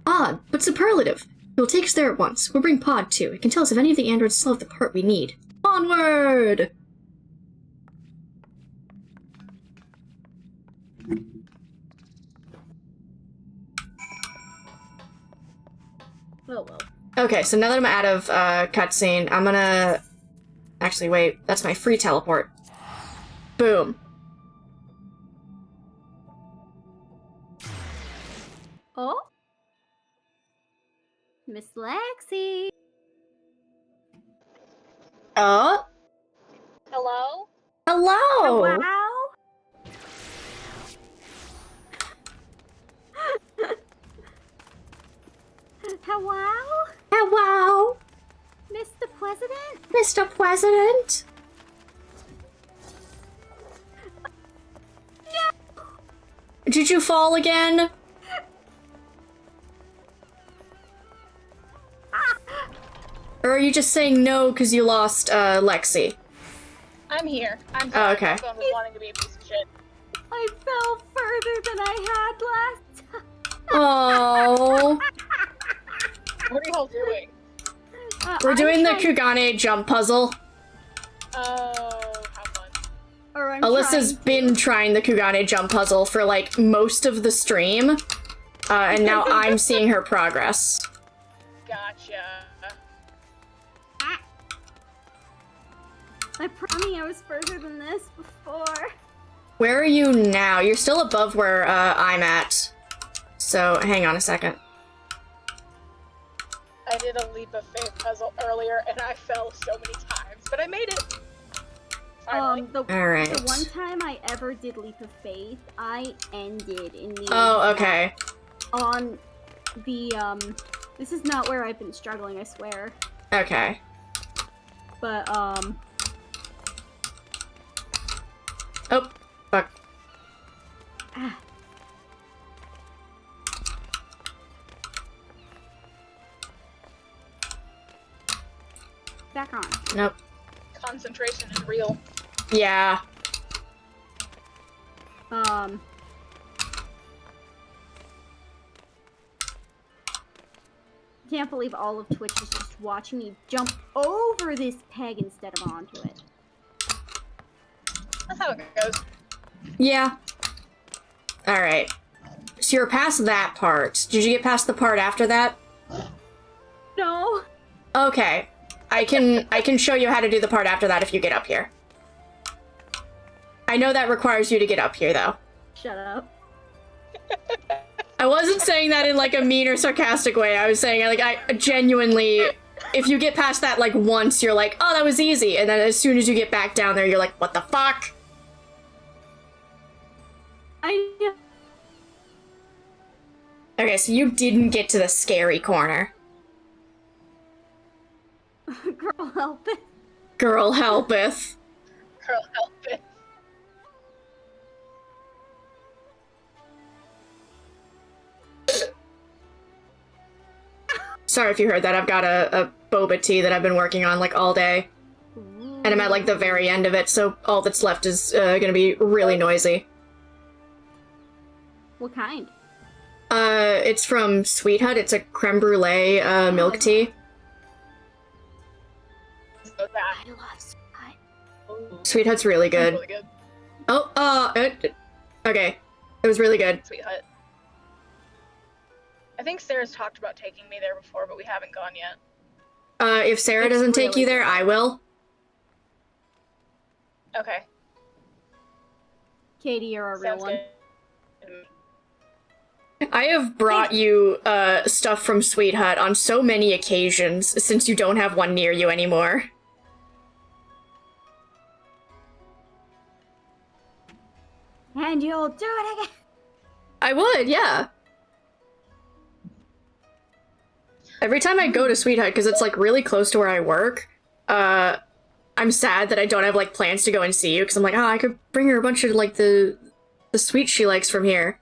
Odd, but superlative. It will take us there at once. We'll bring Pod, too. It can tell us if any of the androids still have the part we need. Onward! Oh, well. Okay, so now that I'm out of cutscene, I'm gonna... Actually, wait. That's my free teleport. Boom. Oh? Miss Lexi. Oh? Hello? Hello! Wow. Hello? Hello? Mr. President? Mr. President? No! Did you fall again? Or are you just saying no because you lost, Lexi? I'm here. I'm Oh, sorry. okay. My phone was wanting to be a piece of shit. I fell further than I had last time. Oh. What are y'all doing? We're doing the Kugane jump puzzle. Oh, have fun. Or I'm Alyssa's been trying the Kugane jump puzzle for, like, most of the stream. And now I'm seeing her progress. Gotcha. I promise I was further than this before. Where are you now? You're still above where I'm at. So, hang on a second. I did a leap of faith puzzle earlier and I fell so many times, but I made it. Finally. Alright. The one time I ever did leap of faith, I ended in the okay. on the this is not where I've been struggling, I swear. Okay. But Oh, fuck. Ah. Back on. Nope. Concentration is real. Yeah. Can't believe all of Twitch is just watching me jump over this peg instead of onto it. That's how it goes. Yeah. Alright. So you're past that part. Did you get past the part after that? No. Okay. I can show you how to do the part after that if you get up here. I know that requires you to get up here, though. Shut up. I wasn't saying that in, like, a mean or sarcastic way. I was saying, like, I genuinely... If you get past that, like, once, you're like, oh, that was easy. And then as soon as you get back down there, you're like, what the fuck? I know. Okay, so you didn't get to the scary corner. Girl, help it. Girl, helpeth. Girl, help it. Sorry if you heard that. I've got a boba tea that I've been working on, like, all day. And I'm at, like, the very end of it, so all that's left is gonna be really noisy. What kind? It's from Sweet Hut. It's a creme brulee, milk tea. So that. I love Sweet Hut. Sweet Hut's really good. Really good. Oh, okay. It was really good. Sweet Hut. I think Sarah's talked about taking me there before, but we haven't gone yet. If Sarah It's doesn't take really you there, good. I will. Okay. Katie, you're a real Sounds one. good. I have brought you stuff from Sweet Hut on so many occasions since you don't have one near you anymore. And you'll do it again. I would, yeah. Every time I go to Sweet Hut, because it's like really close to where I work, I'm sad that I don't have like plans to go and see you, because I'm like, I could bring her a bunch of like the sweets she likes from here.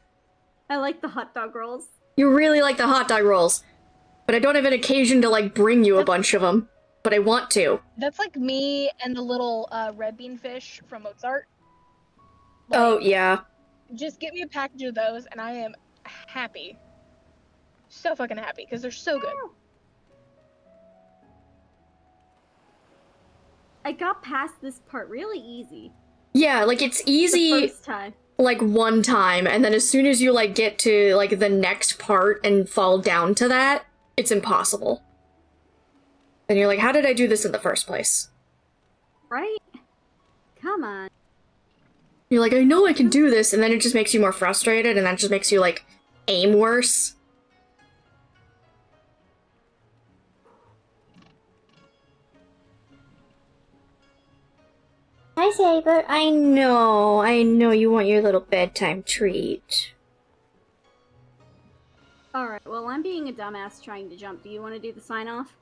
I like the hot dog rolls. You really like the hot dog rolls, but I don't have an occasion to like bring you a bunch of them, but I want to. That's like me and the little red bean fish from Mozart. Oh, yeah. Just get me a package of those, and I am happy. So fucking happy, because they're so good. I got past this part really easy. Yeah, like, it's easy, The first time. like, one time, and then as soon as you, like, get to, like, the next part and fall down to that, it's impossible. And you're like, how did I do this in the first place? Right? Come on. You're like, I know I can do this, and then it just makes you more frustrated, and that just makes you, like, aim worse. Hi, Saber. I know you want your little bedtime treat. Alright, well, I'm being a dumbass trying to jump. Do you want to do the sign-off?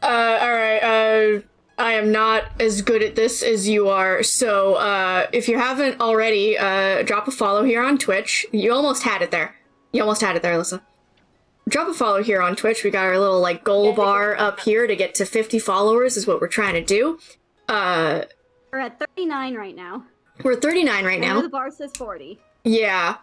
Alright, I am not as good at this as you are, so, if you haven't already, drop a follow here on Twitch. You almost had it there. You almost had it there, Alyssa. Drop a follow here on Twitch. We got our little, like, goal bar up here to get to 50 followers is what we're trying to do. We're at 39 right now. We're at 39 right I know now. the bar says 40. Yeah.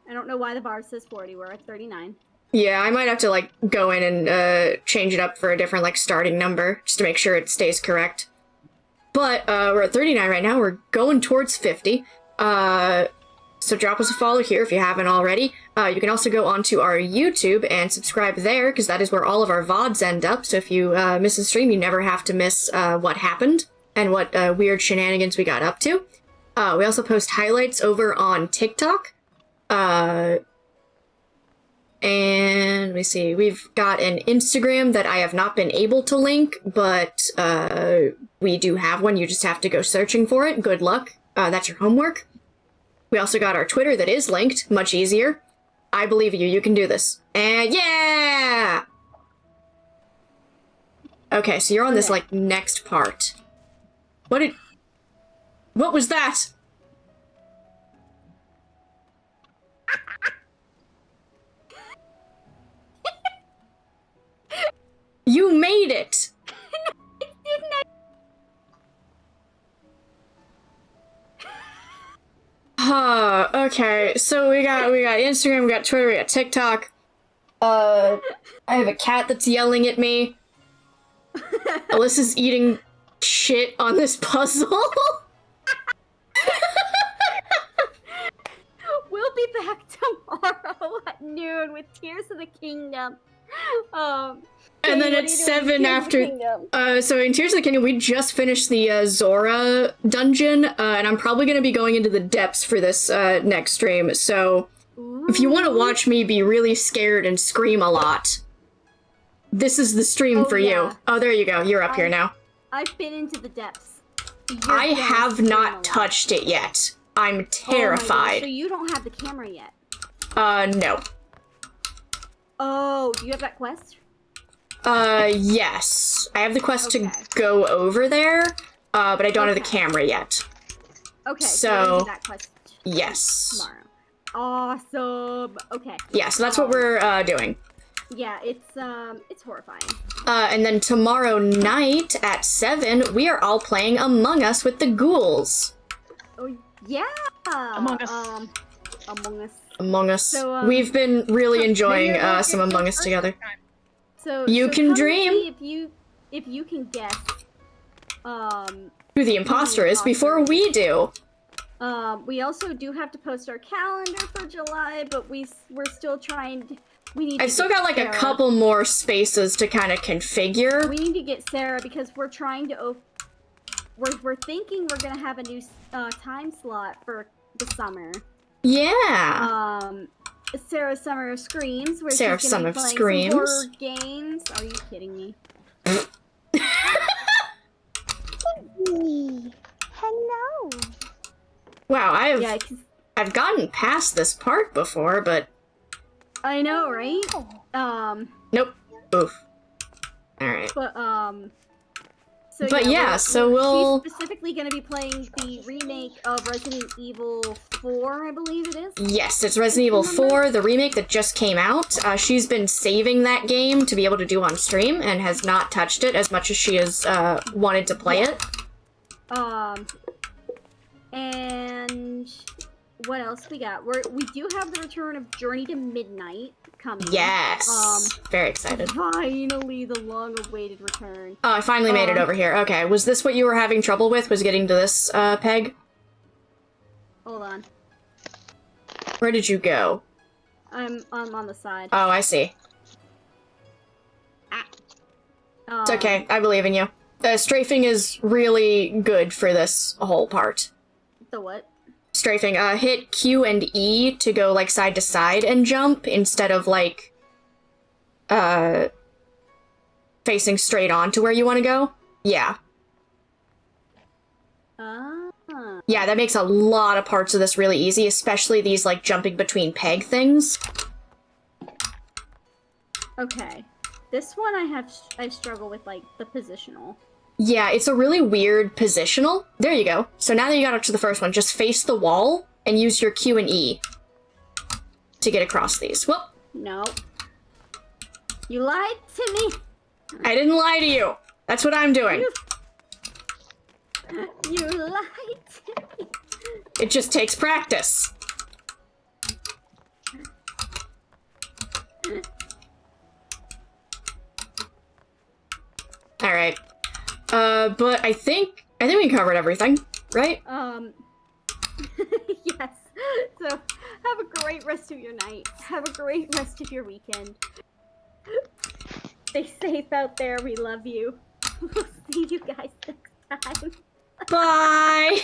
I don't know why the bar says 40. We're at 39. Yeah, I might have to, like, go in and, change it up for a different, like, starting number, just to make sure it stays correct. But, we're at 39 right now, we're going towards 50. So drop us a follow here if you haven't already. You can also go onto our YouTube and subscribe there, because that is where all of our VODs end up, so if you, miss a stream, you never have to miss, what happened, and what, weird shenanigans we got up to. We also post highlights over on TikTok. And let me see, we've got an Instagram that I have not been able to link, but we do have one. You just have to go searching for it. Good luck. That's your homework. We also got our Twitter that is linked. Much easier. I believe you. You can do this. And yeah! Okay, so you're on this, like, next part. What was that? You made it! Okay, so we got Instagram, we got Twitter, we got TikTok. I have a cat that's yelling at me. Alyssa's eating shit on this puzzle. We'll be back tomorrow at noon with Tears of the Kingdom. And then at 7 after, so in Tears of the Kingdom, we just finished the Zora dungeon, and I'm probably going to be going into the depths for this next stream, so if you want to watch me be really scared and scream a lot, this is the stream for you. Oh, there you go, you're up here now. I've been into the depths. I have not touched it yet. I'm terrified. So you don't have the camera yet? No. Oh, do you have that quest? Yes. I have the quest to go over there, but I don't have the camera yet. Okay, so do that quest yes. tomorrow. Awesome. Okay. Yeah, so that's what we're doing. Yeah, it's horrifying. And then tomorrow night at 7, we are all playing Among Us with the Ghouls. Oh yeah. Among Us. Among Us. Among Us. So, we've been really enjoying some Among Us together. So you can come dream. See if you can guess who the imposter is before we do. We also do have to post our calendar for July, but we're still trying to, We need. I've still got like a couple more spaces to kind of configure. We need to get Sarah because we're trying to. We're thinking we're gonna have a new time slot for the summer. Yeah. Sarah's Summer of Screams, where Sarah's she's gonna be Summer of playing some Screams. horror games. Are you kidding me? Hello. Wow, I've gotten past this part before, but I know, right? nope. Oof. All right. But yeah, so we'll. She's specifically going to be playing the remake of Resident Evil 4, I believe it is. Yes, it's Resident Evil 4, the remake that just came out. She's been saving that game to be able to do on stream and has not touched it as much as she has wanted to play it. And what else we got? We do have the return of Journey to Midnight coming. Yes. Very excited. Finally, the long-awaited return. Oh, I finally made it over here. Okay, was this what you were having trouble with, was getting to this, Peg? Hold on. Where did you go? I'm on the side. Oh, I see. It's okay, I believe in you. Strafing is really good for this whole part. The what? Strafing. Hit Q and E to go, like, side to side and jump, instead of, like, facing straight on to where you want to go. Yeah. Yeah, that makes a lot of parts of this really easy, especially these, like, jumping between peg things. Okay. This one I struggle with, like, the positional. Yeah, it's a really weird positional. There you go. So now that you got up to the first one, just face the wall and use your Q and E to get across these. Whoop. No. You lied to me. I didn't lie to you. That's what I'm doing. You lied to me. It just takes practice. All right. But I think we covered everything, right? Yes. So, have a great rest of your night. Have a great rest of your weekend. Stay safe out there. We love you. We'll see you guys next time. Bye!